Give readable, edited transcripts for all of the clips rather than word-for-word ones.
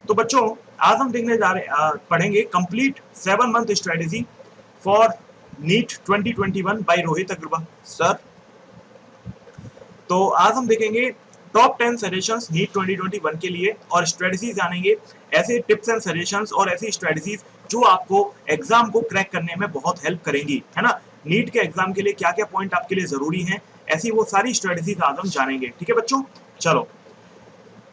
तो बच्चों आज हम पढ़ेंगे complete 7 month strategy for NEET 2021 by Rohit Agarwal sir. तो आज हम देखेंगे टॉप 10 सजेशंस नीट 2021 के लिए और स्ट्रेटेजीज जानेंगे, ऐसे टिप्स एंड सजेशंस और ऐसी स्ट्रेटेजीज जो आपको एग्जाम को क्रैक करने में बहुत हेल्प करेंगी, है ना। नीट के एग्जाम के लिए क्या क्या पॉइंट आपके लिए जरूरी हैं, ऐसी वो सारी स्ट्रेटेजीज आज हम जानेंगे। ठीक है बच्चों, चलो।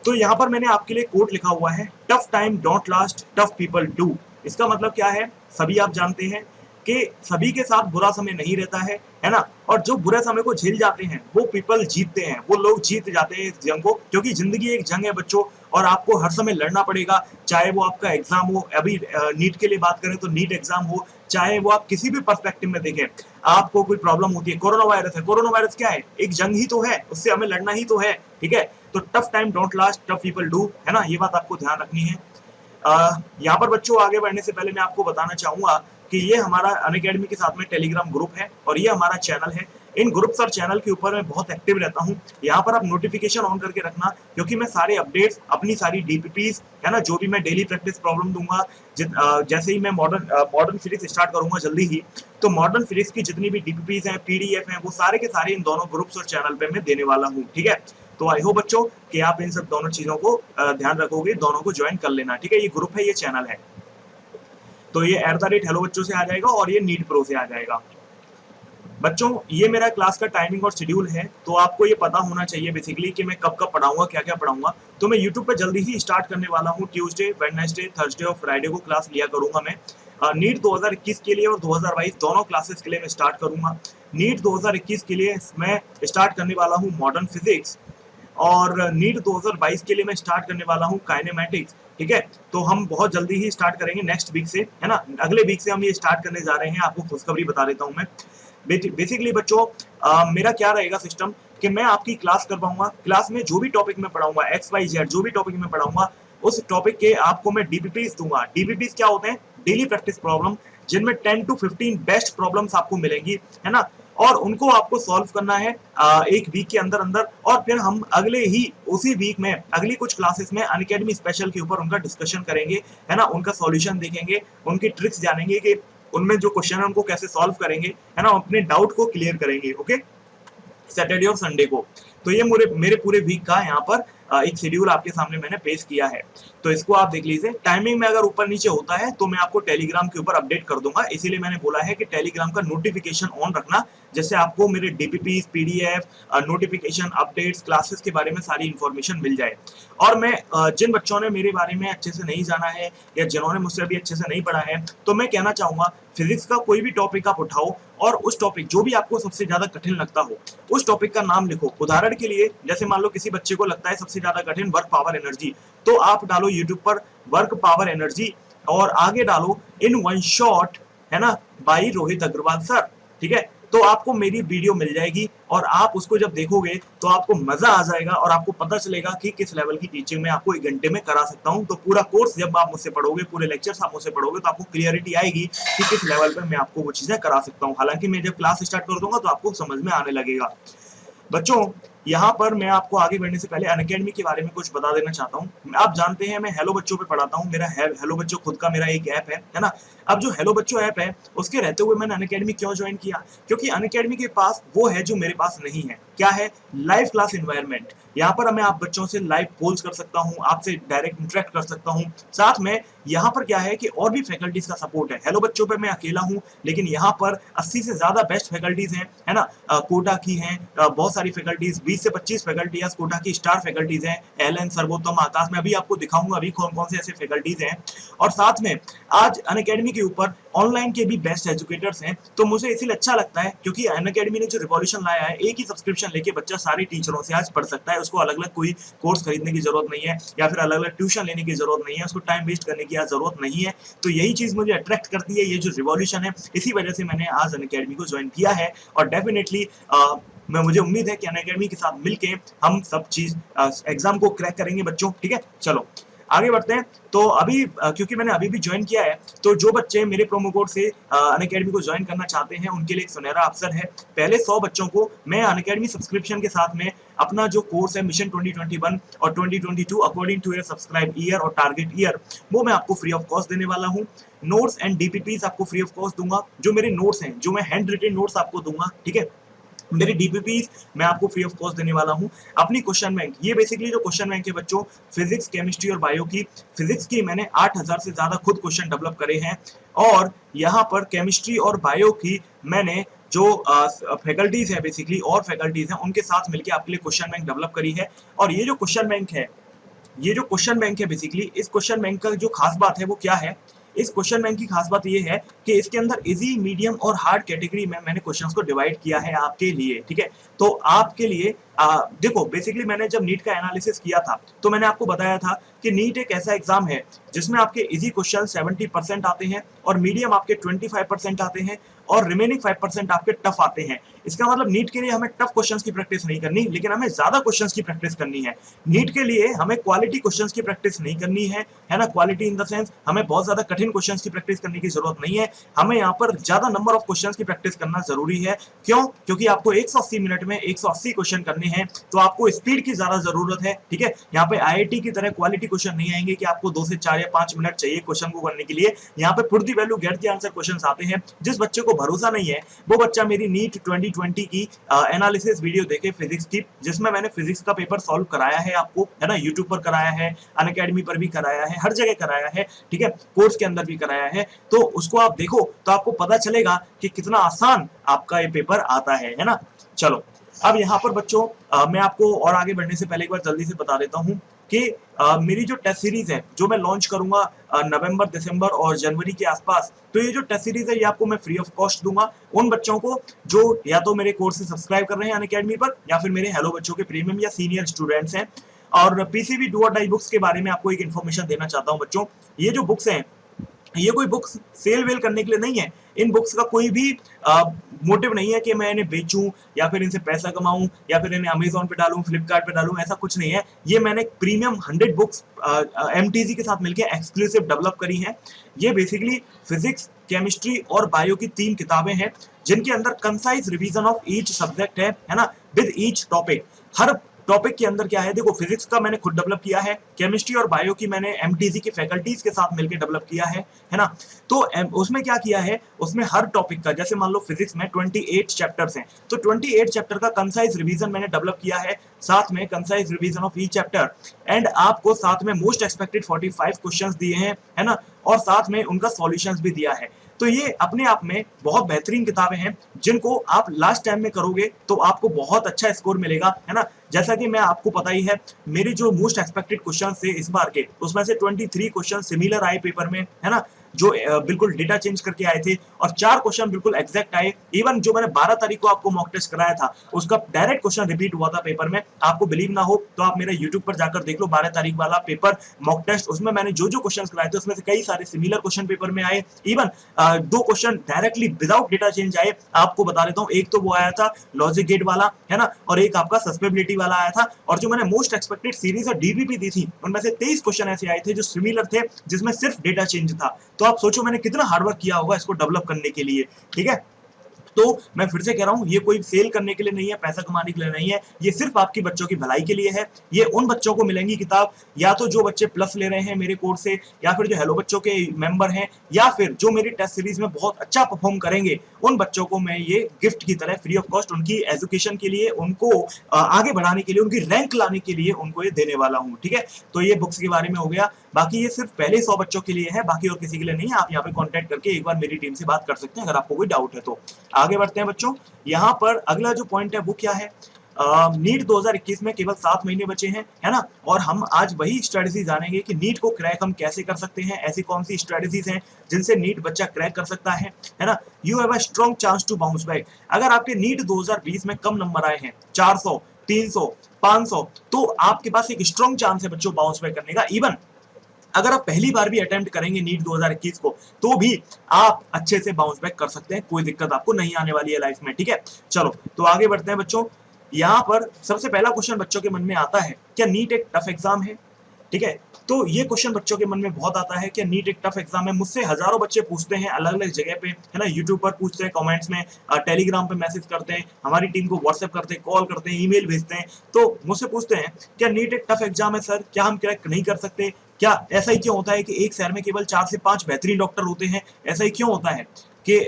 तो यहाँ पर मैंने आपके लिए कोट लिखा हुआ है, tough time don't last, tough people do. इसका मतलब क्या है, सभी आप जानते हैं कि सभी के साथ बुरा समय नहीं रहता है ना। और जो बुरे समय को झेल जाते हैं वो पीपल जीतते हैं, वो लोग जीत जाते हैं इस जंग को, क्योंकि जिंदगी एक जंग है बच्चों और आपको हर समय लड़ना पड़ेगा। चाहे वो आपका एग्जाम हो, अभी नीट के लिए बात करें तो नीट एग्जाम हो, चाहे वो आप किसी भी पर्सपेक्टिव में देखें, आपको कोई प्रॉब्लम होती है। कोरोना वायरस है, कोरोना वायरस क्या है, एक जंग ही तो है, उससे हमें लड़ना ही तो है। ठीक है, तो tough time don't last, tough people do, है ना, ये बात आपको ध्यान रखनी है। यहाँ पर बच्चों आगे बढ़ने से पहले मैं आपको बताना चाहूंगा कि ये हमारा अनअकैडमी के साथ में टेलीग्राम ग्रुप है और ये हमारा चैनल है। इन ग्रुप्स और चैनल के ऊपर मैं बहुत एक्टिव रहता हूँ। यहाँ पर आप नोटिफिकेशन ऑन करके रखना, क्योंकि मैं सारे अपडेट्स, अपनी सारी डीपीपीज, है ना, जो भी मैं डेली प्रैक्टिस प्रॉब्लम दूंगा, जैसे ही मैं मॉडर्न फिजिक्स स्टार्ट करूंगा जल्दी ही, तो मॉडर्न फिजिक्स की जितनी भी डीपीपीज हैं, पीडीएफ हैं, वो सारे के सारे इन दोनों ग्रुप्स और चैनल पे मैं देने वाला हूँ। ठीक है, तो आई होप बच्चों कि आप इन सब दोनों चीजों को ध्यान रखोगे, दोनों को ज्वाइन कर लेना। ठीक है, ये ग्रुप है, ये चैनल है। तो ये @hello बच्चों से आ जाएगा और ये नीट प्रो से आ जाएगा। बच्चों ये मेरा क्लास का टाइमिंग और शेड्यूल है, तो आपको ये पता होना चाहिए बेसिकली कि मैं कब कब पढ़ाऊंगा, क्या क्या पढ़ाऊंगा। तो मैं यूट्यूब पे जल्दी ही स्टार्ट करने वाला हूँ, ट्यूसडे, वेडनेसडे, थर्सडे और फ्राइडे को क्लास लिया करूंगा मैं। नीट 2021 के लिए और 2022 दोनों क्लासेस के लिए मैं स्टार्ट करूंगा। नीट 2021 के लिए मैं स्टार्ट करने वाला हूँ मॉडर्न फिजिक्स, और नीट 2022 के लिए मैं स्टार्ट करने वाला हूँ काइनेमेटिक्स। ठीक है, तो हम बहुत जल्दी ही स्टार्ट करेंगे नेक्स्ट वीक से, है ना, अगले वीक से हम ये स्टार्ट करने जा रहे हैं। आपको खुशखबरी बता देता हूँ मैं। बेसिकली बच्चों मेरा क्या रहेगा सिस्टम कि मैं आपकी क्लास करवाऊंगा, क्लास में जो भी टॉपिक में पढ़ाऊंगा, XYZ जो भी टॉपिक में पढ़ाऊंगा, उस टॉपिक के आपको मैं डीपीपीज दूंगा। डीपीपीज क्या होते हैं, डेली प्रैक्टिस प्रॉब्लम, जिनमें 10 to 15 बेस्ट प्रॉब्लम्स आपको मिलेंगी, है ना, और उनको आपको सॉल्व करना है एक वीक के अंदर अंदर। और फिर हम अगले ही उसी वीक में अगली कुछ क्लासेस में अनअकैडमी स्पेशल के ऊपर उनका डिस्कशन करेंगे, है ना, उनका सॉल्यूशन देखेंगे, उनकी ट्रिक्स जानेंगे कि उनमें जो क्वेश्चन है उनको कैसे सॉल्व करेंगे, है ना, अपने डाउट को क्लियर करेंगे। ओके, सैटरडे और संडे को। तो ये मेरे पूरे वीक का यहाँ पर एक शेड्यूल आपके सामने मैंने पेश किया है, तो इसको आप देख लीजिए। टाइमिंग में अगर ऊपर नीचे होता है तो मैं आपको टेलीग्राम के ऊपर अपडेट कर दूंगा, इसीलिए मैंने बोला है कि टेलीग्राम का नोटिफिकेशन ऑन रखना, जिससे आपको मेरे DPPs, PDF, notification, updates, classes के बारे में सारी इंफॉर्मेशन मिल जाए। और मैं जिन बच्चों ने मेरे बारे में अच्छे से नहीं जाना है या जिन्होंने मुझसे अभी अच्छे से नहीं पढ़ा है, तो मैं कहना चाहूंगा फिजिक्स का कोई भी टॉपिक आप उठाओ और उस टॉपिक जो भी आपको सबसे ज्यादा कठिन लगता हो, उस टॉपिक का नाम लिखो। उदाहरण के लिए जैसे मान लो किसी बच्चे को लगता है सबसे ज्यादा कठिन वर्क पावर एनर्जी, तो आप डालो यूट्यूब पर वर्क पावर एनर्जी और आगे डालो इन वन शॉट, है ना, बाई रोहित अग्रवाल सर। ठीक है, तो आपको मेरी वीडियो मिल जाएगी और आप उसको जब देखोगे तो आपको मजा आ जाएगा और आपको पता चलेगा कि किस लेवल की टीचिंग मैं आपको 1 घंटे में करा सकता हूं। तो पूरा कोर्स जब आप मुझसे पढ़ोगे, पूरे लेक्चर्स आप मुझसे पढ़ोगे, तो आपको क्लियरिटी आएगी कि किस लेवल पर मैं आपको वो चीजें करा सकता हूं। हालांकि मैं जब क्लास स्टार्ट कर दूंगा तो आपको समझ में आने लगेगा। बच्चों यहाँ पर मैं आपको आगे बढ़ने से पहले अनअकैडमी के बारे में कुछ बता देना चाहता हूँ। आप जानते हैं मैं हेलो बच्चों पे पढ़ाता हूँ, मेरा हेलो बच्चों खुद का मेरा एक ऐप है ना। अब जो हेलो बच्चों ऐप है उसके रहते हुए मैंने अनअकैडमी क्यों ज्वाइन किया, क्योंकि अनअकैडमी के पास वो है जो मेरे पास नहीं है। क्या है, लाइव क्लास एनवायरनमेंट। यहाँ पर मैं आप बच्चों से लाइव पोल्स कर सकता हूँ, आपसे डायरेक्ट इंटरेक्ट कर सकता हूँ। साथ में यहाँ पर क्या है कि और भी फैकल्टीज का सपोर्ट है। हेलो बच्चों पे मैं अकेला हूँ, लेकिन यहाँ पर 80 से ज्यादा बेस्ट फैकल्टीज हैं, है ना, कोटा की हैं बहुत सारी फैकल्टीज, 20 से 25 फैकल्टी कोटा की स्टार फैकल्टीज हैं, एलन, सर्वोत्तम, आकाश। में अभी आपको दिखाऊंगा अभी कौन कौन से ऐसे फैकल्टीज हैं। और साथ में आज अनअकैडमी के ऊपर ऑनलाइन के भी बेस्ट एजुकेटर्स हैं। तो मुझे इसीलिए अच्छा लगता है क्योंकि अनअकैडमी ने जो रिवॉल्यूशन लाया है, एक ही सब्सक्रिप्शन लेके बच्चा सारे टीचरों से आज पढ़ सकता है। उसको अलग अलग कोई कोर्स खरीदने की जरूरत नहीं है या फिर अलग अलग ट्यूशन लेने की जरूरत नहीं है, उसको टाइम वेस्ट करने की जरूरत नहीं है। तो यही चीज मुझे अट्रैक्ट करती है, ये जो रिवॉल्यूशन है, इसी वजह से मैंने आज अनअकैडमी को ज्वाइन किया है। और डेफिनेटली मुझे उम्मीद है कि अनअकैडमी के साथ मिलके हम सब चीज एग्जाम को क्रैक करेंगे बच्चों। ठीक है, चलो आगे बढ़ते हैं। तो अभी क्योंकि मैंने अभी भी ज्वाइन किया है, तो जो बच्चे मेरे प्रोमो कोड से अनअकैडमी को ज्वाइन करना चाहते हैं उनके लिए एक सुनहरा अवसर है। पहले 100 बच्चों को मैं अनअकैडमी सब्सक्रिप्शन के साथ में अपना जो कोर्स है मिशन 2021 और 2022 according to your subscribe year और टारगेट ईयर, वो मैं आपको फ्री ऑफ कॉस्ट देने वाला हूँ। नोट्स एंड डीपीपीस आपको फ्री ऑफ कॉस्ट दूंगा। जो मेरे नोट्स हैं, जो मैं हैंड रिटन नोट्स आपको दूंगा, ठीक है, मेरी डीपीपीस मैं आपको फ्री ऑफ कॉस्ट देने वाला हूं। अपनी क्वेश्चन बैंक, ये बेसिकली जो क्वेश्चन बैंक है बच्चों, फिजिक्स, केमिस्ट्री और बायो की, फिजिक्स की मैंने 8000 से ज्यादा खुद क्वेश्चन डेवलप करे हैं, और यहाँ पर केमिस्ट्री और बायो की मैंने जो फैकल्टीज है बेसिकली और फैकल्टीज हैं उनके साथ मिलकर आपके लिए क्वेश्चन बैंक डेवलप करी है। और ये जो क्वेश्चन बैंक है, ये जो क्वेश्चन बैंक है बेसिकली, इस क्वेश्चन बैंक का जो खास बात है वो क्या है, इस क्वेश्चन बैंक की खास बात ये है कि इसके अंदर इजी, मीडियम और हार्ड कैटेगरी में मैंने क्वेश्चंस को डिवाइड किया है आपके लिए, ठीक है। तो आपके लिए देखो बेसिकली मैंने जब नीट का एनालिसिस किया था तो मैंने आपको बताया था कि नीट एक ऐसा एग्जाम है जिसमें आपके इजी क्वेश्चन 70% आते हैं और मीडियम आपके 25% आते हैं और रिमेनिंग 5% आपके टफ आते हैं। इसका मतलब नीट के लिए हमें टफ क्वेश्चंस की प्रैक्टिस नहीं करनी, लेकिन हमें ज्यादा क्वेश्चंस की प्रैक्टिस करनी है। नीट के लिए हमें क्वालिटी क्वेश्चंस की प्रैक्टिस नहीं करनी है ना, क्वालिटी इन द सेंस हमें बहुत ज्यादा कठिन क्वेश्चंस की प्रैक्टिस करने की जरूरत नहीं है। हमें यहाँ पर ज्यादा नंबर ऑफ क्वेश्चंस की प्रैक्टिस करना जरूरी है। क्यों? क्योंकि आपको 180 मिनट में 180 क्वेश्चन करने हैं, तो आपको स्पीड की ज्यादा जरूरत है, ठीक है। यहाँ पे आईआईटी की तरह क्वालिटी क्वेश्चन नहीं आएंगे कि आपको 2 से 4 या 5 मिनट चाहिए क्वेश्चन को करने के लिए। यहाँ पे put the value get the answer questions आते हैं। जिस बच्चे को भरोसा नहीं है वो बच्चा मेरी नीट 2020 की एनालिसिस वीडियो देखे फिजिक्स की, जिसमें मैंने फिजिक्स का पेपर सॉल्व कराया है आपको, है ना, यूट्यूब पर कराया है, अनअकैडमी पर भी कराया है, हर जगह कराया है, ठीक है, कोर्स के अंदर भी कराया है। तो उसको आप देखो तो आपको पता चलेगा कि कितना आसान आपका ये पेपर आता है ना। चलो अब यहाँ पर बच्चों मैं आपको और आगे बढ़ने से पहले एक बार जल्दी से बता देता हूँ कि मेरी जो टेस्ट सीरीज है जो मैं लॉन्च करूंगा नवंबर, दिसंबर और जनवरी के आसपास, तो ये जो टेस्ट सीरीज है ये आपको मैं फ्री ऑफ कॉस्ट दूंगा उन बच्चों को जो या तो मेरे कोर्स से सब्सक्राइब कर रहे हैं अनअकैडमी पर या फिर मेरे हेलो बच्चों के प्रीमियम या सीनियर स्टूडेंट्स हैं। और पीसीबी डू और डाई बुक्स के बारे में आपको एक इन्फॉर्मेशन देना चाहता हूँ बच्चों। ये जो बुक्स हैं ये कोई बुक्स सेल वेल करने के लिए नहीं है। इन बुक्स का कोई भी मोटिव नहीं है कि मैं इन्हें बेचूं या फिर इनसे पैसा कमाऊं या फिर इन्हें अमेजोन पे डालूं, फ्लिपकार्ट पे डालूं, ऐसा कुछ नहीं है। ये मैंने प्रीमियम 100 बुक्स एमटीजी के साथ मिलकर एक्सक्लूसिव डेवलप करी हैं। ये बेसिकली फिजिक्स, केमिस्ट्री और बायो की 3 किताबें हैं जिनके अंदर concise revision of each subject है ना, with each topic. Her topic के अंदर क्या है, देखो फिजिक्स का मैंने खुद डेवलप किया है, केमिस्ट्री और बायो की मैंने एमटीजी की फैकल्टीज के साथ मिलकर डेवलप किया है ना। तो उसमें क्या किया है, उसमें हर टॉपिक का, जैसे मान लो फिजिक्स में 28 चैप्टर्स हैं, तो 28 चैप्टर का कंसाइज रिवीजन मैंने डेवलप किया है, साथ में concise revision of each chapter, and आपको साथ में मोस्ट एक्सपेक्टेड 45 क्वेश्चंस दिए हैं, है ना, और साथ में उनका सॉल्यूशंस भी दिया है। तो ये अपने आप में बहुत बेहतरीन किताबें हैं जिनको आप लास्ट टाइम में करोगे तो आपको बहुत अच्छा स्कोर मिलेगा, है ना। जैसा कि मैं आपको पता ही है मेरी जो मोस्ट एक्सपेक्टेड क्वेश्चन थे इस बार के, उसमें से 23 क्वेश्चन सिमिलर आए पेपर में, है ना, जो बिल्कुल डेटा चेंज करके आए थे, और 4 क्वेश्चन बिल्कुल एग्जैक्ट आए। इवन जो मैंने 12 तारीख को आपको मॉक टेस्ट कराया था उसका डायरेक्ट क्वेश्चन रिपीट हुआ था पेपर में। आपको बिलीव ना हो तो आप मेरा यूट्यूब पर जाकर देख लो 12 तारीख वाला पेपर मॉक टेस्ट, उसमें मैंने जो जो क्वेश्चन कराए थे उसमें से कई सारे सिमिलर क्वेश्चन पेपर में आए। Even 2 question directly without data change आए। आपको बता देता हूँ, एक तो वो आया था लॉजिक गेट वाला, है ना, और एक आपका सस्पेबिलिटी वाला आया था। और जो मैंने मोस्ट एक्सपेक्टेड सीरीज और डीबीपी दी थी उनमें से 23 क्वेश्चन ऐसे आए थे जो सिमिलर थे, जिसमें सिर्फ डेटा चेंज था। तो आप सोचो मैंने कितना हार्डवर्क किया होगा इसको डेवलप करने के लिए, ठीक है। तो मैं फिर से कह रहा हूं, ये कोई सेल करने के लिए नहीं है, पैसा कमाने के लिए नहीं है, ये सिर्फ आपकी बच्चों की भलाई के लिए है। ये उन बच्चों को मिलेंगी किताब या तो जो बच्चे प्लस ले रहे हैं मेरे कोर्स से, या फिर जो हेलो बच्चों के मेंबर हैं, या फिर जो मेरी टेस्ट सीरीज में बहुत अच्छा परफॉर्म करेंगे, उन बच्चों को मैं ये गिफ्ट की तरह फ्री ऑफ कॉस्ट उनकी एजुकेशन के लिए, उनको आगे बढ़ाने के लिए, उनकी रैंक लाने के लिए उनको ये देने वाला हूँ, ठीक है। तो ये बुक्स के बारे में हो गया। बाकी ये सिर्फ पहले 100 बच्चों के लिए है, बाकी और किसी के लिए नहीं है। आप यहाँ पे कॉन्टेक्ट करके एक बार मेरी टीम से बात कर सकते हैं अगर आपको कोई डाउट है तो। आगे बढ़ते हैं बच्चों। यहाँ पर अगला जो पॉइंट है वो क्या है, नीट 2021 में केवल 7 महीने बचे हैं, है ना, और हम आज वही स्ट्रेटजी जानेंगे कि नीट को क्रैक हम कैसे कर सकते हैं, ऐसी कौन सी स्ट्रेटजीज हैं जिनसे नीट बच्चा क्रैक कर सकता है ना। You have a strong chance to bounce back. अगर आपके नीट 2020 में कम नंबर आए हैं 400, 300, 500, तो आपके पास एक स्ट्रॉन्ग चांस है बच्चों बाउंस बैक करने का। इवन अगर आप पहली बार भी अटेम्प्ट करेंगे नीट 2021 को तो भी आप अच्छे से बाउंस बैक कर सकते हैं, कोई दिक्कत आपको नहीं आने वाली है लाइफ में, ठीक है। चलो तो आगे बढ़ते हैं बच्चों। यहाँ पर सबसे पहला क्वेश्चन बच्चों के मन में आता है, क्या नीट एक टफ एग्जाम है? ठीक है। तो ये क्वेश्चन बच्चों के मन में बहुत आता है कि नीट एक टफ एग्जाम है। मुझसे हजारों बच्चे पूछते हैं अलग अलग जगह पे, है ना, यूट्यूब पर पूछते हैं, कमेंट्स में, टेलीग्राम पे मैसेज करते हैं, हमारी टीम को व्हाट्सएप करते हैं, कॉल करते हैं, ईमेल भेजते हैं। तो मुझसे पूछते हैं क्या नीट एक टफ एग्जाम है सर, क्या हम क्रैक नहीं कर सकते, क्या ऐसा ही क्यों होता है कि एक शहर में केवल 4 से 5 बेहतरीन डॉक्टर होते हैं, ऐसा ही क्यों होता है कि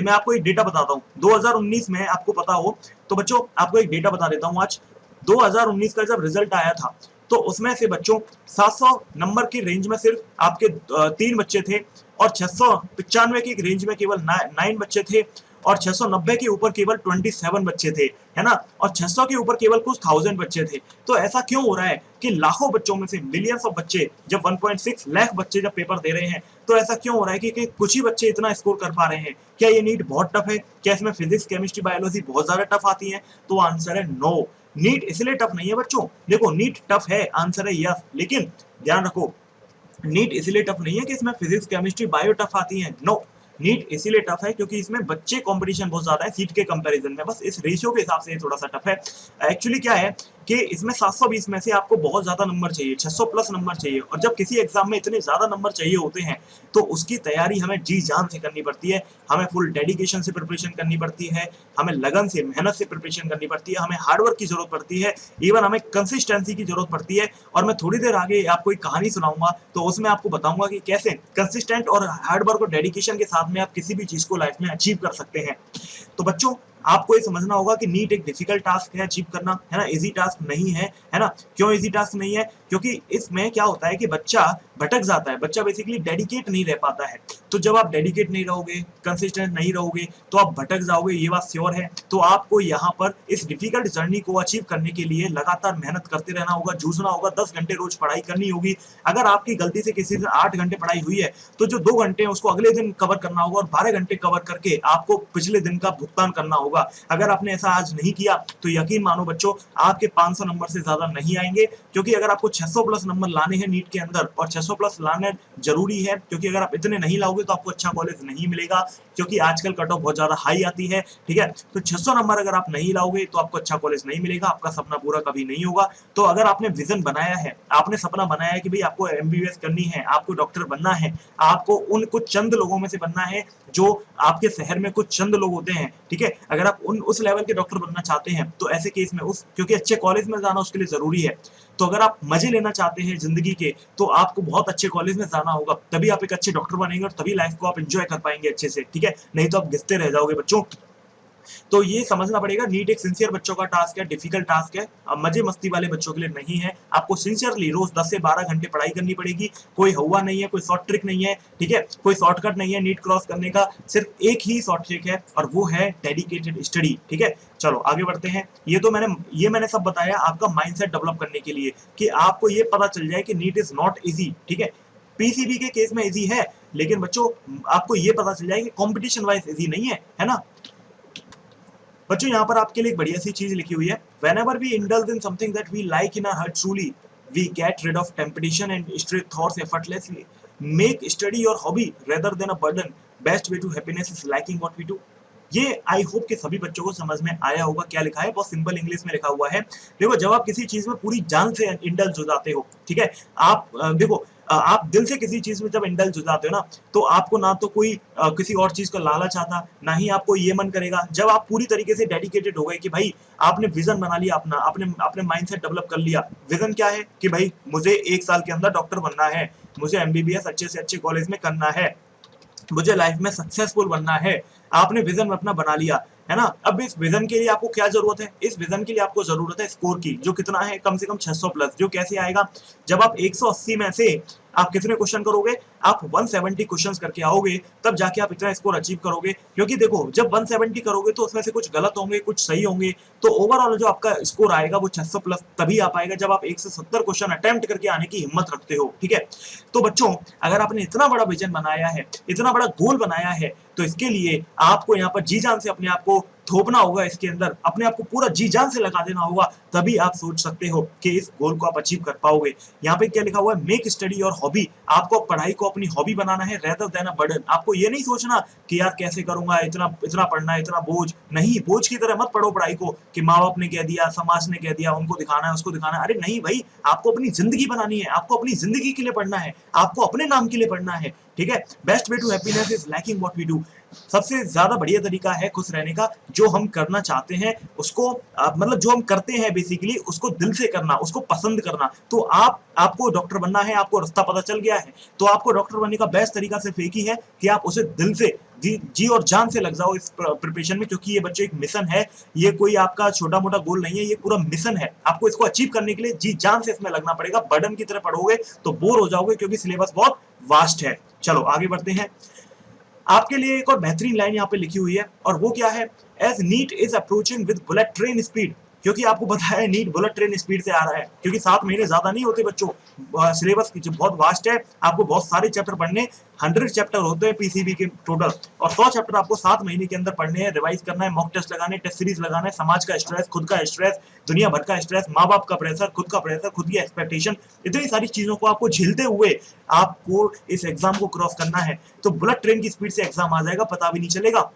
मैं आपको एक डेटा बताता हूँ 2019 में, आपको पता हो तो बच्चों आपको एक डेटा बता देता हूँ आज। 2019 का जब रिजल्ट आया था तो उसमें से बच्चों 700 नंबर की रेंज में सिर्फ आपके 3 बच्चे थे, और 695 की रेंज में केवल 9 बच्चे थे, और 690 के ऊपर केवल 27 बच्चे थे, है ना, और 600 के ऊपर केवल कुछ 1000 बच्चे थे। तो ऐसा क्यों हो रहा है कि लाखों बच्चों में से मिलियंस ऑफ बच्चे, जब 1.6 लाख बच्चे जब पेपर दे रहे हैं, तो ऐसा क्यों हो रहा है कि कुछ ही बच्चे इतना स्कोर कर पा रहे हैं? क्या ये नीट बहुत टफ है? क्या इसमें फिजिक्स, केमिस्ट्री, बायोलॉजी बहुत ज्यादा टफ आती है? तो आंसर है नो। नीट इसलिए टफ नहीं है बच्चों, देखो नीट टफ है, आंसर है यस, लेकिन ध्यान रखो नीट इसलिए टफ नहीं है कि इसमें फिजिक्स, केमिस्ट्री, बायो टफ आती है, नो। नीट इसीलिए टफ है क्योंकि इसमें बच्चे कंपटीशन बहुत ज्यादा है सीट के कंपैरिजन में, बस इस रेशियो के हिसाब से थोड़ा सा टफ है। एक्चुअली क्या है कि इसमें 720 में से आपको बहुत ज्यादा नंबर चाहिए, 600 प्लस नंबर चाहिए, और जब किसी एग्जाम में इतने ज्यादा नंबर चाहिए होते हैं तो उसकी तैयारी हमें जी जान से करनी पड़ती है, हमें फुल डेडिकेशन से प्रिपरेशन करनी पड़ती है, हमें लगन से, मेहनत से प्रिपरेशन करनी पड़ती है, हमें हार्डवर्क की जरूरत पड़ती है, इवन हमें कंसिस्टेंसी की जरूरत पड़ती है। और मैं थोड़ी देर आगे आपको एक कहानी सुनाऊंगा तो उसमें आपको बताऊंगा कि कैसे कंसिस्टेंट और हार्डवर्क और डेडिकेशन के साथ में आप किसी भी चीज को लाइफ में अचीव कर सकते हैं। तो बच्चों आपको ये समझना होगा कि नीट एक डिफिकल्ट टास्क है अचीव करना, है ना, इजी टास्क नहीं है ना। क्यों इजी टास्क नहीं है? क्योंकि इसमें क्या होता है कि बच्चा भटक जाता है, बच्चा बेसिकली डेडिकेट नहीं रह पाता है। तो जब आप डेडिकेट नहीं रहोगे, कंसिस्टेंट नहीं रहोगे, तो आप भटक जाओगे, ये बात श्योर है। तो आपको यहाँ पर इस डिफिकल्ट जर्नी को अचीव करने के लिए लगातार मेहनत करते रहना होगा, जूझना होगा, 10 घंटे रोज पढ़ाई करनी होगी। अगर आपकी गलती से किसी दिन 8 घंटे पढ़ाई हुई है तो जो 2 घंटे हैं उसको अगले दिन कवर करना होगा, और 12 घंटे कवर करके आपको पिछले दिन का भुगतान करना होगा। अगर आपने ऐसा आज नहीं किया तो यकीन मानो बच्चों आपके 500 नंबर से ज्यादा नहीं आएंगे, क्योंकि अगर आपको 600 प्लस नंबर लाने हैं नीट के अंदर, और 600 प्लस लाने जरूरी है, क्योंकि अगर आप इतने नहीं लाओगे तो आपको अच्छा कॉलेज नहीं मिलेगा, क्योंकि आजकल कट ऑफ बहुत ज्यादा हाई आती है, ठीक है। तो 600 नंबर अगर आप नहीं लाओगे तो आपको अच्छा कॉलेज नहीं मिलेगा, आपका सपना पूरा कभी नहीं होगा। तो अगर आपने विजन बनाया है, आपने सपना बनाया है कि भाई आपको एमबीबीएस करनी है, आपको डॉक्टर बनना है, आपको उन कुछ चंद लोगों में से बनना है जो आपके शहर में कुछ चंद लोग होते हैं, ठीक है, अगर आप उस लेवल के डॉक्टर बनना चाहते हैं तो ऐसे केस में क्योंकि अच्छे कॉलेज में जाना उसके लिए जरूरी है, तो अगर आप मजे लेना चाहते हैं जिंदगी के तो आपको बहुत अच्छे कॉलेज में जाना होगा, तभी आप एक अच्छे डॉक्टर बनेंगे और तभी लाइफ को आप एंजॉय कर पाएंगे अच्छे से, ठीक है, नहीं तो आप घिसते रह जाओगे बच्चों। तो ये समझना पड़ेगा नीट एक सिंसियर बच्चों का टास्क है, डिफिकल्ट टास्क है, मजे मस्ती वाले बच्चों के लिए नहीं है। आपको सिंसियरली रोज 10 से 12 घंटे पढ़ाई करनी पड़ेगी, कोई हुआ नहीं है, कोई शॉर्ट ट्रिक नहीं है, ठीक है, कोई शॉर्टकट नहीं है नीट क्रॉस करने का, सिर्फ एक ही शॉर्ट ट्रिक है और वो है डेडिकेटेड स्टडी, ठीक है। चलो आगे बढ़ते हैं। ये मैंने सब बताया आपका माइंडसेट डेवलप करने के लिए कि आपको ये पता चल जाए कि नीट इज नॉट इजी, ठीक है। पीसीबी के केस में इजी है, लेकिन बच्चों आपको ये पता चल जाए कि कंपटीशन वाइज इजी नहीं है ना। बच्चों यहाँ पर आपके लिए एक बढ़िया सी चीज लिखी हुई है, whenever we indulge in something that we like in our heart truly, we get rid of temptation and stray thoughts effortlessly. Make study your hobby rather than a burden. Best way to happiness is liking what we do. ये I hope कि सभी बच्चों को समझ में आया होगा क्या लिखा है, बहुत सिंपल इंग्लिश में लिखा हुआ है। देखो जब आप किसी चीज में पूरी जान से इंडल्ज हो जाते हो, ठीक है, आप देखो आप दिल से किसी चीज में जब इंडल्ज हो जाते हो ना, तो आपको ना तो कोई किसी और चीज का लालच आता, ना ही आपको ये मन करेगा। जब आप पूरी तरीके से डेडिकेटेड हो गए कि भाई आपने विजन बना लिया अपना, आपने माइंडसेट डेवलप कर लिया। विजन क्या है कि भाई मुझे 1 साल के अंदर डॉक्टर बनना है, मुझे एमबीबीएस अच्छे से अच्छे कॉलेज में करना है, मुझे लाइफ में सक्सेसफुल बनना है। आपने विजन अपना बना लिया, है ना। अब इस विजन के लिए आपको क्या जरूरत है? इस विजन के लिए आपको जरूरत है स्कोर की, जो कितना है, कम से कम 600 प्लस। जो कैसे आएगा? जब आप 180 में से आप कितने क्वेश्चन करोगे, आप 170 क्वेश्चंस करके आओगे, तब जाके आप इतना स्कोर अचीव करोगे। क्योंकि देखो जब 170 करोगे तो उसमें से कुछ गलत होंगे, कुछ सही होंगे, तो ओवरऑल जो आपका स्कोर आएगा वो 600 प्लस तभी आ पाएगा जब आप 170 क्वेश्चन अटेम्प्ट करके आने की हिम्मत रखते हो, ठीक है। तो बच्चों अगर आपने इतना बड़ा विजन बनाया है, इतना बड़ा गोल बनाया है, तो इसके लिए आपको यहाँ पर जी जान से अपने आप को थोपना होगा इसके अंदर, अपने आप को पूरा जी जान से लगा देना होगा, तभी आप सोच सकते हो कि इस गोल को आप अचीव कर पाओगे। यहाँ पे क्या लिखा हुआ है, मेक स्टडी और हॉबी। आपको पढ़ाई को अपनी हॉबी बनाना है रेदर देन अ बर्डन। आपको ये नहीं सोचना कि यार कैसे करूंगा, इतना इतना पढ़ना है, इतना बोझ नहीं, बोझ की तरह मत पढ़ो पढ़ाई को कि माँ बाप ने कह दिया, समाज ने कह दिया, उनको दिखाना है, उसको दिखाना है। अरे नहीं भाई, आपको अपनी जिंदगी बनानी है, आपको अपनी जिंदगी के लिए पढ़ना है, आपको अपने नाम के लिए पढ़ना है, ठीक है। Best way to happiness is liking what we do. सबसे ज्यादा बढ़िया तरीका है खुश रहने का, जो हम करना चाहते हैं उसको मतलब जो हम करते हैं बेसिकली उसको दिल से करना, उसको पसंद करना। तो आपको डॉक्टर बनना है, आपको रास्ता पता चल गया है, तो आपको डॉक्टर बनने का बेस्ट तरीका सिर्फ एक ही है कि आप उसे दिल से जी और जान से लग जाओ इस प्रिपरेशन में, क्योंकि ये बच्चों एक मिशन है, ये कोई आपका छोटा मोटा गोल नहीं है, ये पूरा मिशन है। आपको इसको अचीव करने के लिए जी जान से इसमें लगना पड़ेगा। बर्डन की तरह पढ़ोगे तो बोर हो जाओगे, क्योंकि सिलेबस बहुत वास्ट है। चलो आगे बढ़ते हैं। आपके लिए एक और बेहतरीन लाइन यहाँ पे लिखी हुई है, और वो क्या है, as NEET is approaching with bullet train speed. क्योंकि आपको पता है नीट बुलेट ट्रेन स्पीड से आ रहा है, क्योंकि 7 महीने ज्यादा नहीं होते बच्चों, सिलेबस बहुत वास्ट है, आपको बहुत सारे चैप्टर पढ़ने, 100 चैप्टर होते हैं पीसीबी के टोटल, और 100 चैप्टर आपको 7 महीने के अंदर पढ़ने हैं, रिवाइज करना है, मॉक टेस्ट लगाने, टेस्ट सीरीज लगाना है, समाज का स्ट्रेस, खुद का स्ट्रेस, दुनिया भर का स्ट्रेस, माँ बाप का प्रेशर, खुद का प्रेशर, खुद की एक्सपेक्टेशन, इतनी सारी चीजों को आपको झेलते हुए आपको इस एग्जाम को क्रॉस करना है। तो बुलेट ट्रेन की स्पीड से एग्जाम आ जाएगा, पता भी नहीं चलेगा।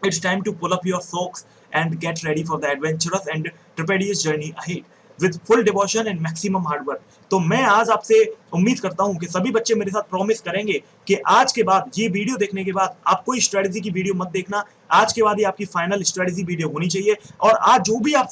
It's time to pull up your socks and get ready for the adventurous and trepidatious journey ahead with full devotion and maximum hard work। तो मैं आज आपसे उम्मीद करता हूं कि सभी बच्चे मेरे साथ प्रॉमिस करेंगे कि आज के बाद, ये वीडियो देखने के बाद, आप कोई स्ट्रेटजी की वीडियो मत देखना। आज के बाद ये आपकी फाइनल स्ट्रेटजी वीडियो होनी चाहिए, और आज जो भी आप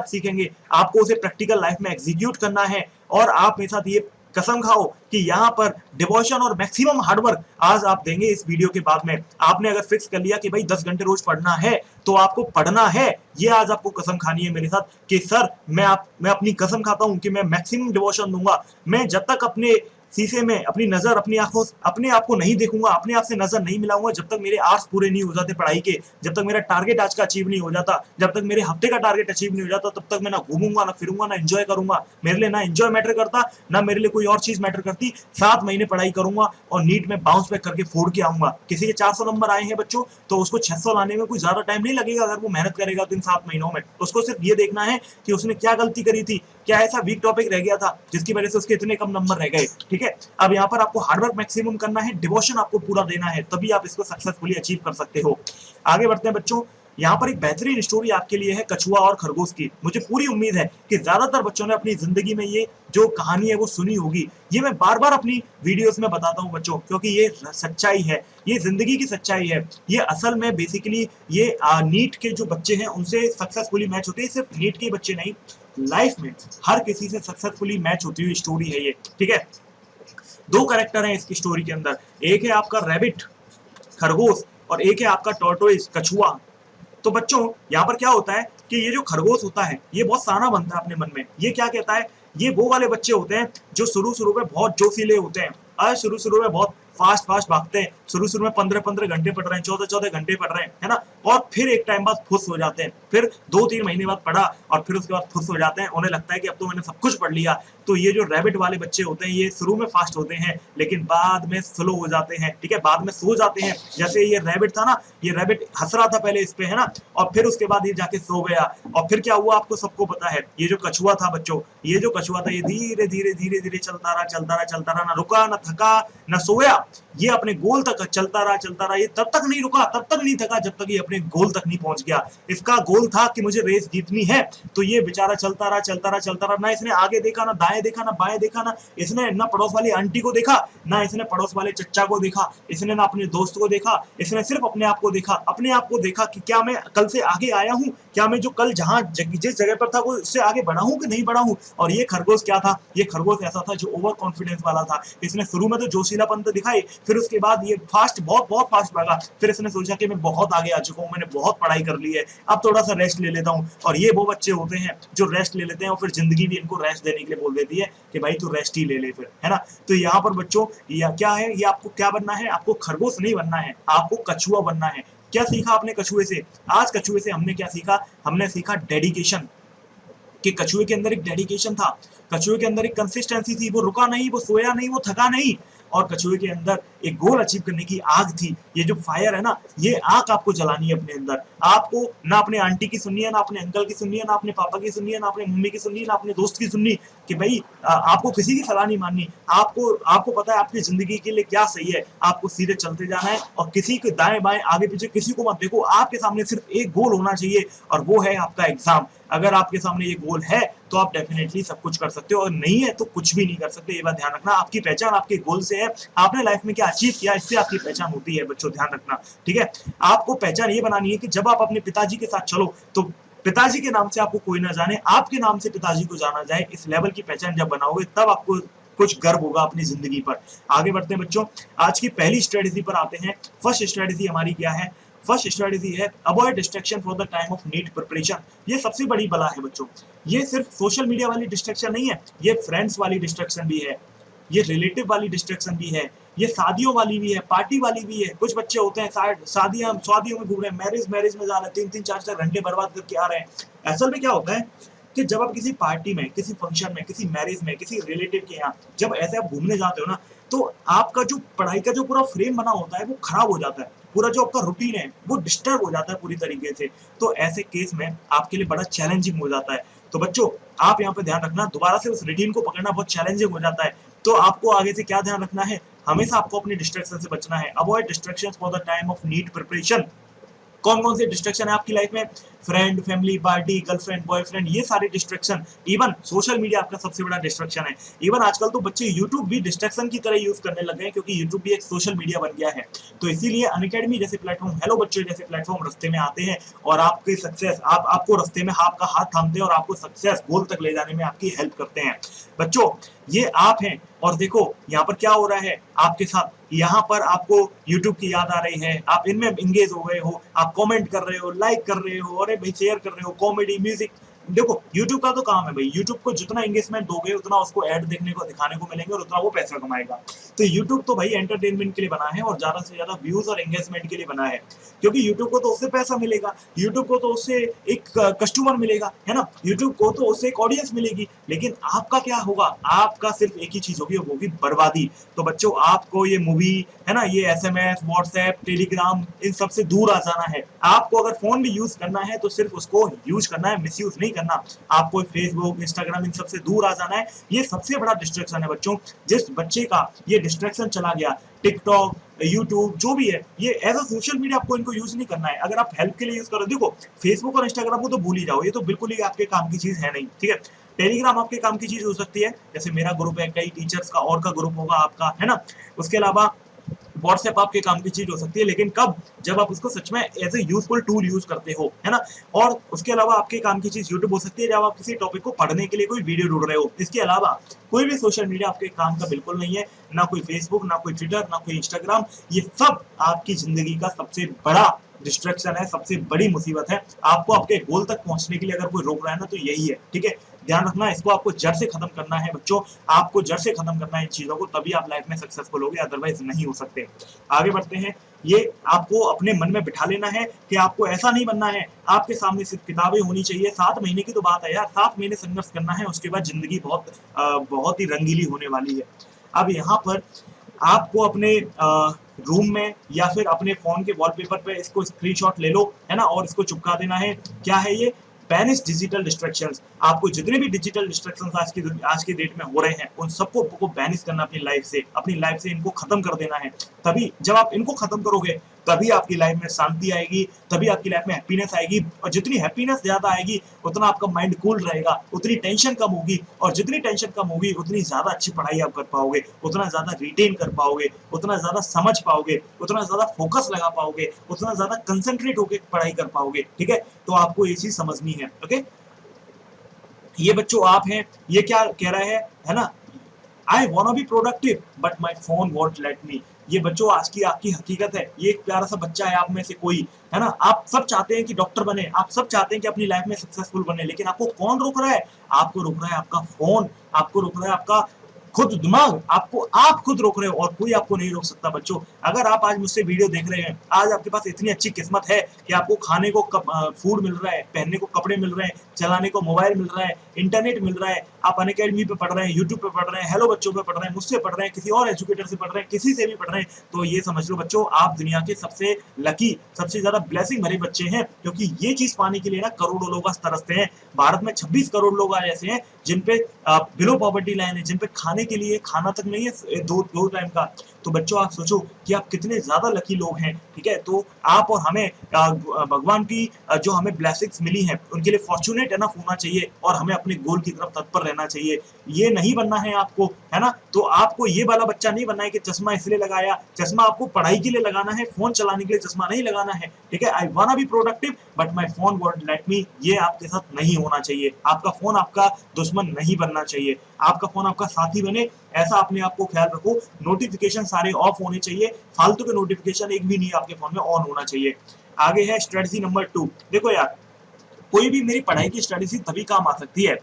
सीखेंगे आपको उसे प्रैक्टिकल लाइफ में एग्जीक्यूट करना है। और आप मेरे साथ ये कसम खाओ कि यहाँ पर डिवोशन और मैक्सिमम हार्डवर्क आज आप देंगे इस वीडियो के बाद में। आपने अगर फिक्स कर लिया कि भाई 10 घंटे रोज पढ़ना है, तो आपको पढ़ना है, ये आज आपको कसम खानी है मेरे साथ कि सर मैं अपनी कसम खाता हूं कि मैं मैक्सिमम डिवोशन दूंगा। मैं जब तक अपने शीशे में अपनी नजर, अपनी आंखों, अपने आप को नहीं देखूंगा, अपने आप से नजर नहीं मिलाऊंगा, जब तक मेरे आर्ट्स पूरे नहीं हो जाते पढ़ाई के, जब तक मेरा टारगेट आज का अचीव नहीं हो जाता, जब तक मेरे हफ्ते का टारगेट अचीव नहीं हो जाता, तब तक मैं ना घूमूंगा, ना फिरूंगा, ना एंजॉय करूंगा। मेरे लिए ना एंजॉय मैटर करता, ना मेरे लिए कोई और चीज मैटर करती। 7 महीने पढ़ाई करूंगा और नीट में बाउंस बैक करके फोड़ के आऊंगा। किसी के 400 नंबर आए हैं बच्चों, तो उसको 600 लाने में कोई ज्यादा टाइम नहीं लगेगा अगर वो मेहनत करेगा तो इन 7 महीनों में। उसको सिर्फ ये देखना है कि उसने क्या गलती करी थी, क्या ऐसा वीक टॉपिक रह गया था जिसकी वजह से उसके इतने कम नंबर रह गए, ठीक है। अब यहाँ पर आपको हार्डवर्क मैक्सिमम करना है, डिवोशन आपको पूरा देना है, तभी आप इसको सक्सेसफुली अचीव कर सकते हो। आगे बढ़ते हैं बच्चों। यहाँ पर एक बेहतरीन स्टोरी आपके लिए है कछुआ और खरगोश की। मुझे पूरी उम्मीद है कि ज्यादातर बच्चों ने अपनी जिंदगी में ये जो कहानी है वो सुनी होगी। ये मैं बार बार अपनी वीडियोस में बताता हूँ बच्चों, क्योंकि ये सच्चाई है, ये जिंदगी की सच्चाई है। ये असल में बेसिकली ये नीट के जो बच्चे हैं उनसे सक्सेसफुली मैच होते हैं। सिर्फ नीट के बच्चे नहीं, लाइफ में हर किसी से सक्सेसफुली मैच होती हुई स्टोरी है ये, ठीक है। 2 कैरेक्टर हैं इसकी स्टोरी के अंदर, एक है आपका रैबिट खरगोश, और एक है आपका टॉर्टोइस कछुआ। तो बच्चों यहाँ पर क्या होता है कि ये जो खरगोश होता है ये बहुत साना बनता है अपने मन में। ये क्या कहता है, ये वो वाले बच्चे होते हैं जो शुरू में बहुत जोशीले होते हैं, आज शुरू में बहुत फास्ट भागते हैं, शुरू में 15 घंटे पढ़ रहे हैं, 14 घंटे पढ़ रहे हैं, है ना। और फिर एक टाइम बाद फुस हो जाते हैं, फिर 2-3 महीने बाद पढ़ा और फिर उसके बाद फुस हो जाते हैं, उन्हें लगता है कि अब तो मैंने सब कुछ पढ़ लिया। तो ये जो रैबिट वाले बच्चे होते हैं ये शुरू में फास्ट होते हैं लेकिन बाद में स्लो हो जाते हैं, ठीक है, बाद में सो जाते हैं। जैसे ये रैबिट था ना, ये रैबिट हंस रहा था पहले इस पे, है ना, और फिर उसके बाद ये जाके सो गया। और फिर क्या हुआ आपको सबको पता है। ये जो कछुआ था बच्चों, ये जो कछुआ था ये धीरे धीरे चलता रहा, ना रुका, ना थका, ना सोया। ये अपने गोल तक चलता रहा, ये तब तक नहीं रुका, तब तक नहीं थका जब तक ये अपने गोल तक नहीं पहुंच गया। इसका गोल था कि मुझे रेस जीतनी है, तो ये बेचारा चलता रहा। ना इसने आगे देखा, ना दाएं देखा, ना बाएं देखा, ना इसने ना पड़ोस वाली आंटी को देखा, ना इसने पड़ोस वाले चच्चा को देखा, इसने ना अपने दोस्त को देखा, इसने सिर्फ अपने आप को देखा कि क्या मैं कल से आगे आया हूँ, क्या मैं जो कल जिस जगह पर था वो उससे आगे बढ़ा हूँ कि नहीं बढ़ा हूँ। और ये खरगोश क्या था, ये खरगोश ऐसा था जो ओवर कॉन्फिडेंस वाला था। इसने शुरू में तो जोशीलापन तो दिखाई, फिर उसके बाद ये बहुत फास्ट भागा, फिर इसने सोचा कि मैं बहुत आगे आ चुका हूँ, मैंने बहुत पढ़ाई कर ली है, अब थोड़ा सा रेस्ट ले लेता हूँ। और ये वो बच्चे होते हैं जो रेस्ट ले लेते हैं और फिर जिंदगी भी इनको रेस्ट देने के लिए बोल देती है कि भाई तू रेस्ट ही ले ले फिर, है ना। तो यहाँ पर बच्चों क्या है, ये आपको क्या बनना है, आपको खरगोश नहीं बनना है, आपको कछुआ बनना है। क्या सीखा आपने कछुए से? आज कछुए से हमने क्या सीखा, हमने सीखा डेडिकेशन, कि कछुए के अंदर एक डेडिकेशन था, कछुए के अंदर एक कंसिस्टेंसी थी। वो रुका नहीं, वो सोया नहीं, वो थका नहीं, और कछुए के अंदर एक गोल अचीव करने की आग थी। ये जो फायर है ना, ये आग आपको जलानी है अपने अंदर। आपको ना अपने आंटी की सुननी है, ना अपने अंकल की सुननी है, ना अपने पापा की सुननी है, ना अपने मम्मी की सुननी है, ना अपने दोस्त की सुननी कि भाई आपको किसी की सलाह नहीं माननी। आपको आपको पता है आपकी जिंदगी के लिए क्या सही है। आपको सीधे चलते जाना है और किसी के दाएं बाएं आगे पीछे किसी को मत देखो। आपके सामने सिर्फ एक गोल होना चाहिए और वो है आपका एग्जाम। अगर आपके सामने ये गोल है तो आप डेफिनेटली सब कुछ कर सकते हो, और नहीं है तो कुछ भी नहीं कर सकते। ये बात ध्यान रखना। आपकी पहचान आपके गोल से है। आपने लाइफ में क्या अचीव किया, इससे आपकी पहचान होती है बच्चों, ध्यान रखना। ठीक है, आपको पहचान ये बनानी है कि जब आप अपने पिताजी के साथ चलो तो पिताजी के नाम से आपको कोई ना जाने, आपके नाम से पिताजी को जाना जाए। इस लेवल की पहचान जब बनाओगे तब आपको कुछ गर्व होगा अपनी जिंदगी पर। आगे बढ़ते हैं बच्चों, आज की पहली स्ट्रेटेजी पर आते हैं। फर्स्ट स्ट्रेटेजी हमारी क्या है? फर्स्ट स्ट्रेटेजी है avoid distraction for the time of NEET preparation. ये सबसे बड़ी बला है बच्चों। ये सिर्फ सोशल मीडिया वाली डिस्ट्रैक्शन नहीं है, ये फ्रेंड्स वाली डिस्ट्रैक्शन भी है, ये रिलेटिव वाली डिस्ट्रैक्शन भी है, ये शादियों वाली भी है, पार्टी वाली भी है। कुछ बच्चे होते हैं शादियों में घूम रहे हैं, मैरिज में जा रहे हैं, 3-3 4-4 घंटे बर्बाद करके आ रहे हैं। असल में क्या होता है कि जब आप किसी पार्टी में, किसी फंक्शन में, किसी मैरिज में, किसी रिलेटिव के यहाँ जब ऐसे आप घूमने जाते हो ना, तो आपका जो पढ़ाई का जो पूरा फ्रेम बना होता है वो खराब हो जाता है। पूरा जो आपका रूटीन है वो डिस्टर्ब हो जाता है पूरी तरीके से। तो ऐसे केस में आपके लिए बड़ा चैलेंजिंग हो जाता है। तो बच्चों, आप यहाँ पे ध्यान रखना, दोबारा से उस रूटीन को पकड़ना बहुत चैलेंजिंग हो जाता है। तो आपको आगे से क्या ध्यान रखना है? हमेशा आपको अपनी डिस्ट्रैक्शन से बचना है। Avoid distractions for the time of NEET preparation. कौन कौन से डिस्ट्रैक्शन है आपकी लाइफ में? Friend, family, party, girlfriend, boyfriend, ये सारे डिस्ट्रैक्शन। इवन सोशल मीडिया आपका सबसे बड़ा डिस्ट्रैक्शन है। इवन आजकल तो बच्चे यूट्यूब भी डिस्ट्रैक्शन की तरह यूज करने लग गए हैं, क्योंकि यूट्यूब भी एक सोशल मीडिया बन गया है। तो इसीलिए अनअकैडमी जैसे प्लेटफॉर्म, हेलो बच्चों जैसे प्लेटफॉर्म रास्ते में आते हैं और आपके सक्सेस, आपको रास्ते में आपका हाथ थामते हैं और आपको सक्सेस गोल तक ले जाने में आपकी हेल्प करते हैं। बच्चों, ये आप हैं और देखो यहाँ पर क्या हो रहा है आपके साथ। यहाँ पर आपको YouTube की याद आ रही है, आप इनमें इंगेज हो गए हो, आप कमेंट कर रहे हो, लाइक कर रहे हो, अरे भाई शेयर कर रहे हो, कॉमेडी, म्यूजिक। देखो YouTube का तो काम है भाई, YouTube को जितना एंगेजमेंट दोगे उतना उसको ऐड देखने को, दिखाने को मिलेंगे और उतना वो पैसा कमाएगा। तो YouTube तो भाई एंटरटेनमेंट के लिए बना है और ज्यादा से ज्यादा व्यूज और एंगेजमेंट के लिए बना है, क्योंकि YouTube को तो उससे पैसा मिलेगा, YouTube को तो उससे एक कस्टमर मिलेगा, है ना, YouTube को तो उससे एक ऑडियंस मिलेगी। लेकिन आपका क्या होगा? आपका सिर्फ एक ही चीज होगी, वो होगी बर्बादी। तो बच्चों, आपको ये मूवी, है ना, ये SMS, व्हाट्सएप, टेलीग्राम, इन सब से दूर आ जाना है। आपको अगर फोन भी यूज करना है तो सिर्फ उसको यूज करना है, मिसयूज नहीं करना। आपको फेसबुक, इंस्टाग्राम, इन सब से दूर आ जाना है। ये सबसे बड़ा डिस्ट्रैक्शन है बच्चों। जिस बच्चे का ये डिस्ट्रैक्शन चला गया, टिकटॉक, यूट्यूब, जो भी है, ये एज अ सोशल मीडिया आपको इनको यूज नहीं करना है। अगर आप हेल्प के लिए यूज करो, देखो फेसबुक और इंस्टाग्राम को तो भूल ही जाओ, ये तो बिल्कुल ही आपके काम की चीज है नहीं। ठीक है, टेलीग्राम आपके काम की चीज हो सकती है, जैसे मेरा ग्रुप है, कई टीचर्स का और का ग्रुप होगा आपका, है ना। उसके अलावा व्हाट्सएप आपके काम की चीज हो सकती है, लेकिन कब? जब आप उसको सच में as a useful tool use करते हो, है ना। और उसके अलावा आपके काम की चीज यूट्यूब हो सकती है, जब आप किसी टॉपिक को पढ़ने के लिए कोई वीडियो ढूंढ रहे हो। इसके अलावा कोई भी सोशल मीडिया आपके काम का बिल्कुल नहीं है, ना कोई फेसबुक, ना कोई ट्विटर, ना कोई इंस्टाग्राम। ये सब आपकी जिंदगी का सबसे बड़ा डिस्ट्रैक्शन है, सबसे बड़ी मुसीबत है। आपको आपके गोल तक पहुंचने के लिए अगर कोई रोक रहा है ना, तो यही है। ठीक है, ध्यान रखना, इसको आपको जड़ से खत्म करना है बच्चों। आपको जड़ से खत्म करना है इन चीजों को, तभी आप लाइफ में सक्सेसफुल होगे, अदरवाइज नहीं हो सकते। आगे बढ़ते हैं। ये आपको अपने मन में बिठा लेना है कि आपको ऐसा नहीं बनना है। आपके सामने सिर्फ किताबें होनी चाहिए। 7 महीने की तो बात है यार, 7 महीने संघर्ष करना है, उसके बाद जिंदगी बहुत ही रंगीली होने वाली है। अब यहाँ पर आपको अपने रूम में या फिर अपने फोन के वॉलपेपर पे इसको स्क्रीनशॉट ले लो, है ना, और इसको चिपका देना है। क्या है ये? Banish digital distractions. आपको जितने भी डिजिटल डिस्ट्रैक्शंस आज की डेट में हो रहे हैं, उन सबको बैनिश करना अपनी लाइफ से इनको खत्म कर देना है। तभी जब आप इनको खत्म करोगे, तभी आपकी लाइफ में शांति आएगी, तभी आपकी लाइफ में हैप्पीनेस आएगी। और जितनी हैप्पीनेस ज्यादा आएगी, उतना आपका माइंड कूल रहेगा, उतनी टेंशन कम होगी, और जितनी टेंशन कम होगी उतनी ज्यादा अच्छी पढ़ाई आप कर पाओगे, उतना ज्यादा रिटेन कर पाओगे, उतना ज्यादा समझ पाओगे, उतना ज्यादा फोकस लगा पाओगे, उतना ज्यादा कंसंट्रेट होकर पढ़ाई कर पाओगे। ठीक है, तो आपको ये चीज समझनी है। ओके, ये बच्चों आप हैं, ये क्या कह रहा है ना, I want be productive but my phone won't let me. ये बच्चों आज की आपकी हकीकत है। ये एक प्यारा सा बच्चा है आप में से कोई, है ना। आप सब चाहते हैं कि डॉक्टर बने, आप सब चाहते हैं कि अपनी लाइफ में सक्सेसफुल बने, लेकिन आपको कौन रोक रहा है? आपको रोक रहा है आपका फोन, आपको रोक रहा है आपका खुद दिमाग, आप खुद रोक रहे हो, और कोई आपको नहीं रोक सकता बच्चों। अगर आप आज मुझसे वीडियो देख रहे हैं, आज आपके पास इतनी अच्छी किस्मत है कि आपको खाने को फूड मिल रहा है, पहनने को कपड़े मिल रहे हैं, चलाने को मोबाइल मिल रहा है, इंटरनेट मिल रहा है, आप अनअकैडमी पे पढ़ रहे हैं, यूट्यूब पे पढ़ रहे हैं, हेलो बच्चों पे पढ़ रहे हैं, मुझसे पढ़ रहे हैं, किसी और एजुकेटर से पढ़ रहे हैं, किसी से भी पढ़ रहे हैं, तो ये समझ लो बच्चों आप दुनिया के सबसे लकी, सबसे ज्यादा ब्लेसिंग भरे बच्चे हैं, क्योंकि ये चीज पाने के लिए ना करोड़ों लोग तरसते हैं। भारत में 26 करोड़ लोग आज ऐसे हैं जिन पे बिलो पॉवर्टी लाइन है, जिन पे खाने के लिए खाना तक नहीं है दो टाइम का। तो बच्चों आप सोचो कि आप कितने ज्यादा लकी लोग हैं, ठीक है। तो आप और हमें भगवान की जो हमें ब्लेसिंग्स मिली हैं उनके लिए फॉर्चुनेट एनफ होना चाहिए और हमें अपने गोल की तरफ तत्पर रहना चाहिए। ये नहीं बनना है आपको, है ना। तो आपको ये वाला बच्चा नहीं बनना है कि चश्मा इसलिए लगाया, चश्मा आपको पढ़ाई के लिए लगाना है, फोन चलाने के लिए चश्मा नहीं लगाना है, ठीक है। I want be productive but my phone won't let me, ये आपके साथ नहीं होना चाहिए। आपका फोन आपका दुश्मन नहीं बनना चाहिए, आपका फोन आपका साथी बने, ऐसा अपने आप को ख्याल रखो। नोटिफिकेशन सारे ऑफ होने चाहिए, फालतू के नोटिफिकेशन एक भी नहीं आपके फोन में ऑन होना चाहिए। आगे है स्ट्रेटजी नंबर 2। देखो यार, कोई भी मेरी पढ़ाई की स्ट्रेटजी तभी काम आ सकती है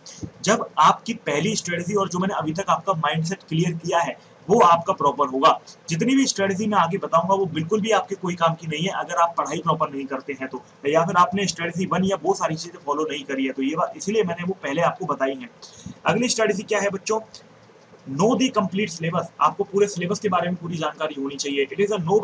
जब आपकी पहली स्ट्रेटजी और जो मैंने अभी तक आपका माइंडसेट क्लियर किया है वो आपका प्रॉपर होगा। जितनी भी स्ट्रेटजी मैं आगे बताऊंगा वो बिल्कुल भी आपके कोई काम की नहीं है अगर आप पढ़ाई प्रॉपर नहीं करते हैं तो, या फिर आपने स्ट्रेटजी 1 या वो सारी चीजें फॉलो नहीं करी है, तो ये बात इसलिए मैंने वो पहले आपको बताई है। अगली स्ट्रेटजी क्या है बच्चों, नो दी कंप्लीट सिलेबस। आपको पूरे सिलेबस के बारे में पूरी जानकारी होनी चाहिए। It is a no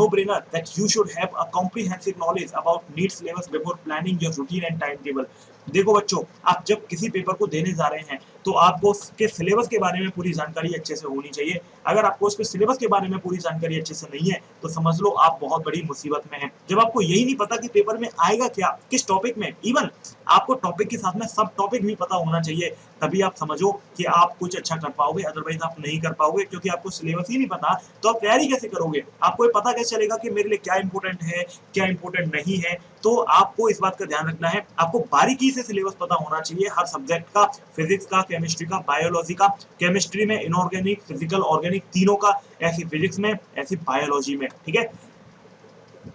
brainer that you should have a comprehensive knowledge about NEET syllabus before planning your routine and time table. देखो बच्चों, आप जब किसी पेपर को देने जा रहे हैं तो आपको उसके सिलेबस के बारे में पूरी जानकारी अच्छे से होनी चाहिए। अगर आपको उसके सिलेबस के बारे में पूरी जानकारी अच्छे से नहीं है तो समझ लो आप बहुत बड़ी मुसीबत में हैं। जब आपको यही नहीं पता कि पेपर में आएगा क्या, किस टॉपिक में, इवन आपको टॉपिक के साथ में सब टॉपिक भी पता होना चाहिए, तभी आप समझो कि आप कुछ अच्छा कर पाओगे, अदरवाइज आप नहीं कर पाओगे। क्योंकि आपको सिलेबस ही नहीं पता तो आप तैयारी कैसे करोगे, आपको ये पता कैसे चलेगा कि मेरे लिए क्या इंपॉर्टेंट है क्या इंपॉर्टेंट नहीं है। तो आपको इस बात का ध्यान रखना है, आपको बारीकी से सिलेबस पता होना चाहिए हर सब्जेक्ट का, फिजिक्स का, केमिस्ट्री का, बायोलॉजी का। केमिस्ट्री में इनऑर्गेनिक, फिजिकल, ऑर्गेनिक तीनों का, ऐसी फिजिक्स में, ऐसी बायोलॉजी में, ठीक है।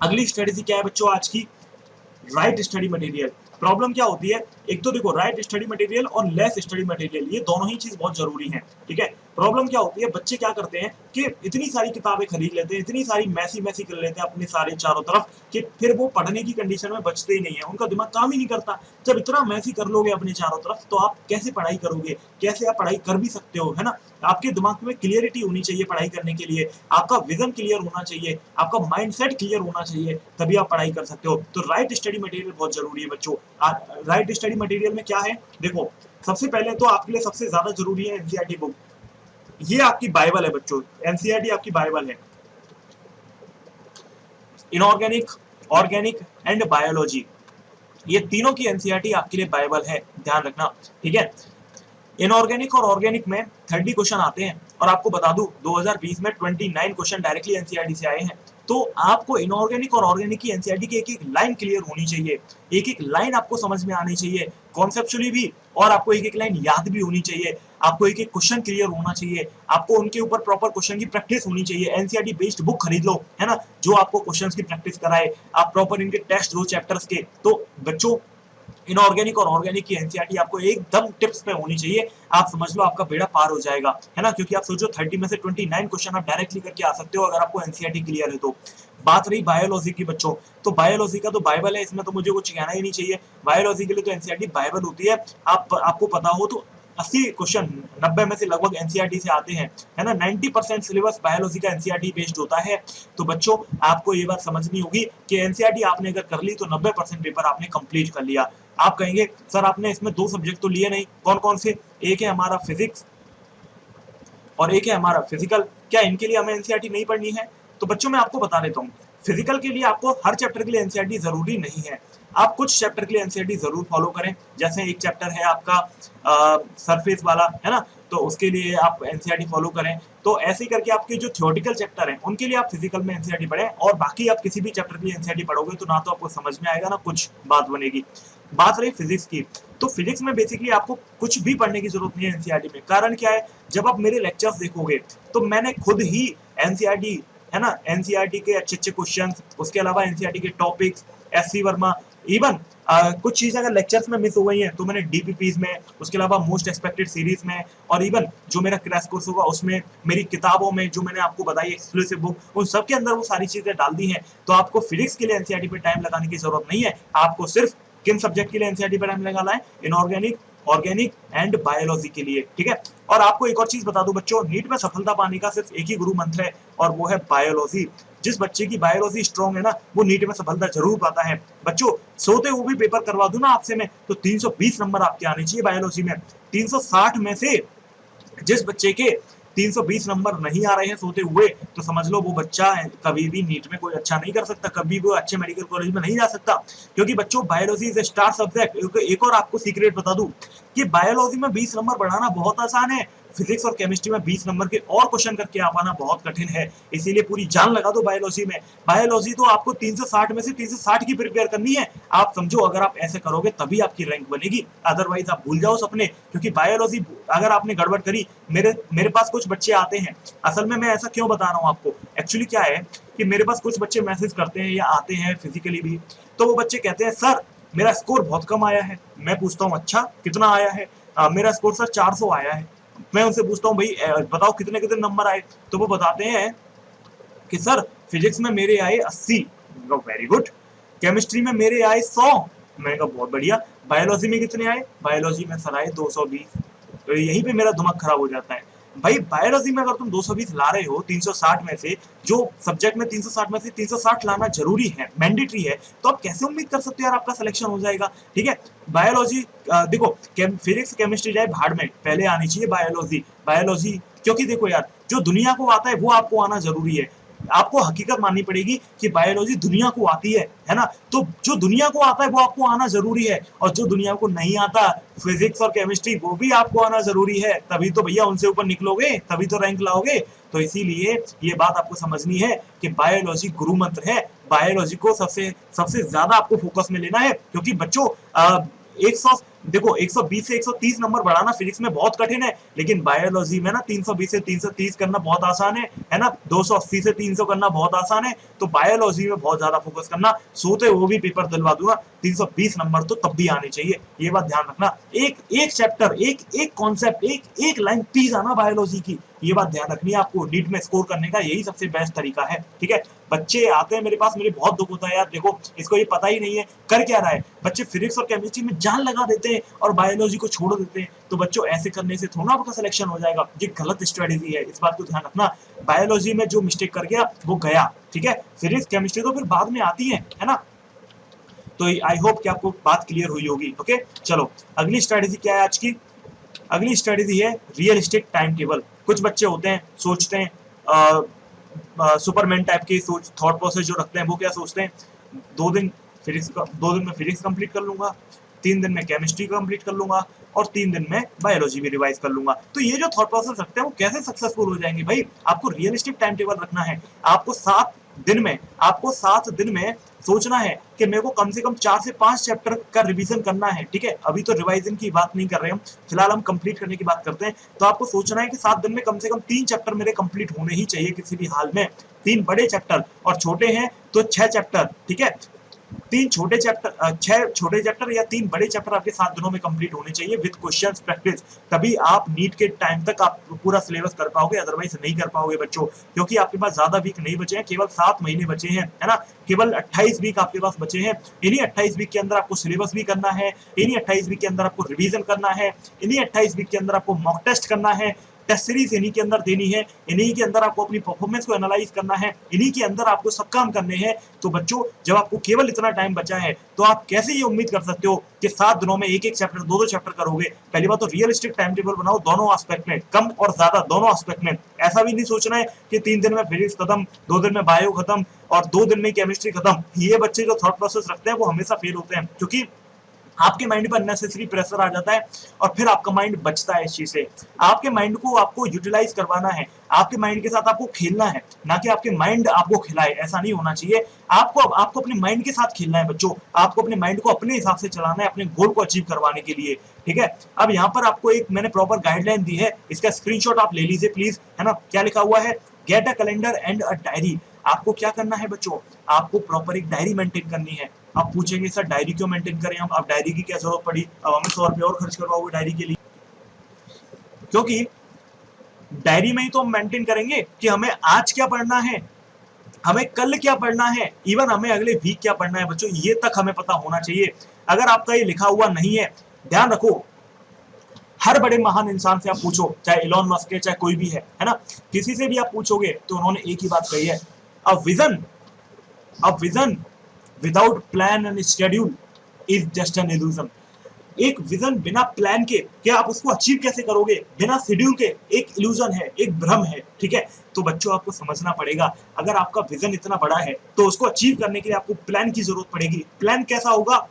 अगली स्ट्रेटेजी क्या है बच्चों आज की, राइट स्टडी मटेरियल। प्रॉब्लम क्या होती है, एक तो देखो राइट स्टडी मटेरियल और लेस स्टडी मटेरियल ये दोनों ही चीज बहुत जरूरी है, ठीक है। प्रॉब्लम क्या होती है, बच्चे क्या करते हैं कि इतनी सारी किताबें खरीद लेते हैं, इतनी सारी मैसी मैसी कर लेते हैं अपने सारे चारों तरफ कि फिर वो पढ़ने की कंडीशन में बचते ही नहीं है, उनका दिमाग काम ही नहीं करता। जब इतना मैसी कर लोगे अपने चारों तरफ तो आप कैसे पढ़ाई करोगे, कैसे आप पढ़ाई कर भी सकते हो, है ना। आपके दिमाग में क्लियरिटी होनी चाहिए पढ़ाई करने के लिए, आपका विजन क्लियर होना चाहिए, आपका माइंडसेट क्लियर होना चाहिए, तभी आप पढ़ाई कर सकते हो। तो राइट स्टडी मटेरियल बहुत जरूरी है बच्चों। राइट स्टडी मटेरियल में क्या है, देखो सबसे पहले तो आपके लिए सबसे ज्यादा जरूरी है एनसीईआरटी बुक। ये आपकी बाइबल है बच्चों, एनसीईआरटी आपकी बाइबल है। इनऑर्गेनिक, ऑर्गेनिक एंड बायोलॉजी, ये तीनों की एनसीईआरटी आपके लिए बाइबल है, ध्यान रखना, ठीक है। इनऑर्गेनिक और ऑर्गेनिक में 30 क्वेश्चन आते हैं और आपको बता दूं 2020 में 29 क्वेश्चन डायरेक्टली एनसीईआरटी से आए हैं। तो आपको इनऑर्गेनिक और ऑर्गेनिक की एनसीईआरटी की एक एक लाइन क्लियर होनी चाहिए, एक एक लाइन आपको समझ में आनी चाहिए कॉन्सेप्चुअली भी, और आपको एक एक लाइन याद भी होनी चाहिए, आपको एक एक क्वेश्चन क्लियर होना चाहिए, आपको उनके ऊपर प्रॉपर क्वेश्चन की प्रैक्टिस होनी चाहिए। एनसीईआरटी बेस्ड बुक खरीद लो, है ना, जो आपको क्वेश्चंस की प्रैक्टिस कराए, आप प्रॉपर इनके टेस्ट दो चैप्टर्स के। तो बच्चों इनऑर्गेनिक और ऑर्गेनिक की एनसीईआरटी आपको एकदम टिप्स पे होनी चाहिए, आप समझ लो आपका बेड़ा पार हो जाएगा, है ना। क्योंकि आप सोचो 30 में से 29 क्वेश्चन आप डायरेक्टली करके आ सकते हो अगर आपको एनसीईआरटी क्लियर है तो। बात रही बायोलॉजी की बच्चों, तो बायोलॉजी का तो बाइबल है, इसमें तो मुझे कुछ कहना ही नहीं चाहिए। बायोलॉजी के लिए तो एनसीईआरटी बाइबल होती है। आपको पता हो तो 80 क्वेश्चन 90 में से लगभग एनसीईआरटी से आते हैं, है ना। 90% सिलेबस बायोलॉजी का एनसीईआरटी बेस्ड होता है। तो बच्चों आपको ये बात समझनी होगी कि एनसीईआरटी आपने अगर कर ली तो 90% पेपर आपने कंप्लीट कर लिया। आप कहेंगे सर आपने इसमें 2 सब्जेक्ट तो लिए नहीं, कौन कौन से, एक है हमारा फिजिक्स और एक है हमारा फिजिकल, क्या इनके लिए हमें एनसीईआरटी नहीं पढ़नी है। तो बच्चों मैं आपको बता देता हूँ, फिजिकल के लिए आपको हर चैप्टर के लिए एनसीईआरटी जरूरी नहीं है। आप कुछ चैप्टर के लिए एनसीईआरटी जरूर फॉलो करें, जैसे एक चैप्टर है आपका सरफेस वाला, है ना, तो उसके लिए आप एनसीईआरटी फॉलो करें। तो ऐसे करके आपके जो थ्योरेटिकल चैप्टर हैं उनके लिए आप फिजिकल में एनसीईआरटी पढ़ें, और बाकी आप किसी भी चैप्टर के लिए एनसीईआरटी पढ़ोगे तो ना तो आपको समझ में आएगा ना कुछ बात बनेगी। बात रही फिजिक्स की, तो फिजिक्स में बेसिकली आपको कुछ भी पढ़ने की जरूरत नहीं है एनसीईआरटी में। कारण क्या है, जब आप मेरे लेक्चर्स देखोगे तो मैंने खुद ही एनसीईआरटी, है ना, एनसीईआरटी के अच्छे अच्छे क्वेश्चंस, उसके अलावा एनसीईआरटी के टॉपिक्स, एससी वर्मा, इवन कुछ चीजें अगर लेक्चर्स में मिस हो गई हैं तो मैंने डीपीपीज में, उसके अलावा मोस्ट एक्सपेक्टेड सीरीज में, और इवन जो मेरा क्रैश कोर्स होगा उसमें, मेरी किताबों में जो मैंने आपको बताई एक्सक्लूसिव बुक, उन सबके अंदर वो सारी चीजें डाल दी हैं। तो आपको फिजिक्स के लिए एनसीईआरटी पे टाइम लगाने की जरूरत नहीं है, आपको सिर्फ किन सब्जेक्ट के लिए एनसीईआरटी पर हमने निकाला है? इनऑर्गेनिक, ऑर्गेनिक एंड बायोलॉजी के लिए, ठीक है। और आपको एक और चीज बता दूं बच्चों, नीट में सफलता पाने का सिर्फ एक ही गुरु मंत्र है और वो है बायोलॉजी। जिस बच्चे की बायोलॉजी स्ट्रांग है ना, वो नीट में सफलता जरूर पाता है। बच्चों सोते हुए भी पेपर करवा दूं ना आपसे मैं, तो 320 नंबर आपके आने चाहिए बायोलॉजी में। 360 में से जिस बच्चे के 320 नंबर नहीं आ रहे हैं सोते हुए, तो समझ लो वो बच्चा कभी भी नीट में कोई अच्छा नहीं कर सकता, कभी वो अच्छे मेडिकल कॉलेज में नहीं जा सकता। क्योंकि बच्चों biology is a star subject. एक और आपको सीक्रेट बता दूं कि बायोलॉजी में 20 नंबर बढ़ाना बहुत आसान है, फिजिक्स और केमिस्ट्री में 20 नंबर के और क्वेश्चन करके आ पाना बहुत कठिन है। इसीलिए पूरी जान लगा दो बायोलॉजी में। बायोलॉजी तो आपको 360 में से 360 की प्रिपेयर करनी है। आप समझो, अगर आप ऐसे करोगे तभी आपकी रैंक बनेगी, अदरवाइज आप भूल जाओ सपने। क्योंकि बायोलॉजी अगर आपने गड़बड़ करी, मेरे पास कुछ बच्चे आते हैं, असल में मैं ऐसा क्यों बता रहा हूँ आपको, एक्चुअली क्या है कि मेरे पास कुछ बच्चे मैसेज करते हैं या आते हैं फिजिकली भी, तो वो बच्चे कहते हैं सर मेरा स्कोर बहुत कम आया है। मैं पूछता हूँ अच्छा कितना आया है? मेरा स्कोर सर 400 आया है। मैं उनसे पूछता हूँ भाई बताओ कितने कितने नंबर आए, तो वो बताते हैं कि सर फिजिक्स में मेरे आए 80। Very good. केमिस्ट्री में मेरे आए 100। मैंने कहा बहुत बढ़िया। बायोलॉजी में कितने आए? बायोलॉजी में सर आए 220। तो यहीं पे मेरा दिमाग खराब हो जाता है। भाई बायोलॉजी में अगर तुम 220 ला रहे हो 360 में से, जो सब्जेक्ट में 360 में से 360 लाना जरूरी है, मैंडेटरी है, तो आप कैसे उम्मीद कर सकते हो यार आपका सिलेक्शन हो जाएगा? ठीक है। बायोलॉजी देखो, फिजिक्स केमिस्ट्री जाए भाड़ में, पहले आनी चाहिए बायोलॉजी। बायोलॉजी क्योंकि देखो यार, जो दुनिया को आता है वो आपको आना जरूरी है। आपको हकीकत माननी पड़ेगी कि बायोलॉजी दुनिया को आती है ना? तो जो दुनिया को आता है वो आपको आना जरूरी है, और जो दुनिया को नहीं आता, फिजिक्स और केमिस्ट्री, वो भी आपको आना जरूरी है। तभी तो भैया उनसे ऊपर निकलोगे, तभी तो रैंक लाओगे। तो इसीलिए ये बात आपको समझनी है कि बायोलॉजी गुरु मंत्र है। बायोलॉजी को सबसे सबसे ज्यादा आपको फोकस में लेना है, क्योंकि बच्चों 100 देखो 120 से 130 नंबर बढ़ाना फिजिक्स में बहुत कठिन है, लेकिन बायोलॉजी में ना 320 से 330 करना बहुत आसान है ना? 280 से 300 करना बहुत आसान है। तो बायोलॉजी में बहुत ज्यादा फोकस करना। सोते वो भी पेपर दिलवा दूंगा, 320 नंबर तो तब भी आने चाहिए, ये बात ध्यान रखना। एक एक चैप्टर, एक एक कॉन्सेप्ट, एक एक लाइन प्लीज आना बायोलॉजी की, ये बात ध्यान रखनी है आपको। नीट में स्कोर करने का यही सबसे बेस्ट तरीका है, ठीक है। बच्चे आते हैं मेरे पास, मुझे बहुत दुख होता है यार, देखो इसको ये पता ही नहीं है कर क्या रहा है। बच्चे फिजिक्स और केमिस्ट्री में जान लगा देते हैं और बायोलॉजी को छोड़ देते हैं। तो बच्चों ऐसे करने से थोड़ा आपका सिलेक्शन हो जाएगा, ये गलत स्ट्रेटेजी है, इस बात को ध्यान रखना। बायोलॉजी में जो मिस्टेक कर गया वो गया, ठीक है। फिजिक्स केमिस्ट्री तो फिर बाद में आती है ना? तो आई होप कि आपको बात क्लियर हुई होगी। ओके, चलो अगली स्ट्रेटेजी क्या है आज की? अगली स्ट्रेटेजी है रियलिस्टिक टाइम टेबल। कुछ बच्चे होते हैं सोचते हैं सुपरमैन टाइप की सोच, थॉट प्रोसेस जो रखते हैं, वो क्या सोचते हैं, 2 दिन में फिजिक्स कंप्लीट कर लूंगा, 3 दिन में केमिस्ट्री कंप्लीट कर लूंगा, और 3 दिन में बायोलॉजी भी रिवाइज कर लूंगा। तो ये जो थॉट प्रोसेस रखते हैं वो कैसे सक्सेसफुल हो जाएंगे? भाई आपको रियलिस्टिक टाइम टेबल रखना है। आपको 7 दिन में सोचना है कि मेरे को कम से कम 4 से 5 चैप्टर का रिवीजन करना है, ठीक है। अभी तो रिवाइजन की बात नहीं कर रहे हम, फिलहाल हम कंप्लीट करने की बात करते हैं। तो आपको सोचना है कि 7 दिन में कम से कम 3 चैप्टर मेरे कंप्लीट होने ही चाहिए किसी भी हाल में। 3 बड़े चैप्टर, और छोटे हैं तो 6 चैप्टर, ठीक है। 6 छोटे चैप्टर या 3 बड़े चैप्टर आपके 7 दिनों में कंप्लीट होने चाहिए विद क्वेश्चंस प्रैक्टिस। तभी आप नीट के टाइम तक आप पूरा सिलेबस कर पाओगे, अदरवाइज नहीं कर पाओगे बच्चों। क्योंकि आपके पास ज्यादा वीक नहीं बचे हैं, केवल 7 महीने बचे हैं, है ना? केवल 28 वीक आपके पास बचे हैं। इन्हीं 28 वीक के अंदर आपको सिलेबस भी करना है, इन्हीं 28 वीक के अंदर आपको रिवीजन करना है, इन्हीं 28 वीक के अंदर आपको मॉक टेस्ट करना है, टेस्ट सीरीज इन्हीं के अंदर देनी है, इन्हीं के अंदर आपको अपनी परफॉर्मेंस को एनालाइज करना है, इन्हीं के अंदर आपको सब काम करने हैं। तो बच्चों जब आपको केवल इतना टाइम बचा है, तो आप कैसे ये उम्मीद कर सकते हो कि 7 दिनों में एक एक चैप्टर, 2-2 चैप्टर करोगे? पहली बात तो रियलिस्टिक टाइम टेबल बनाओ, दोनों एस्पेक्ट में, कम और ज्यादा दोनों एस्पेक्ट में। ऐसा भी नहीं सोचना है कि 3 दिन में फिजिक्स खत्म, 2 दिन में बायो खत्म, और 2 दिन में केमिस्ट्री खत्म। ये बच्चे जो थॉट प्रोसेस रखते हैं वो हमेशा फेल होते हैं, क्योंकि आपके माइंड पर अननेसेसरी प्रेशर आ जाता है, और फिर आपका माइंड बचता है इस चीज से। आपके माइंड को आपको यूटिलाइज करवाना है, आपके माइंड के साथ आपको खेलना है, ना कि आपके माइंड आपको खिलाए। ऐसा नहीं होना चाहिए। आपको अपने माइंड के साथ खेलना है बच्चों। आपको अपने माइंड को अपने हिसाब से चलाना है, अपने गोल को अचीव करवाने के लिए, ठीक है। अब यहाँ पर आपको एक मैंने प्रॉपर गाइडलाइन दी है, इसका स्क्रीनशॉट आप ले लीजिए प्लीज, है ना? क्या लिखा हुआ है? Get a calendar and a diary. आपको क्या करना है बच्चों? आपको प्रॉपर एक डायरी मेंटेन करनी है। आप पूछेंगे सर डायरी क्यों मेंटेन करें हम? अब डायरी की क्या जरूरत पड़ी? अब हमें 100 रुपये और खर्च करवाओगे डायरी के लिए? क्योंकि डायरी में ही तो हम मेंटेन करेंगे कि हमें आज क्या पढ़ना है, हमें कल क्या पढ़ना है, इवन हमें अगले वीक क्या पढ़ना है बच्चों, ये तक हमें पता होना चाहिए। अगर आपका ये लिखा हुआ नहीं है, ध्यान रखो, हर बड़े महान इंसान से आप पूछो, चाहे इलॉन मस्क है, चाहे कोई भी है ना, किसी से भी आप पूछोगे तो उन्होंने एक ही बात कही है, a vision without plan and schedule is just an illusion. एक विजन बिना प्लान के क्या आप उसको अचीव कैसे करोगे, बिना शेड्यूल के, एक इल्यूजन है, एक भ्रम है, ठीक है। तो बच्चों आपको समझना पड़ेगा, अगर आपका विजन इतना बड़ा है तो उसको अचीव करने के लिए आपको प्लान की जरूरत पड़ेगी। प्लान कैसा होगा,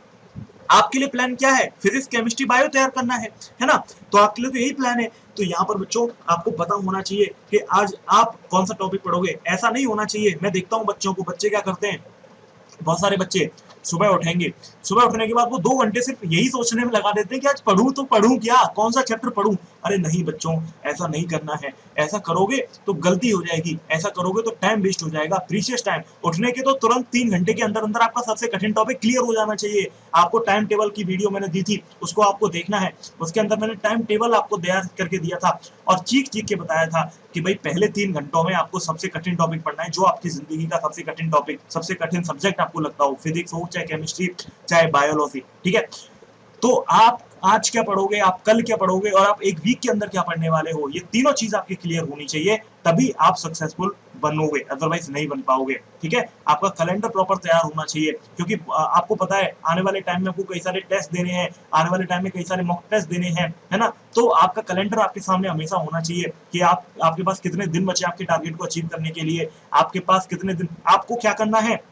आपके लिए प्लान क्या है, फिजिक्स केमिस्ट्री बायो तैयार करना है ना, तो आपके लिए तो यही प्लान है। तो यहाँ पर बच्चों आपको पता होना चाहिए कि आज आप कौन सा टॉपिक पढ़ोगे। ऐसा नहीं होना चाहिए, मैं देखता हूँ बच्चों को, बच्चे क्या करते हैं, बहुत सारे बच्चे सुबह उठेंगे, सुबह उठने के बाद वो 2 घंटे सिर्फ यही सोचने में लगा देते हैं कि आज पढ़ूं तो पढ़ूं क्या, कौन सा चैप्टर पढ़ूं। अरे नहीं बच्चों, ऐसा नहीं करना है। ऐसा करोगे तो गलती हो जाएगी, ऐसा करोगे तो टाइम वेस्ट हो जाएगा, प्रीशियस टाइम। उठने के तो तुरंत 3 घंटे के अंदर अंदर आपका सबसे कठिन टॉपिक क्लियर हो जाना चाहिए। आपको टाइम टेबल की वीडियो मैंने दी थी, उसको आपको देखना है। उसके अंदर मैंने टाइम टेबल आपको तैयार करके दिया था और चीख चीख के बताया था कि भाई पहले 3 घंटों में आपको सबसे कठिन टॉपिक पढ़ना है, जो आपकी जिंदगी का सबसे कठिन टॉपिक, सबसे कठिन सब्जेक्ट आपको लगता हो, फिजिक्स हो, चाहे केमिस्ट्री, चाहे बायोलॉजी, ठीक है। तो आप आज क्या पढ़ोगे, आप कल क्या पढ़ोगे और आप एक वीक के अंदर क्या पढ़ने वाले हो, ये तीनों चीज आपकी क्लियर होनी चाहिए, तभी आप सक्सेसफुल बनोगे, अदरवाइज नहीं बन पाओगे, ठीक है। आपका कैलेंडर प्रॉपर तैयार होना चाहिए, क्योंकि आपको पता है आने वाले टाइम में आपको कई सारे टेस्ट देने हैं, आने वाले टाइम में कई सारे मॉक टेस्ट देने हैं, है ना। तो आपका कैलेंडर आपके सामने हमेशा होना चाहिए कि आपके पास कितने दिन बचे आपके टारगेट को अचीव करने के लिए, आपके पास कितने दिन, आपको क्या करना है,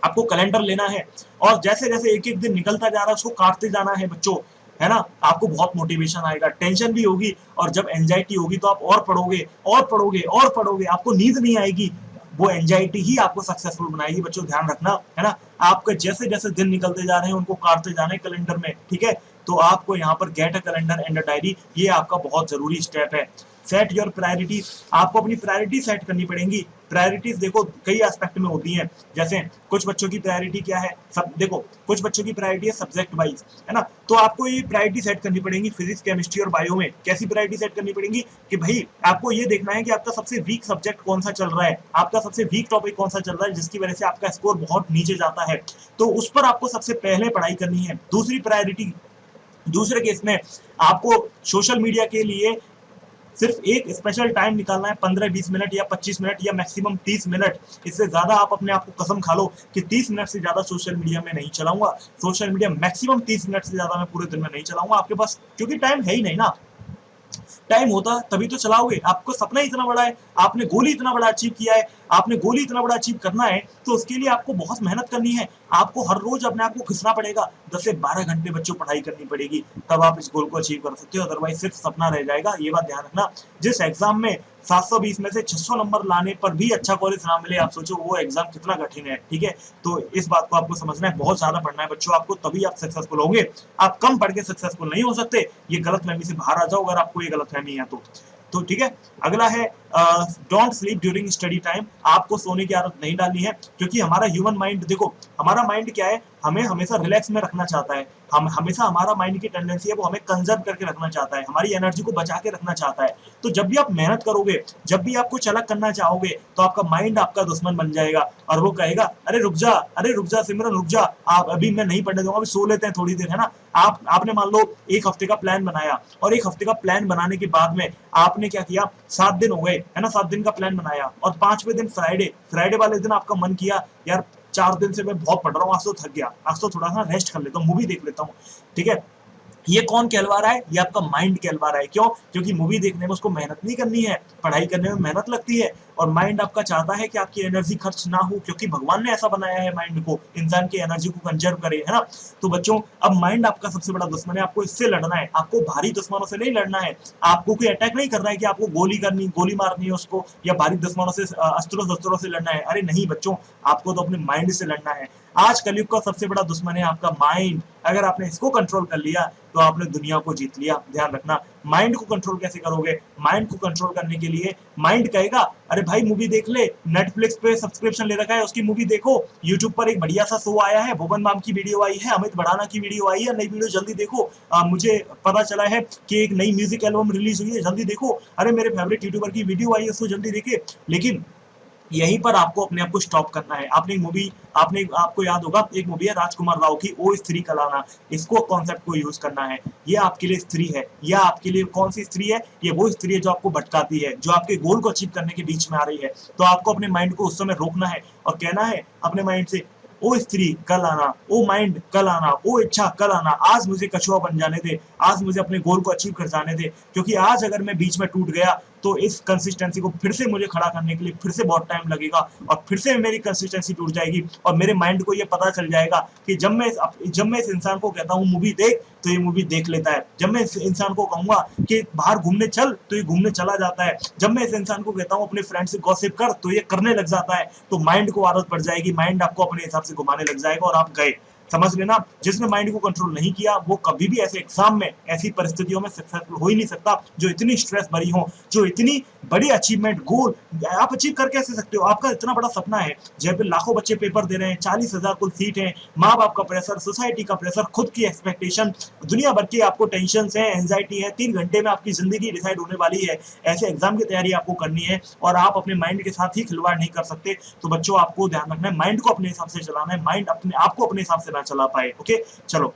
आपको कैलेंडर लेना है और जैसे जैसे एक एक दिन निकलता जा रहा है उसको काटते जाना है बच्चों, है ना। आपको बहुत मोटिवेशन आएगा, टेंशन भी होगी, और जब एंजाइटी होगी तो आप और पढ़ोगे और पढ़ोगे और पढ़ोगे, आपको नींद नहीं आएगी। वो एंजाइटी ही आपको सक्सेसफुल बनाएगी बच्चों, ध्यान रखना, है ना। आपके जैसे जैसे दिन निकलते जा रहे हैं उनको काटते जाना है कैलेंडर में, ठीक है। तो आपको यहाँ पर get a calendar and a diary, ये आपका बहुत जरूरी स्टेप है। सेट योर प्रायोरिटीज, आपको अपनी प्रायोरिटी सेट करनी पड़ेंगी। प्रायोरिटीज देखो कई एस्पेक्ट में होती हैं, जैसे कुछ बच्चों की प्रायोरिटी क्या है, सब देखो, कुछ बच्चों की प्रायोरिटी है सब्जेक्ट वाइज, है ना। तो आपको ये प्रायोरिटी सेट करनी पड़ेगी फिजिक्स केमिस्ट्री और बायो में। कैसी प्रायोरिटी सेट करनी पड़ेगी कि भाई आपको ये देखना है कि आपका सबसे वीक सब्जेक्ट कौन सा चल रहा है, आपका सबसे वीक टॉपिक कौन सा चल रहा है, जिसकी वजह से आपका स्कोर बहुत नीचे जाता है, तो उस पर आपको सबसे पहले पढ़ाई करनी है। दूसरी प्रायोरिटी, दूसरे केस में आपको सोशल मीडिया के लिए सिर्फ एक स्पेशल टाइम निकालना है, 15-20 मिनट या 25 मिनट या मैक्सिमम 30 मिनट। इससे ज्यादा आप अपने आप को कसम खा लो कि 30 मिनट से ज्यादा सोशल मीडिया में नहीं चलाऊंगा, सोशल मीडिया मैक्सिमम 30 मिनट से ज्यादा मैं पूरे दिन में नहीं चलाऊंगा। आपके पास क्योंकि टाइम है ही नहीं ना, टाइम होता तभी तो चलाओगे। आपको सपना इतना बड़ा है, आपने गोल ही इतना बड़ा अचीव किया है, आपने गोल ही इतना बड़ा अचीव करना है, तो उसके लिए आपको बहुत मेहनत करनी है। आपको हर रोज अपने आप को घिसना पड़ेगा, 10 से 12 घंटे बच्चों पढ़ाई करनी पड़ेगी, तब आप इस गोल को अचीव कर सकते हो, अदरवाइज सिर्फ सपना रह जाएगा। ये बात ध्यान रखना, जिस एग्जाम में 720 में से 600 नंबर लाने पर भी अच्छा कॉलेज ना मिले, आप सोचो वो एग्जाम कितना कठिन है, ठीक है। तो इस बात को आपको समझना है, बहुत ज्यादा पढ़ना है बच्चों आपको, तभी आप सक्सेसफुल होंगे। आप कम पढ़ के सक्सेसफुल नहीं हो सकते, ये गलतफहमी से बाहर आ जाओ अगर आपको ये गलतफहमी है तो ठीक है। अगला है don't sleep during study time, आपको सोने की आदत नहीं डालनी है, क्योंकि हमारा ह्यूमन माइंड, देखो हमारा माइंड क्या है, हमें हमेशा रिलैक्स में रखना चाहता है। हम हमेशा, हमारा माइंड की टेंडेंसी है वो हमें कंजर्व करके रखना चाहता है, हमारी एनर्जी को बचा के रखना चाहता है। तो जब भी आप मेहनत करोगे, जब भी आप कुछ अलग करना चाहोगे, तो आपका माइंड आपका दुश्मन बन जाएगा और वो कहेगा अरे रुक जा सिमरन, रुक जा, आप अभी मैं नहीं पढ़ने दूंगा, अभी सो लेते हैं थोड़ी देर, है ना। आपने मान लो 1 हफ्ते का प्लान बनाया, और 1 हफ्ते का प्लान बनाने के बाद में आपने क्या किया, 7 दिन हो गए, है ना, 7 दिन का प्लान बनाया, और 5वें दिन फ्राइडे वाले दिन आपका मन किया यार 4 दिन से मैं बहुत पढ़ रहा हूँ, आज तो थक गया, आज तो थोड़ा सा रेस्ट कर लेता हूँ, मूवी देख लेता हूँ, ठीक है। ये कौन कहलवा रहा है, ये आपका माइंड कहलवा रहा है। क्यों? क्योंकि मूवी देखने में उसको मेहनत नहीं करनी है, पढ़ाई करने में मेहनत लगती है, और माइंड आपका चाहता है कि आपकी एनर्जी खर्च ना हो, क्योंकि भगवान ने ऐसा बनाया है माइंड को, इंसान की एनर्जी को कंजर्व करे, है ना। तो बच्चों अब माइंड आपका सबसे बड़ा दुश्मन है, आपको इससे लड़ना है, आपको भारी दुश्मनों से नहीं लड़ना है। आपको कोई अटैक नहीं कर रहा है कि आपको गोली मारनी है उसको, या भारी दुश्मनों से अस्त्रों से लड़ना है। अरे नहीं बच्चों, आपको तो अपने माइंड से लड़ना है। आज कलयुग का सबसे बड़ा दुश्मन है आपका माइंड। अगर आपने इसको कंट्रोल कर लिया तो आपने दुनिया को जीत लिया। ध्यान रखना, माइंड को कंट्रोल कैसे करोगे? माइंड को कंट्रोल करने के लिए माइंड कहेगा अरे भाई मूवी देख ले, नेटफ्लिक्स पे सब्सक्रिप्शन ले रखा है, उसकी मूवी देखो, यूट्यूब पर एक बढ़िया सा शो आया है, भुवन बाम की वीडियो आई है, अमित भड़ाना की वीडियो आई है, नई वीडियो जल्दी देखो, मुझे पता चला है कि एक नई म्यूजिक एल्बम रिलीज हुई है, जल्दी देखो, अरे मेरे फेवरेट यूट्यूबर की वीडियो आई है, उसको जल्दी देखे। लेकिन यहीं पर आपको अपने आप को स्टॉप करना है। आपने आपको याद होगा एक मूवी है राजकुमार राव की, ओ स्त्री कलाना। इसको कॉन्सेप्ट को यूज करना है। ये आपके लिए स्त्री है। यह आपके लिए कौन सी स्त्री है? ये वो स्त्री है जो आपको भटकाती है, जो आपके गोल को अचीव करने के बीच में आ रही है। तो आपको अपने माइंड को उस समय रोकना है और कहना है अपने माइंड से, ओ स्त्री कल आना, ओ माइंड कल आना, ओ इच्छा कल आना। आज मुझे कछुआ बन जाने दे, आज मुझे अपने गोल को अचीव कर जाने दे, क्योंकि आज अगर मैं बीच में टूट गया तो इस कंसिस्टेंसी को फिर से मुझे खड़ा करने के लिए फिर से बहुत टाइम लगेगा और फिर से मेरी कंसिस्टेंसी टूट जाएगी और मेरे माइंड को ये पता चल जाएगा कि जब मैं इस इंसान को कहता हूँ मूवी देख, तो ये मूवी देख लेता है। जब मैं इस इंसान को कहूंगा कि बाहर घूमने चल, तो ये घूमने चला जाता है। जब मैं इस इंसान को कहता हूँ अपने फ्रेंड से गॉसिप कर, तो ये करने लग जाता है। तो माइंड को आदत पड़ जाएगी, माइंड आपको अपने हिसाब से घुमाने लग जाएगा और आप गए। समझ लेना, जिसने माइंड को कंट्रोल नहीं किया वो कभी भी ऐसे एग्जाम में, ऐसी परिस्थितियों में सक्सेसफुल हो ही नहीं सकता, जो इतनी स्ट्रेस भरी हो, जो इतनी बड़ी अचीवमेंट गोल आप अचीव कर कैसे सकते हो? आपका इतना बड़ा सपना है, जहाँ पे लाखों बच्चे पेपर दे रहे हैं, 40,000 कुल सीट है, माँ बाप का प्रेशर, सोसाइटी का प्रेशर, खुद की एक्सपेक्टेशन, दुनिया भर की आपको टेंशन है, एंजाइटी है। 3 घंटे में आपकी जिंदगी डिसाइड होने वाली है। ऐसे एग्जाम की तैयारी आपको करनी है और आप अपने माइंड के साथ ही खिलवाड़ नहीं कर सकते। तो बच्चों आपको ध्यान रखना है, माइंड को अपने हिसाब से चलाना है, माइंड अपने आपको अपने हिसाब से ना चला पाए। ओके, चलो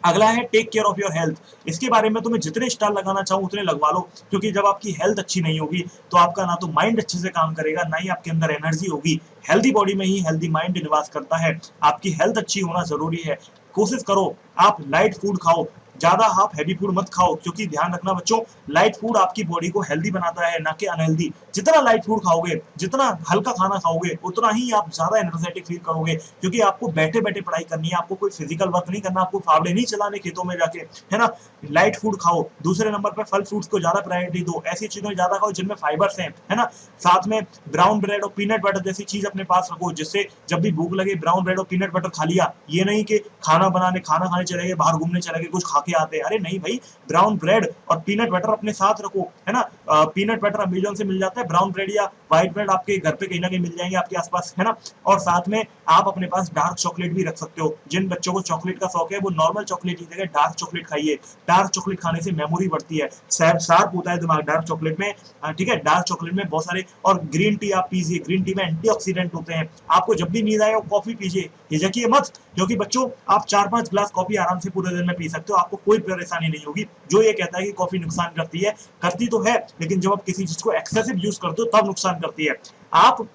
अगला है take care of your health. इसके बारे में तो मैं जितने स्टार लगाना चाहूँ उतने लगवा लो, क्योंकि जब आपकी हेल्थ अच्छी नहीं होगी तो आपका ना तो माइंड अच्छे से काम करेगा, ना ही आपके अंदर एनर्जी होगी। हेल्दी बॉडी में ही हेल्दी माइंड निवास करता है। आपकी हेल्थ अच्छी होना जरूरी है। कोशिश करो आप लाइट फूड खाओ, ज्यादा आप हैवी फूड मत खाओ, क्योंकि ध्यान रखना बच्चों, लाइट फूड आपकी बॉडी को हेल्दी बनाता है, ना कि अनहेल्दी। जितना लाइट फूड खाओगे, जितना हल्का खाना खाओगे, उतना ही आप ज्यादा एनर्जेटिक फील करोगे, क्योंकि आपको बैठे बैठे पढ़ाई करनी है, आपको कोई फिजिकल वर्क नहीं करना, आपको फावड़े नहीं चलाने खेतों में जाके, है ना। लाइट फूड खाओ। दूसरे नंबर पर फल फ्रूट्स को ज्यादा प्रायोरिटी दो, ऐसी चीजों ज्यादा खाओ जिनमें फाइबर्स हैं, है ना। साथ में ब्राउन ब्रेड और पीनट बटर जैसी चीज अपने पास रखो, जिससे जब भी भूख लगे ब्राउन ब्रेड और पीनट बटर खा लिया। ये नहीं कि खाना खाने चले गए, बाहर घूमने चले गए, कुछ खा के आते हैं। अरे नहीं भाई, ब्राउन ब्रेड और पीनट बटर अपने साथ रखो, है ना। पीनट बटर अमेजोन से मिल जाता है, ब्राउन ब्रेड या व्हाइट ब्रेड आपके घर पे कहीं ना कहीं मिल जाएंगे आपके आसपास, है ना। और साथ में आप अपने पास डार्क चॉकलेट भी रख सकते हो। जिन बच्चों को चॉकलेट का शौक है वो नॉर्मल चॉकलेट की जगह डार्क चॉकलेट खाइए। डार्क चॉकलेट खाने से मेमोरी बढ़ती है, शार्प होता है दिमाग डार्क चॉकलेट में। ठीक है, डार्क चॉकलेट में बहुत सारे, और ग्रीन टी आप पीजिए, ग्रीन टी में एंटीऑक्सीडेंट होते हैं। आपको जब भी नींद आए वो कॉफी पीजिए, हिचकिए मत, क्योंकि बच्चों आप 4-5 ग्लास कॉफी आराम से पूरे दिन में पी सकते हो, आपको कोई परेशानी नहीं होगी। जो ये कहता है कि कॉफी नुकसान करती है, करती तो है, लेकिन जब आप किसी चीज को एक्सेसिव यूज करते हो तब नुकसान करती है। आप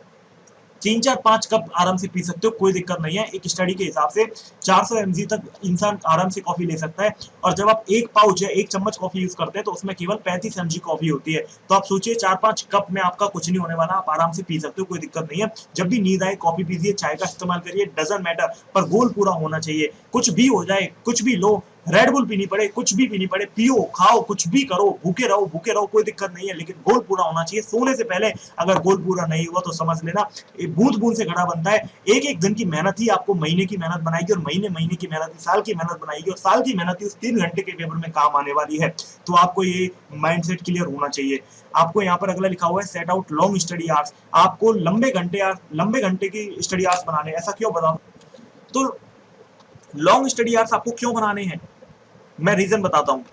3-4-5 कप आराम से पी सकते हो, कोई दिक्कत नहीं है। एक स्टडी के हिसाब से 400 mg तक इंसान आराम से कॉफी ले सकता है, और जब आप एक पाउच या एक चम्मच कॉफी यूज करते हैं तो उसमें केवल 35 mg कॉफी होती है। तो आप सोचिए 4-5 कप में आपका कुछ नहीं होने वाला, आप आराम से पी सकते हो, कोई दिक्कत नहीं है। जब भी नींद आए कॉफी पीजिए, चाय का इस्तेमाल करिए, डजंट मैटर, पर गोल पूरा होना चाहिए। कुछ भी हो जाए, कुछ भी लो, रेड बुल पीनी पड़े, कुछ भी पीनी पड़े, पियो, खाओ, कुछ भी करो, भूखे रहो, कोई दिक्कत नहीं है, लेकिन गोल पूरा होना चाहिए। सोने से पहले अगर गोल पूरा नहीं हुआ तो समझ लेना बूंद बूंद से घड़ा बनता है। एक एक दिन की मेहनत ही आपको महीने की मेहनत बनाएगी, और महीने महीने की मेहनत ही साल की मेहनत बनाएगी, और साल की मेहनत ही उस 3 घंटे के पेपर में काम आने वाली है। तो आपको ये माइंडसेट क्लियर होना चाहिए। आपको यहाँ पर अगला लिखा हुआ है set out long study hours. आपको लंबे घंटे की स्टडी आवर्स बनाने। ऐसा क्यों बताऊं? तो लॉन्ग स्टडी आवर्स आपको क्यों बनाने हैं, मैं रीजन बताता हूँ।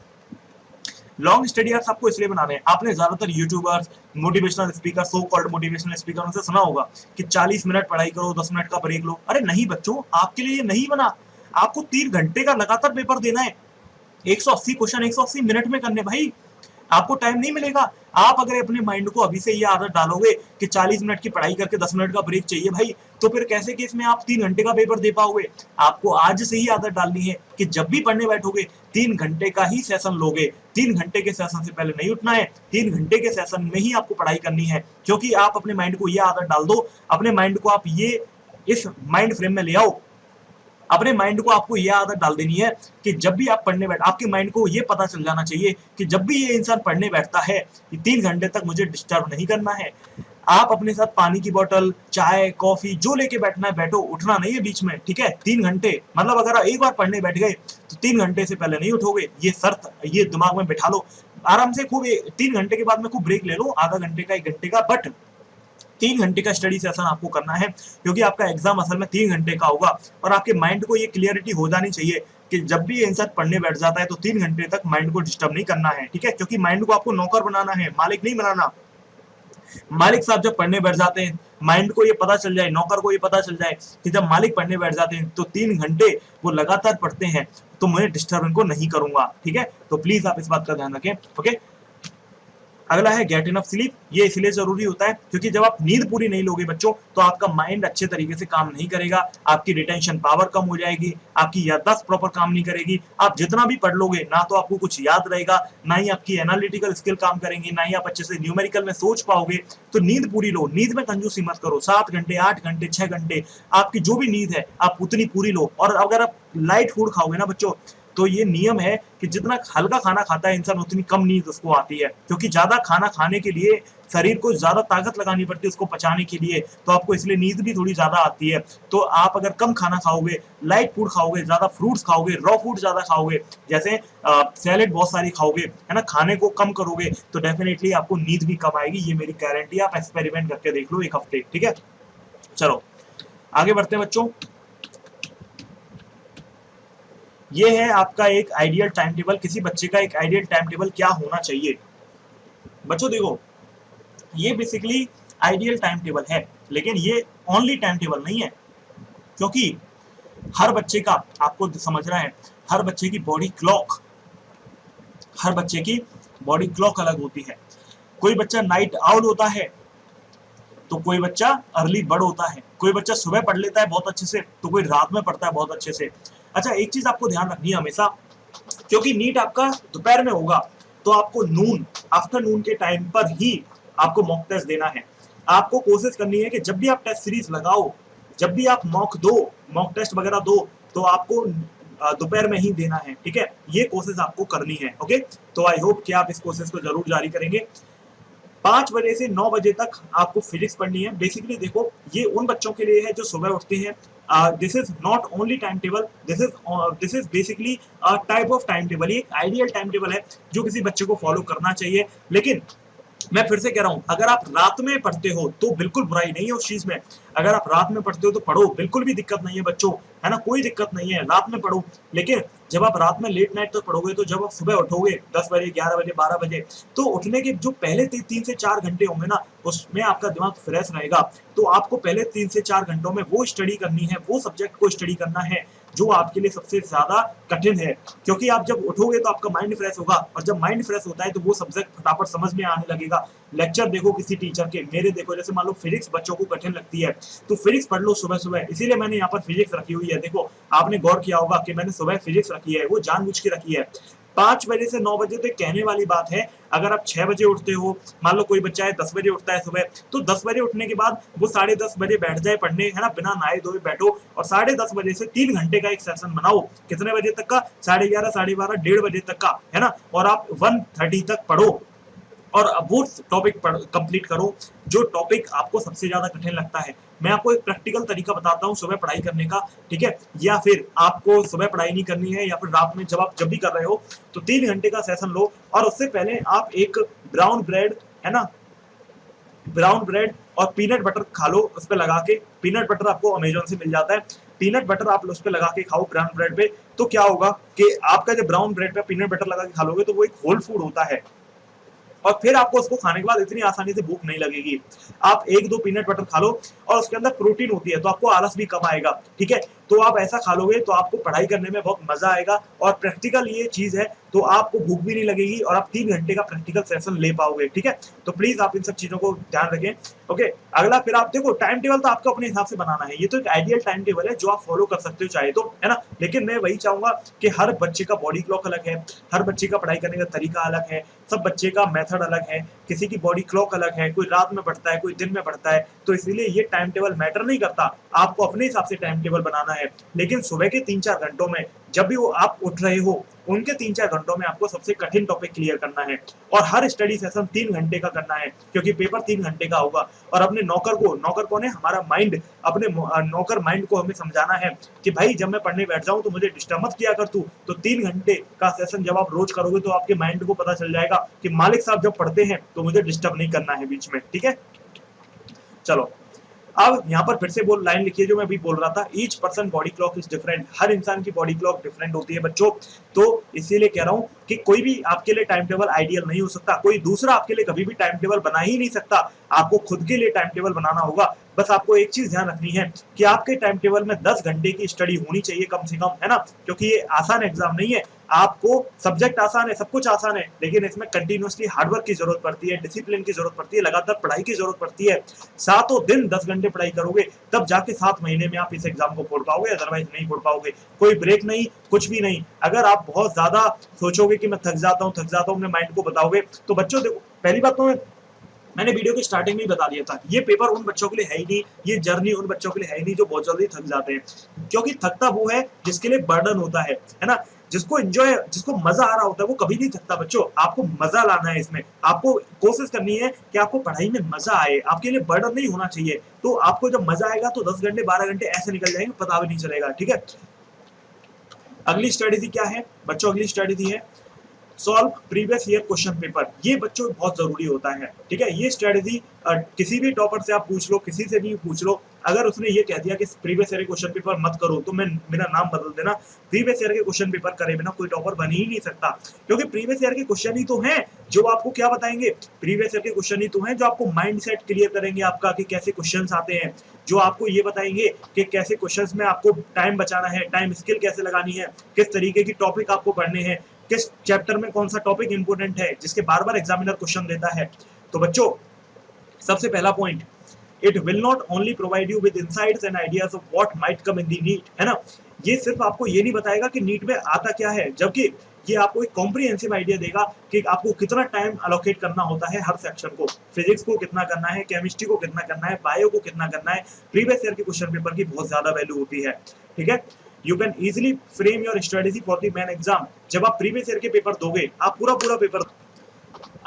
लॉन्ग स्टडी आवर्स आपको इसलिए बनाने हैं, आपने ज्यादातर YouTubers, motivational speaker, so called motivational speaker, उनसे सुना होगा कि 40 मिनट पढ़ाई करो, 10 मिनट का ब्रेक लो। अरे नहीं बच्चों, आपके लिए ये नहीं बना। आपको 3 घंटे का लगातार पेपर देना है, 180 क्वेश्चन 180 मिनट में करने भाई। आपको टाइम नहीं मिलेगा। आप अगर अपने माइंड को अभी से ये आदत डालोगे कि 40 मिनट की पढ़ाई करके 10 मिनट का ब्रेक चाहिए भाई, तो फिर कैसे कि इसमें आप 3 घंटे का पेपर दे पाओगे? आपको आज से ही आदत डालनी है कि जब भी पढ़ने बैठोगे 3 घंटे का ही सेशन लोगे। 3 घंटे के सेशन से पहले नहीं उठना है, 3 घंटे के सेशन में ही आपको पढ़ाई करनी है। क्योंकि आप अपने माइंड को ये आदत डाल दो, अपने माइंड को आप ये इस माइंड फ्रेम में ले आओ, अपने माइंड को आपको यह आदत डाल देनी है कि जब भी आप पढ़ने बैठ, आपके माइंड को ये पता चल जाना चाहिए कि जब भी ये इंसान पढ़ने बैठता है, 3 घंटे तक मुझे डिस्टर्ब नहीं करना है। आप अपने साथ पानी की बोतल, चाय, कॉफी जो लेके बैठना है बैठो, उठना नहीं है बीच में, ठीक है। 3 घंटे मतलब अगर एक बार पढ़ने बैठ गए तो 3 घंटे से पहले नहीं उठोगे, ये शर्त ये दिमाग में बैठा लो। आराम से खूब 3 घंटे के बाद में खूब ब्रेक ले लो, आधा घंटे का 1 घंटे का, बट 3 घंटे का स्टडी सेशन आपको करना है, क्योंकि आपका एग्जाम असल में 3 घंटे का होगा। और आपके माइंड को ये क्लियरिटी हो जानी चाहिए कि जब भी इंसान पढ़ने बैठ जाता है तो 3 घंटे तक माइंड को डिस्टर्ब नहीं करना है, ठीक है। क्योंकि माइंड को आपको नौकर बनाना है, मालिक नहीं बनाना। मालिक साहब जब पढ़ने बैठ जाते हैं माइंड को ये पता चल जाए, नौकर को ये पता चल जाए कि जब मालिक पढ़ने बैठ जाते हैं तो 3 घंटे वो लगातार पढ़ते हैं, तो मैं डिस्टर्ब इनको नहीं करूंगा, ठीक है। तो प्लीज आप इस बात का ध्यान रखें, ओके। अगला है गेट इनफ स्लीप। ये इसलिए जरूरी होता है क्योंकि जब आप नींद पूरी नहीं लोगे बच्चों, तो आपका माइंड अच्छे तरीके से काम नहीं करेगा, आपकी रिटेंशन पावर कम हो जाएगी, आपकी याददाश्त प्रॉपर काम नहीं करेगी। आप जितना भी पढ़ लोगे ना तो आपको कुछ याद रहेगा, ना ही आपकी एनालिटिकल स्किल काम करेंगी, ना ही आप अच्छे से न्यूमेरिकल में सोच पाओगे। तो नींद पूरी लो, नींद में कंजूसी मत करो। 7 घंटे, 8 घंटे, 6 घंटे, आपकी जो भी नींद है आप उतनी पूरी लो। और अगर आप लाइट फूड खाओगे ना बच्चों, तो ये नियम है कि जितना हल्का खाना खाता है इंसान उतनी कम नींद उसको आती है, क्योंकि ज्यादा खाना खाने के लिए शरीर को ज्यादा ताकत लगानी पड़ती है उसको पचाने के लिए, तो आपको इसलिए नींद भी थोड़ी ज्यादा आती है। तो आप अगर कम खाना खाओगे, लाइट फूड खाओगे, ज्यादा फ्रूट्स खाओगे, रॉ फूड ज्यादा खाओगे, जैसे सैलेड बहुत सारी खाओगे, है ना, खाने को कम करोगे, तो डेफिनेटली आपको नींद भी कम आएगी। ये मेरी गारंटी, आप एक्सपेरिमेंट करके देख लो 1 हफ्ते, ठीक है। चलो आगे बढ़ते हैं बच्चों। ये है आपका एक आइडियल टाइम टेबल। किसी बच्चे का एक आइडियल टाइम टेबल क्या होना चाहिए बच्चों? देखो, ये बेसिकली आइडियल टाइम टेबल है, लेकिन ये ओनली टाइम टेबल नहीं है, क्योंकि हर बच्चे का, आपको समझना है, हर बच्चे की बॉडी क्लॉक, हर बच्चे की बॉडी क्लॉक अलग होती है। कोई बच्चा नाइट आउल होता है, तो कोई बच्चा अर्ली बर्ड होता है। कोई बच्चा सुबह पढ़ लेता है बहुत अच्छे से, तो कोई रात में पढ़ता है बहुत अच्छे से। अच्छा, एक चीज आपको ध्यान रखनी है हमेशा, क्योंकि नीट आपका दोपहर में होगा, तो आपको नून, आफ्टरनून के टाइम पर ही आपको मॉक टेस्ट देना है। आपको कोशिश करनी है कि जब भी आप टेस्ट सीरीज लगाओ, जब भी आप मॉक टेस्ट वगैरह दो, तो आपको दोपहर में ही देना है, ठीक है। ये कोशिश आपको करनी है, ओके। तो आई होप कि आप इस कोशिश को जरूर जारी करेंगे। 5 बजे से 9 बजे तक आपको फिजिक्स पढ़नी है। बेसिकली देखो, ये उन बच्चों के लिए है जो सुबह उठते हैं। This is not only time table, this is basically type of time table. ये एक आइडियल टाइम टेबल है जो किसी बच्चे को फॉलो करना चाहिए। लेकिन मैं फिर से कह रहा हूं, अगर आप रात में पढ़ते हो तो बिल्कुल बुराई नहीं है उस चीज में। अगर आप रात में पढ़ते हो तो पढ़ो, बिल्कुल भी दिक्कत नहीं है बच्चों, है ना, कोई दिक्कत नहीं है, रात में पढ़ो। लेकिन जब आप रात में लेट नाइट तक पढ़ोगे, तो जब आप सुबह उठोगे 10 बजे, 11 बजे, 12 बजे, तो उठने के जो पहले 3 से 4 घंटे होंगे ना, उसमें आपका दिमाग फ्रेश रहेगा। तो आपको पहले 3 से 4 घंटों में वो स्टडी करनी है, वो सब्जेक्ट को स्टडी करना है जो आपके लिए सबसे ज्यादा कठिन है। क्योंकि आप जब उठोगे तो आपका माइंड फ्रेश होगा, और जब माइंड फ्रेश होता है तो वो सब्जेक्ट फटाफट समझ में आने लगेगा। लेक्चर देखो किसी टीचर के, मेरे देखो, जैसे मान लो फिजिक्स बच्चों को कठिन लगती है, तो फिजिक्स पढ़ लो सुबह सुबह। इसीलिए मैंने यहाँ पर फिजिक्स रखी हुई है। देखो, आपने गौर किया होगा कि मैंने सुबह फिजिक्स रखी है, वो जानबूझ के रखी है। 5 बजे से 9 बजे तो कहने वाली बात है। अगर आप 6 बजे उठते हो, मान लो कोई बच्चा है 10 बजे उठता है सुबह, तो 10 बजे उठने के बाद वो 10:30 बजे बैठ जाए पढ़ने, है ना, बिना नहाए धोए बैठो, और 10:30 बजे से 3 घंटे का एक सेशन बनाओ। कितने बजे तक का? 11:30, 12:30, 1:30 बजे तक का, है ना, और आप 1:30 तक पढ़ो। और अब वो टॉपिक कंप्लीट करो जो टॉपिक आपको सबसे ज्यादा कठिन लगता है। मैं आपको एक प्रैक्टिकल तरीका बताता हूँ सुबह पढ़ाई करने का, ठीक है। या फिर आपको सुबह पढ़ाई नहीं करनी है, या फिर रात में जब भी कर रहे हो, तो 3 घंटे का सेशन लो, और उससे पहले आप एक ब्राउन ब्रेड, है ना, ब्राउन ब्रेड और पीनट बटर खा लो उस पर लगा के। पीनट बटर आपको अमेजोन से मिल जाता है, पीनट बटर आप उस पर लगा के खाओ ब्राउन ब्रेड पे। तो क्या होगा कि आपका जो ब्राउन ब्रेड पे पीनट बटर लगा के खा लोगे, तो वो एक होल फूड होता है, और फिर आपको उसको खाने के बाद इतनी आसानी से भूख नहीं लगेगी। आप 1-2 पीनट बटर खा लो, और उसके अंदर प्रोटीन होती है, तो आपको आलस भी कम आएगा, ठीक है। तो आप ऐसा खा लोगे तो आपको पढ़ाई करने में बहुत मजा आएगा, और प्रैक्टिकल ये चीज है, तो आपको भूख भी नहीं लगेगी, और आप 3 घंटे का प्रैक्टिकल सेशन ले पाओगे, ठीक है। तो प्लीज आप इन सब चीजों को ध्यान रखें, ओके। अगला, फिर आप देखो, टाइम टेबल तो आपको अपने हिसाब से बनाना है, ये तो एक आइडियल टाइम टेबल है जो आप फॉलो कर सकते हो चाहे तो, है ना। लेकिन मैं वही चाहूंगा कि हर बच्चे का बॉडी क्लॉक अलग है, हर बच्चे का पढ़ाई करने का तरीका अलग है, सब बच्चे का मेथड अलग है, किसी की बॉडी क्लॉक अलग है, कोई रात में पढ़ता है, कोई दिन में पढ़ता है। तो इसलिए ये टाइम टेबल मैटर नहीं करता, आपको अपने हिसाब से टाइम टेबल बनाना है। लेकिन सुबह के 3-4 घंटों में, जब भी वो आप उठ रहे हो, उनके 3-4 घंटों में आपको सबसे कठिन टॉपिक क्लियर करना है, और हर स्टडी सेशन 3 घंटे का करना है, क्योंकि पेपर 3 घंटे का होगा। और अपने नौकर को ने हमारा माइंड, अपने नौकर माइंड को हमें समझाना है कि भाई जब मैं पढ़ने बैठ जाऊं तो मुझे डिस्टर्ब मत किया कर तू। तो 3 घंटे का सेशन जब आप रोज करोगे, तो आपके माइंड को पता चल जाएगा कि मालिक साहब जब पढ़ते हैं तो मुझे डिस्टर्ब नहीं करना है बीच में, ठीक है। चलो अब यहाँ पर फिर से बोल लाइन लिखिए जो मैं अभी बोल रहा था, each person body clock is different, हर इंसान की बॉडी क्लॉक डिफरेंट होती है बच्चों। तो इसीलिए कह रहा हूँ कि कोई भी आपके लिए टाइम टेबल आइडियल नहीं हो सकता, कोई दूसरा आपके लिए कभी भी टाइम टेबल बना ही नहीं सकता, आपको खुद के लिए टाइम टेबल बनाना होगा। बस आपको एक चीज ध्यान रखनी है कि आपके टाइम टेबल में 10 घंटे की स्टडी होनी चाहिए कम से कम, है ना, क्योंकि ये आसान एग्जाम नहीं है। आपको सब्जेक्ट आसान है, सब कुछ आसान है, लेकिन इसमें कंटिन्यूअसली हार्डवर्क की जरूरत पड़ती है, डिसिप्लिन की जरूरत पड़ती है, लगातार पढ़ाई की जरूरत पड़ती है। सातों दिन 10 घंटे पढ़ाई करोगे तब जाके 7 महीने में आप इस एग्जाम को फोड़ पाओगे, अदरवाइज नहीं फोड़ पाओगे। कोई ब्रेक नहीं, कुछ भी नहीं। अगर आप बहुत ज्यादा सोचोगे कि मैं थक जाता हूँ अपने माइंड को बताओगे, तो बच्चों देखो, पहली बात तो मैंने वीडियो की स्टार्टिंग में ही बता दिया था, ये पेपर उन बच्चों के लिए है ही नहीं, ये जर्नी उन बच्चों के लिए है ही नहीं जो बहुत जल्दी थक जाते हैं, क्योंकि थकता वो है जिसके लिए बर्डन होता है ना, जिसको एंजॉय, जिसको मजा आ रहा होता है वो कभी नहीं थकता बच्चों। आपको मजा लाना है इसमें, आपको कोशिश करनी है कि आपको पढ़ाई में मजा आए, आपके लिए बर्डन नहीं होना चाहिए। तो आपको जब मजा आएगा तो 10 घंटे 12 घंटे ऐसे निकल जाएंगे, पता भी नहीं चलेगा, ठीक है। अगली स्ट्रेटेजी क्या है बच्चों? अगली स्ट्रेटेजी है solve previous year question paper. ये बच्चों बहुत जरूरी होता है, ठीक है। ये स्ट्रेटेजी किसी भी टॉपर से आप पूछ लो, किसी से भी पूछ लो, अगर उसने ये कह दिया कि प्रीवियस ईयर के क्वेश्चन पेपर मत करो तो मैं मेरा नाम बदल देना। प्रीवियस ईयर के क्वेश्चन पेपर करे बिना कोई टॉपर बन ही नहीं सकता, क्योंकि प्रीवियस ईयर के क्वेश्चन ही तो हैं जो आपको क्या बताएंगे, प्रीवियस ईयर के क्वेश्चन ही तो हैं जो आपको माइंड सेट क्लियर करेंगे आपका कि कैसे क्वेश्चन आते हैं, जो आपको ये बताएंगे कि कैसे क्वेश्चंस में आपको टाइम बचाना है, टाइम स्किल कैसे लगानी है, किस तरीके की टॉपिक आपको पढ़ने हैं, किस चैप्टर में कौन सा टॉपिक इंपोर्टेंट है जिसके बार बार एग्जामिनर क्वेश्चन देता है। तो बच्चों सबसे पहला point, it will not only provide you with insights and ideas of what might come in the NEET, है ना। ये सिर्फ आपको ये नहीं बताएगा कि नीट में आता क्या है, जबकि ये आपको एक कॉम्प्रिहेंसिव आइडिया देगा कि आपको कितना टाइम अलोकेट करना होता है हर सेक्शन को, फिजिक्स को कितना करना है, केमिस्ट्री को कितना करना है, बायो को कितना करना है। प्रीवियस ईयर के क्वेश्चन पेपर की बहुत ज्यादा वैल्यू होती है, ठीक है। You can easily frame your strategy for the main exam. जब आप प्रीवियस ईयर के पेपर दोगे, आप पूरा पेपर,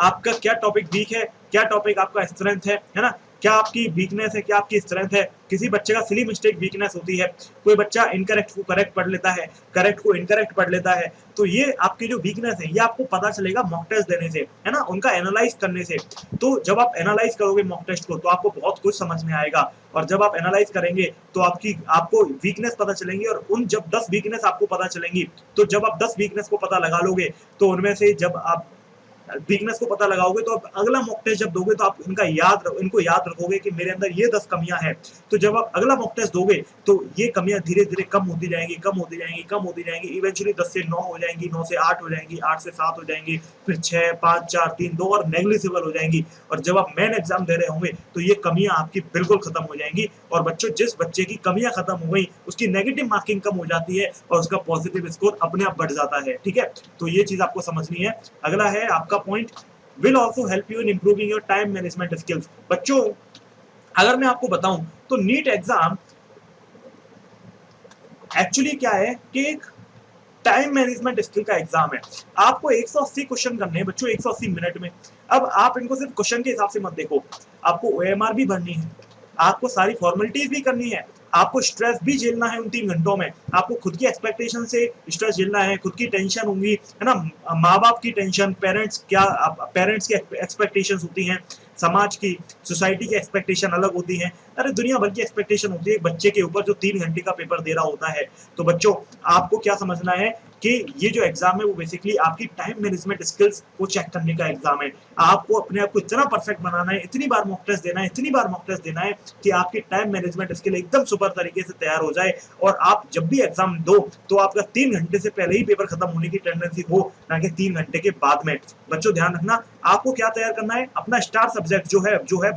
आपका क्या टॉपिक वीक है, क्या टॉपिक आपका स्ट्रेंथ है ना, क्या आपकी वीकनेस है, क्या आपकी स्ट्रेंथ है। किसी बच्चे का सिली मिस्टेक वीकनेस होती है, कोई बच्चा इनकरेक्ट को करेक्ट पढ़ लेता है, करेक्ट को इनकरेक्ट पढ़ लेता है, तो ये आपकी जो वीकनेस है ये आपको पता चलेगा मॉक टेस्ट देने से, है ना, उनका एनालाइज करने से। तो जब आप एनालाइज करोगे मॉक टेस्ट को तो आपको बहुत कुछ समझ में आएगा, और जब आप एनालाइज करेंगे तो आपको वीकनेस पता चलेंगी, और उन जब 10 वीकनेस आपको पता चलेंगी, तो जब आप 10 वीकनेस को पता लगा लोगे तो उनमें से जब आप वीकनेस को पता लगाओगे तो आप अगला मॉक टेस्ट जब दोगे तो आप इनको याद रखोगे कि मेरे अंदर ये 10 कमियां हैं। तो जब आप अगला मॉक टेस्ट दोगे तो ये कमियां धीरे धीरे कम होती जाएंगी, इवेंचुअली 10 से 9 हो जाएंगी, 9 से 8 हो जाएंगी, 8 से 7 हो जाएंगी, फिर 6, 5, 4, 3, 2 और नेग्लिजिबल हो जाएंगी। और जब आप मेन एग्जाम दे रहे होंगे तो ये कमियां आपकी बिल्कुल खत्म हो जाएंगी। और बच्चों जिस बच्चे की कमियां खत्म हो गई उसकी नेगेटिव मार्किंग कम हो जाती है और उसका पॉजिटिव स्कोर अपने आप बढ़ जाता है, ठीक है। तो ये चीज आपको समझनी है। अगला है आपका point, will also help you in improving your time management skills। बच्चों अगर मैं आपको बताऊं तो नीट एग्जाम एक्चुअली क्या है कि एक टाइम मैनेजमेंट स्किल का एग्जाम है। आपको 180 क्वेश्चन करने हैं बच्चों 180 मिनट में। अब आप इनको सिर्फ क्वेश्चन के हिसाब से मत देखो, आपको OMR भी भरनी है, आपको सारी फॉर्मेलिटीज भी करनी है, आपको स्ट्रेस भी झेलना है उन 3 घंटों में, आपको खुद की एक्सपेक्टेशन से स्ट्रेस झेलना है, खुद की टेंशन होंगी, है ना, माँ बाप की टेंशन, पेरेंट्स की एक्सपेक्टेशन होती हैं, समाज की, सोसाइटी की एक्सपेक्टेशन अलग होती है, अरे दुनिया भर की एक्सपेक्टेशन होती है एक बच्चे के ऊपर जो 3 घंटे का पेपर दे रहा होता है। तो बच्चों आपको क्या समझना है कि ये जो एग्जाम है वो बेसिकली आपकी टाइम मैनेजमेंट स्किल्स को चेक करने का एग्जाम है। आपको अपने आप को इतना परफेक्ट बनाना है, इतनी बार मॉक टेस्ट देना है कि आपकी टाइम मैनेजमेंट स्किल एकदम सुपर तरीके से तैयार हो जाए, और आप जब भी एग्जाम दो तो आपका 3 घंटे से पहले ही पेपर खत्म होने की टेंडेंसी हो, ना कि 3 घंटे के बाद में। बच्चों ध्यान रखना, आपको क्या तैयार करना है, अपना स्टार सब्जेक्ट जो है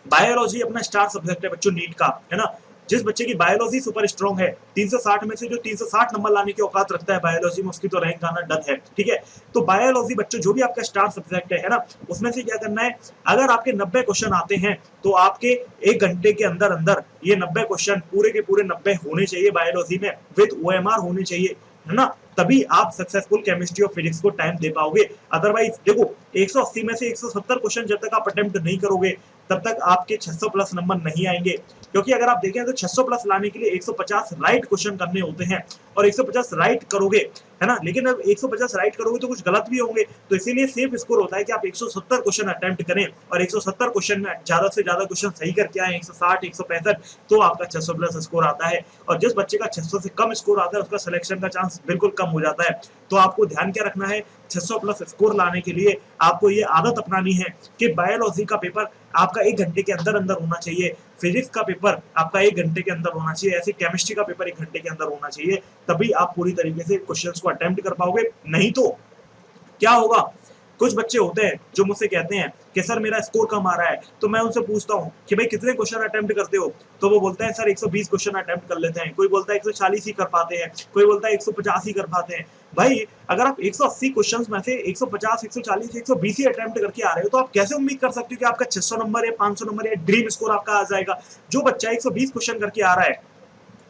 बायोलॉजी अपना स्टार सब्जेक्ट है बच्चों नीट का, है ना। जिस बच्चे की बायोलॉजी सुपर स्ट्रॉन्ग है, 360 में से जो 360 नंबर लाने की औकात रखता है बायोलॉजी में, उसकी तो रैंक आना डन है, ठीक है। तो बायोलॉजी बच्चों जो भी आपका स्टार सब्जेक्ट है ना, उसमें से क्या करना है, अगर आपके 90 क्वेश्चन आते हैं तो आपके 1 घंटे के अंदर अंदर ये 90 क्वेश्चन पूरे के पूरे 90 होने चाहिए बायोलॉजी में, विद OMR होने चाहिए, है ना। तभी आप सक्सेसफुल केमिस्ट्री और फिजिक्स को टाइम दे पाओगे। अदरवाइज देखो 180 में से 170 क्वेश्चन जब तक आप अटेम्प्ट नहीं करोगे तब तक आपके 600 प्लस नंबर नहीं आएंगे। क्योंकि अगर आप देखें तो 600 प्लस लाने के लिए 150 राइट क्वेश्चन करने होते हैं और 150 राइट करोगे, है ना, लेकिन अब 150 राइट करोगे तो कुछ गलत भी होंगे, तो इसीलिए सेफ स्कोर होता है कि आप 170 क्वेश्चन अटेम्प्ट करें और 170 क्वेश्चन में ज्यादा से ज्यादा क्वेश्चन सही करके आए 160 165, तो आपका 600 प्लस स्कोर आता है। और जिस बच्चे का 600 से कम स्कोर आता है उसका सिलेक्शन का चांस बिल्कुल कम हो जाता है। तो आपको ध्यान क्या रखना है, 600 प्लस स्कोर लाने के लिए आपको ये आदत अपनानी है कि बायोलॉजी का पेपर आपका 1 घंटे के अंदर अंदर होना चाहिए, फिजिक्स का पेपर आपका 1 घंटे के अंदर होना चाहिए, ऐसे केमिस्ट्री का पेपर 1 घंटे के अंदर होना चाहिए, तभी आप पूरी तरीके से क्वेश्चंस को अटेम्प्ट कर पाओगे। नहीं तो क्या होगा, कुछ बच्चे होते हैं जो मुझसे कहते हैं कि सर मेरा स्कोर कम आ रहा है, तो मैं उनसे पूछता हूँ कि भाई कितने क्वेश्चन अटेम्प्ट करते हो, तो वो बोलते हैं सर 120 क्वेश्चन अटेम्प्ट कर लेते हैं, कोई बोलता है 140 ही कर पाते हैं, कोई बोलता है 150 ही कर पाते हैं। भाई अगर आप 180 क्वेश्चंस में से 150 140 120 ही अटेम्प्ट करके आ रहे हो तो आप कैसे उम्मीद कर सकते हो कि आपका 600 नंबर या 500 नंबर या ड्रीम स्कोर आपका आ जाएगा। जो बच्चा 120 क्वेश्चन करके आ रहा है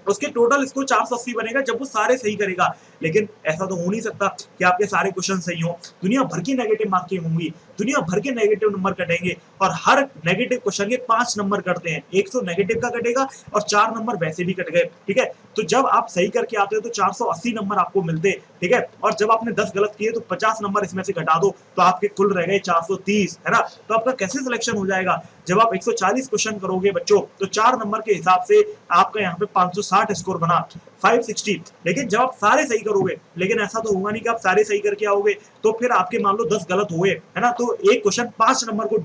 उसके टोटल स्कोर 480 बनेगा जब वो सारे सही करेगा, लेकिन ऐसा तो हो नहीं सकता कि आपके सारे क्वेश्चन सही हो। दुनिया भर की नेगेटिव मार्किंग होंगी, दुनिया भर के नेगेटिव नंबर कटेंगे और हर नेगेटिव क्वेश्चन के 5 नंबर कटते हैं, 100 नेगेटिव का कटेगा और 4 नंबर वैसे भी कट गए, ठीक है। तो जब आप सही करके आते हो तो 480 नंबर आपको मिलते, ठीक है, और जब आपने 10 गलत किए तो 50 नंबर इसमें से घटा दो तो आपके कुल रह गए 430, है ना। तो आपका कैसे सिलेक्शन हो जाएगा, जब आप 140 क्वेश्चन करोगे बच्चों तो 4 नंबर के हिसाब से आपका यहाँ पे 560 स्कोर बना 560, लेकिन जब आप सारे सही करोगे, लेकिन ऐसा तो होगा नहीं कि आप सारे सही करके आओगे तो फिर आपके मान लो 10 गलत हुए, है ना, तो एक क्वेश्चन 5 नंबर को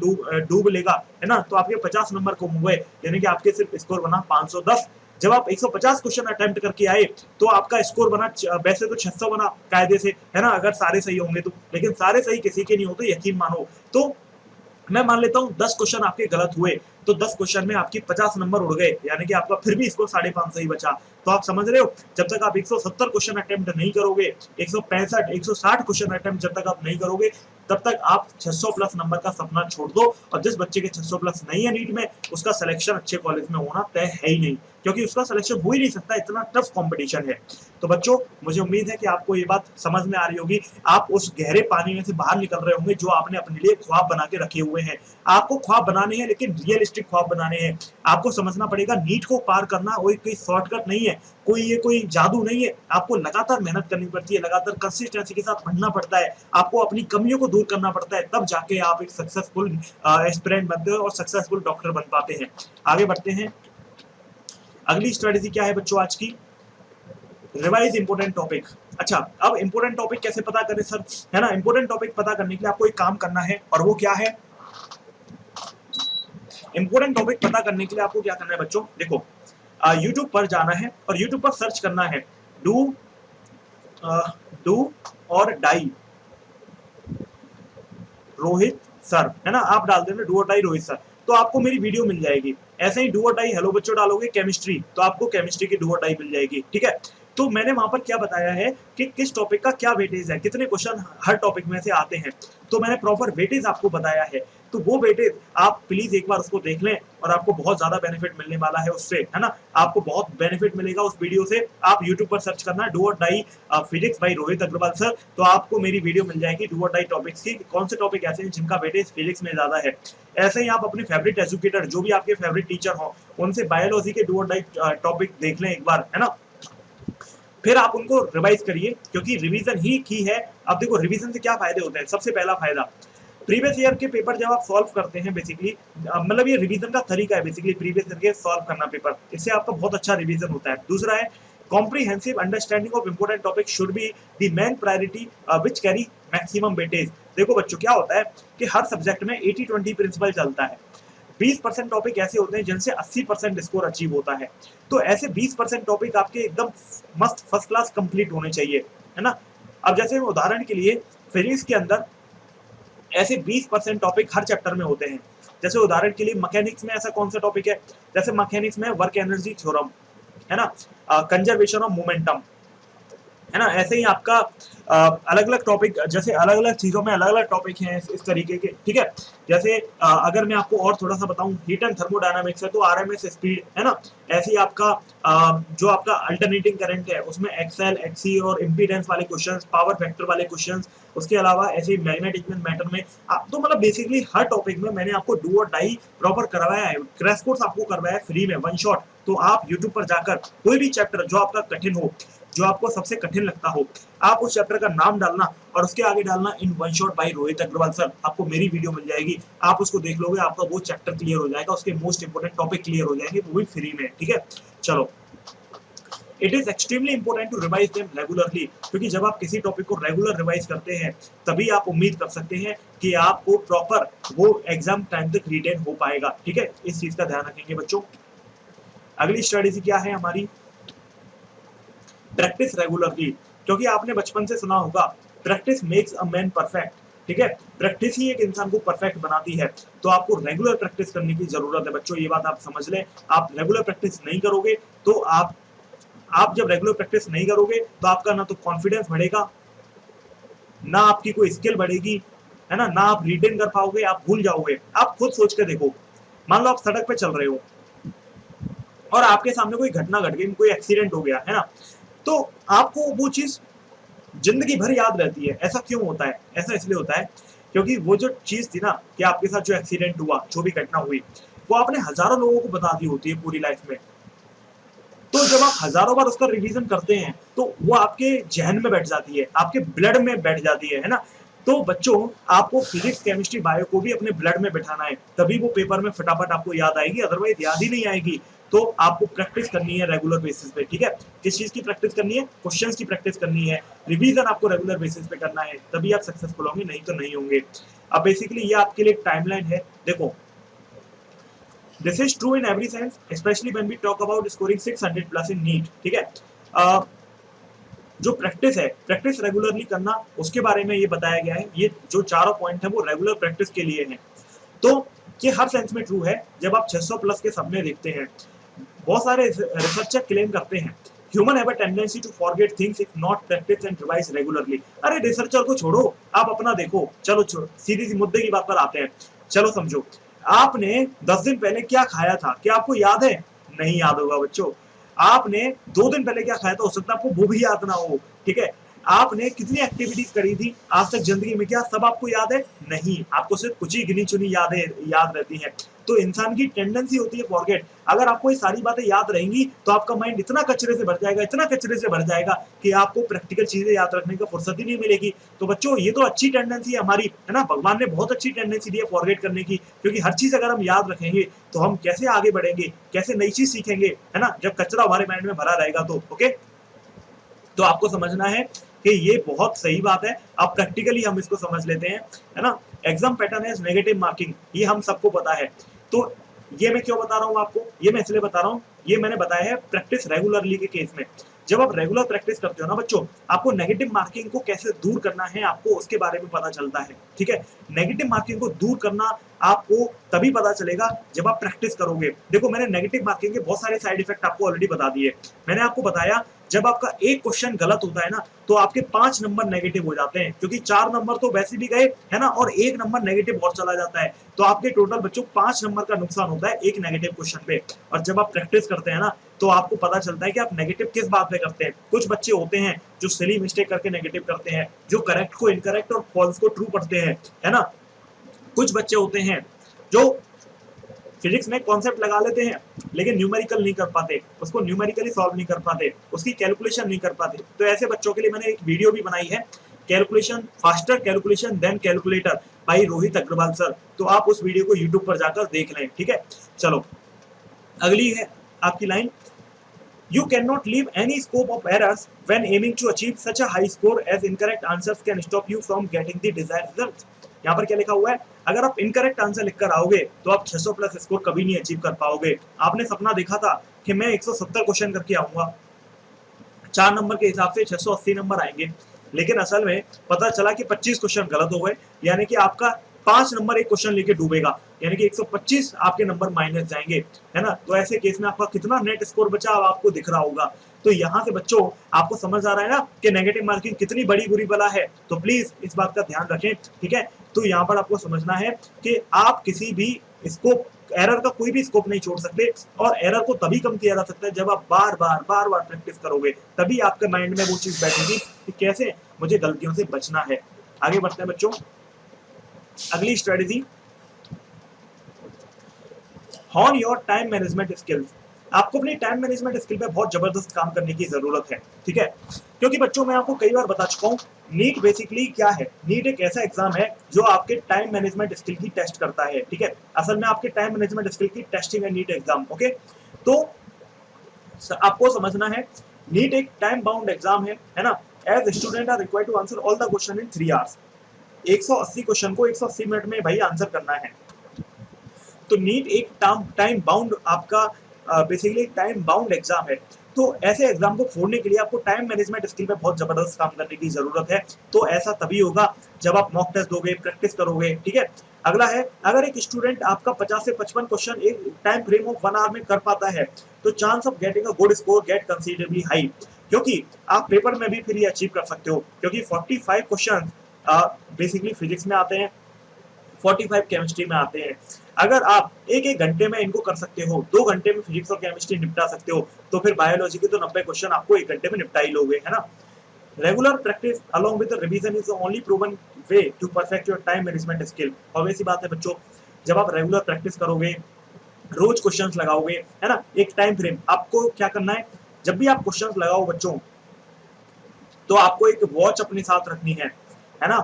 डूब लेगा, है ना, तो आपके 50 नंबर को हुए, यानी कि आपके सिर्फ स्कोर बना 510। जब आप 150 क्वेश्चन अटेम्प्ट करके आए तो आपका स्कोर बना वैसे तो 600 बना कायदे से, है ना, अगर सारे सही होंगे तो, लेकिन सारे सही किसी के नहीं होते, यकीन मानो। तो मैं मान लेता हूँ 10 क्वेश्चन आपके गलत हुए तो 10 क्वेश्चन में आपकी 50 नंबर उड़ गए, यानी कि आपका फिर भी स्कोर 550 ही बचा। तो आप समझ रहे हो, जब तक आप 170 क्वेश्चन अटेम्प्ट नहीं करोगे, 165 160 क्वेश्चन अटेम्प्ट जब तक आप नहीं करोगे, तब तक आप 600 प्लस नंबर का सपना छोड़ दो। और जिस बच्चे के 600 प्लस नहीं है नीट में, उसका सिलेक्शन अच्छे कॉलेज में होना तय है ही नहीं, क्योंकि उसका सिलेक्शन हो ही नहीं सकता, इतना टफ कंपटीशन है। तो बच्चों मुझे उम्मीद है कि आपको ये बात समझ में आ रही होगी, आप उस गहरे पानी में से बाहर निकल रहे होंगे जो आपने अपने लिए ख्वाब बना के रखे हुए हैं। आपको ख्वाब बनाने हैं लेकिन रियलिस्टिक ख्वाब बनाने हैं। आपको समझना पड़ेगा नीट को पार करना कोई शॉर्टकट नहीं है, कोई जादू नहीं है। आपको लगातार मेहनत करनी पड़ती है, लगातार कंसिस्टेंसी के साथ पढ़ना पड़ता है, आपको अपनी कमियों को दूर करना पड़ता है, तब जाके आप एक सक्सेसफुल एस्पिरेंट बनते हो और सक्सेसफुल डॉक्टर बन पाते हैं। आगे बढ़ते हैं, अगली स्ट्रेटेजी क्या है बच्चों आज की, रिवाइज इंपोर्टेंट टॉपिक। अच्छा, अब इंपोर्टेंट टॉपिक कैसे पता करें सर, है ना। इंपोर्टेंट टॉपिक पता करने के लिए आपको एक काम करना है और वो क्या है, इंपोर्टेंट टॉपिक पता करने के लिए आपको क्या करना है बच्चों, देखो यूट्यूब पर जाना है और यूट्यूब पर सर्च करना है डू और डाई रोहित सर, है ना, आप डाल देना डू और डाई रोहित सर तो आपको मेरी वीडियो मिल जाएगी। ऐसे ही डू और डाई हेलो बच्चों डालोगे केमिस्ट्री तो आपको केमिस्ट्री की डू और डाई मिल जाएगी, ठीक है। तो मैंने वहां पर क्या बताया है कि किस टॉपिक का क्या वेटेज है, कितने क्वेश्चन हर टॉपिक में से आते हैं, तो मैंने प्रॉपर वेटेज आपको बताया है। तो वो वेटेज आप प्लीज एक बार उसको देख लें और आपको बहुत ज्यादा बेनिफिट मिलने वाला है उससे, है ना, आपको बहुत बेनिफिट मिलेगा उस वीडियो से। आप यूट्यूब पर सर्च करना डू और die physics by Rohit Agarwal sir, तो आपको मेरी वीडियो मिल जाएगी डू और डाई टॉपिक्स की, कौन से टॉपिक ऐसे हैं जिनका वेटेज फिजिक्स में ज्यादा है। ऐसे ही आप अपने फेवरेट एजुकेटर जो भी आपके फेवरेट टीचर हो उनसे बायोलॉजी के डू और डाई टॉपिक देख लें एक बार, है ना, फिर आप उनको रिवाइज करिए क्योंकि रिवीजन ही की है। अब देखो रिवीजन से क्या फायदे होते हैं, सबसे पहला फायदा प्रीवियस ईयर के पेपर जब आप सॉल्व करते हैं बेसिकली, मतलब ये रिवीजन का तरीका है बेसिकली प्रीवियस ईयर के सॉल्व करना पेपर, इससे आपका बहुत अच्छा रिवीजन होता है। दूसरा है comprehensive understanding of important topic should be the main priority which carry maximum weightage. देखो बच्चों क्या होता है कि हर सब्जेक्ट में 80-20 प्रिंसिपल चलता है, 20% टॉपिक ऐसे होते हैं जिनसे 80% स्कोर अचीव होता है। तो ऐसे 20% टॉपिक आपके एकदम मस्त फर्स्ट क्लास कंप्लीट होने चाहिए, है ना। अब जैसे उदाहरण के लिए फिजिक्स के अंदर ऐसे 20% टॉपिक हर चैप्टर में होते हैं। जैसे उदाहरण के लिए मैकेनिक्स में ऐसा कौन सा टॉपिक है, जैसे मैकेनिक्स में वर्क एनर्जी थ्योरम, है ना, कंजर्वेशन ऑफ मोमेंटम, है ना। ऐसे ही आपका अलग अलग टॉपिक, जैसे अलग अलग चीजों में अलग अलग टॉपिक हैं इस तरीके के, ठीक है। जैसे अगर मैं आपको और थोड़ा सा बताऊं, हीट एंड थर्मोडायनामिक्स है तो आरएमएस स्पीड, है ना। ऐसे ही आपका जो आपका अल्टरनेटिंग करंट है उसमें एक्सएल एक्सी और इम्पीडेंस वाले क्वेश्चंस, पावर फैक्टर वाले क्वेश्चंस, उसके अलावा ऐसे ही मैग्नेटिक मैटर में आप तो मतलब बेसिकली हर टॉपिक में मैंने आपको डू और डाई प्रॉपर करवाया है। क्रैश कोर्स आपको करवाया है फ्री में, वन शॉट। तो आप यूट्यूब पर जाकर कोई भी चैप्टर जो आपका कठिन हो, जो आपको सबसे कठिन लगता हो, आप उस चैप्टर का नाम डालना और उसके आगे डालना in one shot by Rohit Agarwal sir, आपको मेरी वीडियो मिल जाएगी, आप उसको देख लोगे, आपका वो चैप्टर क्लियर हो जाएगा, उसके मोस्ट इंपोर्टेंट टॉपिक क्लियर हो जाएंगे, वो भी फ्री में, ठीक है। चलो, it is extremely important to revise them regularly, क्योंकि जब आप किसी टॉपिक को रेगुलर रिवाइज करते हैं तभी आप उम्मीद कर सकते हैं कि आपको प्रॉपर वो एग्जाम टाइम तक रिटेन हो पाएगा, ठीक है। इस चीज का ध्यान रखेंगे बच्चों। अगली स्ट्रेटेजी क्या है हमारी, प्रैक्टिस रेगुलरली, क्योंकि आपने बचपन से सुना होगा practice makes a man perfect, ठीक है। प्रैक्टिस ही एक इंसान को परफेक्ट बनाती है, तो आपको रेगुलर प्रैक्टिस करने की जरूरत है बच्चों, ये बात आप समझ लें। आप रेगुलर प्रैक्टिस नहीं करोगे तो आप जब रेगुलर प्रैक्टिस नहीं करोगे तो आपका ना तो कॉन्फिडेंस बढ़ेगा, ना आपकी कोई स्किल बढ़ेगी, है ना आप रिटेन कर पाओगे, आप भूल जाओगे। आप खुद सोच के देखो, मान लो आप सड़क पे चल रहे हो और आपके सामने कोई घटना घट गई, कोई एक्सीडेंट हो गया, है ना, तो आपको वो चीज जिंदगी भर याद रहती है। ऐसा क्यों होता है? ऐसा इसलिए होता है क्योंकि वो जो चीज थी ना, कि आपके साथ जो एक्सीडेंट हुआ, जो भी घटना हुई, वो आपने हजारों लोगों को बता दी होती है पूरी लाइफ में। तो जब आप हजारों बार उसका रिवीजन करते हैं तो वो आपके जहन में बैठ जाती है, आपके ब्लड में बैठ जाती है ना। तो बच्चों, आपको फिजिक्स केमिस्ट्री बायो को भी अपने ब्लड में बैठाना है, तभी वो पेपर में फटाफट आपको याद आएगी, अदरवाइज याद ही नहीं आएगी। तो आपको प्रैक्टिस करनी है रेगुलर बेसिस पे, ठीक है। किस चीज की प्रैक्टिस करनी है? क्वेश्चंस की प्रैक्टिस करनी है, रिवीजन आपको रेगुलर बेसिस पे करना है, तभी आप सक्सेसफुल होंगे, नहीं तो नहीं होंगे। अब बेसिकली ये आपके लिए टाइमलाइन है। देखो, this is true in every sense, specially when we talk about scoring 600 plus in NEET, ठीक है। जो प्रैक्टिस है, प्रैक्टिस रेगुलरली करना, उसके बारे में ये बताया गया है। ये जो चारों पॉइंट है वो रेगुलर प्रैक्टिस के लिए हैं। तो ये हर सेंस में ट्रू है। जब आप 600 प्लस के सपने देखते हैं, बहुत सारे रिसर्चर क्लेम करते हैं human have a tendency to forget things if not practice and revise regularly. अरे रिसर्चर को छोड़ो, आप अपना देखो। चलो सीधी सी मुद्दे की बात पर आते हैं। चलो समझो, आपने 10 दिन पहले क्या खाया था, क्या आपको याद है? नहीं याद होगा बच्चों। आपने 2 दिन पहले क्या खाया था, हो सकता है आपको वो भी याद ना हो, ठीक है। आपने कितनी एक्टिविटीज करी थी आज तक जिंदगी में, क्या सब आपको याद है? नहीं, आपको सिर्फ कुछ ही गिनी चुनी यादें याद रहती हैं। तो इंसान की टेंडेंसी होती है फॉरगेट। अगर आपको ये सारी बातें याद रहेंगी तो आपका माइंड इतना कचरे से भर जाएगा, इतना कचरे से भर जाएगा कि आपको प्रैक्टिकल चीजें याद रखने का फुर्सत ही नहीं मिलेगी। तो बच्चों, ये तो अच्छी टेंडेंसी है हमारी, है ना। भगवान ने बहुत अच्छी टेंडेंसी दी है फॉरगेट करने की, क्योंकि हर चीज अगर हम याद रखेंगे तो हम कैसे आगे बढ़ेंगे, कैसे नई चीज सीखेंगे, है ना, जब कचरा हमारे माइंड में भरा रहेगा तो। ओके, तो आपको समझना है कि ये बहुत सही बात है। अब प्रैक्टिकली हम इसको समझ लेते हैं, है ना। एग्जाम पैटर्न है नेगेटिव मार्किंग, ये हम सबको पता है। तो ये मैं क्यों बता रहा हूँ आपको? ये मैं इसलिए बता रहा हूँ, ये मैंने बताया है प्रैक्टिस रेगुलरली के केस में। जब आप रेगुलर प्रैक्टिस करते हो ना बच्चों, आपको नेगेटिव मार्किंग को कैसे दूर करना है, आपको उसके बारे में पता चलता है, ठीक है। नेगेटिव मार्किंग को दूर करना आपको तभी पता चलेगा जब आप प्रैक्टिस करोगे। देखो, मैंने नेगेटिव मार्किंग के बहुत सारे साइड इफेक्ट आपको ऑलरेडी बता दिए। मैंने आपको बताया, जब आपका एक क्वेश्चन गलत होता है ना, तो आपके 5 नंबर नेगेटिव हो जाते हैं, क्योंकि 4 नंबर तो वैसे भी गए, है ना, और 1 नंबर नेगेटिव और चला जाता है। तो आपके टोटल बच्चों 5 नंबर का नुकसान होता है एक नेगेटिव क्वेश्चन पे। और जब आप प्रैक्टिस करते हैं ना, तो आपको पता चलता है कि आप नेगेटिव किस बात पे करते हैं। कुछ बच्चे होते हैं जो सिली मिस्टेक करके नेगेटिव करते हैं, जो करेक्ट को इनकरेक्ट और फॉल्स को ट्रू पढ़ते हैं, है ना। कुछ बच्चे होते हैं जो फिजिक्स में कॉन्सेप्ट लगा लेते हैं लेकिन न्यूमेरिकल नहीं कर पाते, उसको न्यूमेरिकली सॉल्व नहीं कर पाते, उसकी कैलकुलेशन नहीं कर पाते। तो ऐसे बच्चों के लिए मैंने एक वीडियो भी बनाई है, calculation faster calculation than calculator by Rohit Agarwal sir. तो आप उस वीडियो को यूट्यूब पर जाकर देख लें, ठीक है। चलो, अगली है आपकी line, You cannot leave any scope of errors when aiming to achieve such a high score as incorrect answers can stop you from getting the desired results। यहाँ पर क्या लिखा हुआ है? अगर आप इनकरेक्ट आंसर लिखकर आओगे तो आप 600 प्लस स्कोर कभी नहीं अचीव कर पाओगे। आपने सपना देखा था कि मैं 170 क्वेश्चन करके आऊंगा, 4 नंबर के हिसाब से 680 नंबर आएंगे, लेकिन असल में पता चला कि 25 क्वेश्चन गलत हो गए, यानी कि आपका 5 नंबर एक क्वेश्चन लेके डूबेगा, यानी कि 125 आपके नंबर माइनस जाएंगे, है ना। तो ऐसे केस में आपका कितना नेट स्कोर बचा अब आपको दिख रहा होगा। तो यहाँ से बच्चों आपको समझ आ रहा है ना कि नेगेटिव मार्किंग कितनी बड़ी बुरी बला है। तो प्लीज इस बात का ध्यान रखें, ठीक है। तो यहाँ पर आपको समझना है कि आप किसी भी स्कोप, एरर का कोई भी स्कोप नहीं छोड़ सकते, और एरर को तभी कम किया जा सकता है जब आप बार बार प्रैक्टिस करोगे, तभी आपके माइंड में वो चीज बैठेगी कि कैसे मुझे गलतियों से बचना है। आगे बढ़ते हैं बच्चों, अगली strategy, hone your time management skills. आपको अपनी टाइम मैनेजमेंट स्किल पे बहुत जबरदस्त काम करने की जरूरत है, ठीक है। क्योंकि बच्चों मैं आपको कई बार बता चुका हूँ, नीट बेसिकली क्या है, नीट एक ऐसा एग्जाम है जो आपके टाइम मैनेजमेंट स्किल की टेस्ट करता है, ठीक है। असल में आपके टाइम मैनेजमेंट स्किल की टेस्टिंग है नीट एग्जाम, ओके। तो आपको समझना है, नीट एक टाइम बाउंड एग्जाम है ना। As student are required to answer all the question in 3 hours. 180 question को 180 मिनट में भाई आंसर करना है। तो नीट एक टाइम बाउंड आपका बेसिकली टाइम बाउंड एग्जाम है। तो ऐसे एग्जाम को फोड़ने के लिए आपको टाइम मैनेजमेंट स्किल पे बहुत जबरदस्त काम करने की जरूरत है। तो ऐसा तभी होगा जब आप मॉक टेस्ट दोगे, प्रैक्टिस करोगे, ठीक है। अगला है, अगर एक स्टूडेंट आपका 50 से 55 क्वेश्चन एक टाइम फ्रेम ऑफ 1 आवर में कर पाता है, तो chance of getting a good score get considerably high, क्योंकि आप पेपर में भी फिर ये अचीव कर सकते हो। क्योंकि 45 क्वेश्चन बेसिकली फिजिक्स में आते हैं, 45 केमिस्ट्री में आते हैं। अगर आप एक एक घंटे में इनको कर सकते हो, 2 घंटे में फिजिक्स और केमिस्ट्री निपटा सकते हो, तो फिर बायोलॉजी के तो 90 क्वेश्चन आपको 1 घंटे में निपटा ही लोगे, है ना। Regular practice along with revision is the only proven way to perfect your time management skill. Obvious सी बात है बच्चों, जब आप रेगुलर प्रैक्टिस करोगे, रोज क्वेश्चंस लगाओगे, है ना, एक टाइम फ्रेम, आपको क्या करना है, जब भी आप क्वेश्चंस लगाओ बच्चों, तो आपको एक वॉच अपने साथ रखनी है ना।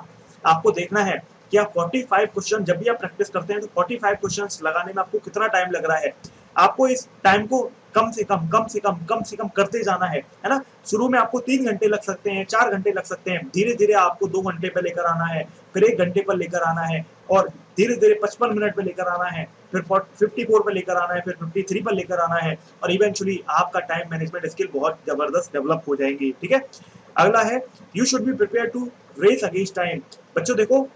आपको देखना है कि आप 45 क्वेश्चन जब भी आप प्रैक्टिस करते हैं, तो 45 क्वेश्चंस लगाने में आपको कितना टाइम लग रहा है। आपको इस टाइम को कम से कम करते जाना है ना। शुरू में आपको 3 घंटे लग सकते हैं, 4 घंटे लग सकते हैं, धीरे धीरे आपको 2 घंटे पे लेकर आना है, फिर 1 घंटे पर लेकर आना है, और धीरे धीरे 55 मिनट पे लेकर आना है, फिर 54 पे लेकर आना है, फिर 53 पर लेकर आना है, और इवेंचुअली आपका टाइम मैनेजमेंट स्किल बहुत जबरदस्त डेवलप हो जाएंगी, ठीक है। अगला है, you should be prepare to race against time. बच्चों देखो,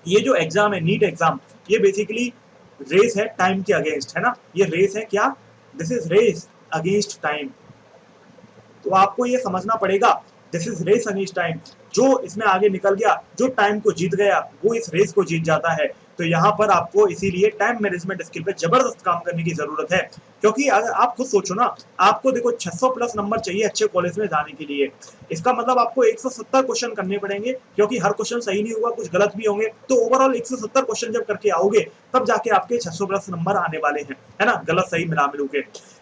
ये जो एग्जाम है नीट एग्जाम, ये बेसिकली रेस है टाइम के अगेंस्ट, है ना। ये रेस है क्या, this is race against time. तो आपको ये समझना पड़ेगा, this is race against time. जो इसमें आगे निकल गया, जो टाइम को जीत गया, वो इस रेस को जीत जाता है। तो यहाँ पर आपको इसीलिए टाइम मैनेजमेंट स्किल पे जबरदस्त काम करने की जरूरत है। क्योंकि अगर आप खुद सोचो ना, आपको देखो 600 प्लस नंबर चाहिए अच्छे कॉलेज में जाने के लिए। इसका मतलब आपको 170 क्वेश्चन करने पड़ेंगे, क्योंकि हर क्वेश्चन सही नहीं होगा, कुछ गलत भी होंगे। तो ओवरऑल 170 क्वेश्चन जब करके आओगे, तब जाके आपके 600 प्लस नंबर आने वाले हैं, है ना, गलत सही मिला मिलू के।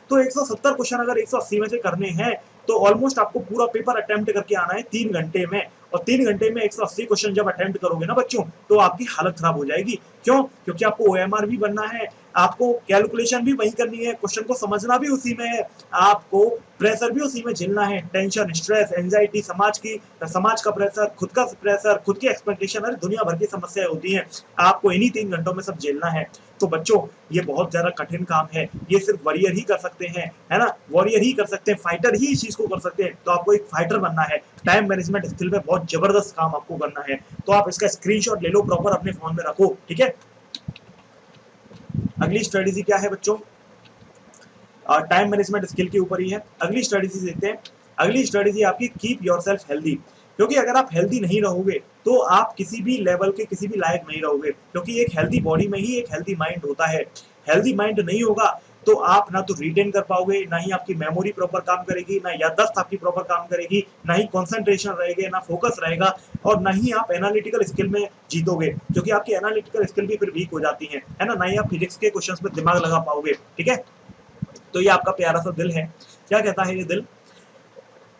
तो 170 क्वेश्चन अगर 180 में से करने हैं, तो ऑलमोस्ट आपको पूरा पेपर अटेम्प्ट करके आना है 3 घंटे में। और 3 घंटे में 180 क्वेश्चन जब अटेम्प्ट करोगे ना बच्चों, तो आपकी हालत खराब हो जाएगी। क्यों? क्योंकि आपको ओएमआर भी बनना है, आपको कैलकुलेशन भी वही करनी है, क्वेश्चन को समझना भी उसी में है, आपको प्रेशर भी उसी में झेलना है, टेंशन, स्ट्रेस, एंजाइटी, समाज का प्रेशर, खुद का प्रेशर, खुद की एक्सपेक्टेशन, अरे दुनिया भर की समस्याएं होती हैं, आपको इन्हीं 3 घंटों में सब झेलना है। तो बच्चों ये बहुत ज्यादा कठिन काम है, ये सिर्फ वॉरियर ही कर सकते हैं, है ना, वॉरियर ही कर सकते हैं, फाइटर ही इस चीज को कर सकते हैं। तो आपको एक फाइटर बनना है, टाइम मैनेजमेंट स्किल पे बहुत जबरदस्त काम आपको करना है। तो आप इसका स्क्रीनशॉट ले लो, प्रॉपर अपने फोन में रखो, ठीक है। अगली स्ट्रेटेजी क्या है बच्चों, टाइम मैनेजमेंट स्किल के ऊपर ही है। अगली स्ट्रेटेजी देखते हैं। अगली स्ट्रेटेजी आपकी कीप योरसेल्फ हेल्दी। क्योंकि अगर आप हेल्दी नहीं रहोगे, तो आप किसी भी लेवल के किसी भी लायक नहीं रहोगे। क्योंकि एक हेल्दी बॉडी में ही एक हेल्दी माइंड होता है। हेल्दी माइंड नहीं होगा तो आप ना तो रिटेन कर पाओगे, ना ही आपकी मेमोरी प्रॉपर काम करेगी, ना याददाश्त आपकी प्रॉपर काम करेगी, ना ही कंसंट्रेशन रहेगा, ना फोकस रहेगा, और ना ही आप एनालिटिकल स्किल में जीतोगे, क्योंकि आपकी एनालिटिकल स्किल भी फिर वीक हो जाती है ना। ना ही आप फिजिक्स के क्वेश्चंस पे दिमाग लगा पाओगे, ठीक है। तो ये आपका प्यारा सा दिल है, क्या कहता है ये दिल?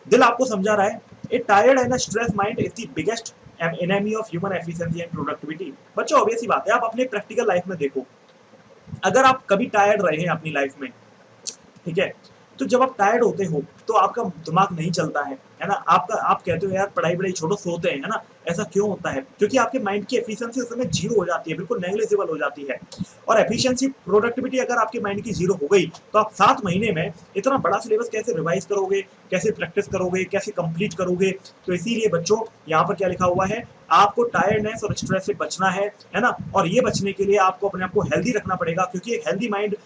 दिल आपको समझा रहा है, a tired and stress mind is the biggest enemy of human efficiency and productivity. बच्चों ऑब्वियस सी बात है, आप अपने प्रैक्टिकल लाइफ में देखो, अगर आप कभी टायर्ड रहे हैं अपनी लाइफ में, ठीक है, तो जब आप टायर्ड होते हो तो आपका दिमाग नहीं चलता है ना? आप कहते हो यार पढ़ाई-वढ़ाई छोड़ो सोते हैं, है ना? ऐसा क्यों होता है? क्योंकि आपके माइंड की एफिशिएंसी उस समय 0 हो जाती है, बिल्कुल नेग्लिजिबल हो जाती है। और एफिशिएंसी प्रोडक्टिविटी अगर आपके माइंड की 0 हो गई, तो आप 7 महीने में इतना बड़ा सिलेबस कैसे रिवाइज़ करोगे, कैसे प्रैक्टिस करोगे, कैसे कंप्लीट करोगे? तो इसीलिए बच्चों यहाँ पर क्या लिखा हुआ है, आपको टायर्डनेस और स्ट्रेस से बचना है ना? और ये बचने के लिए आपको अपने आप को हेल्दी रखना पड़ेगा, क्योंकि एक हेल्दी माइंड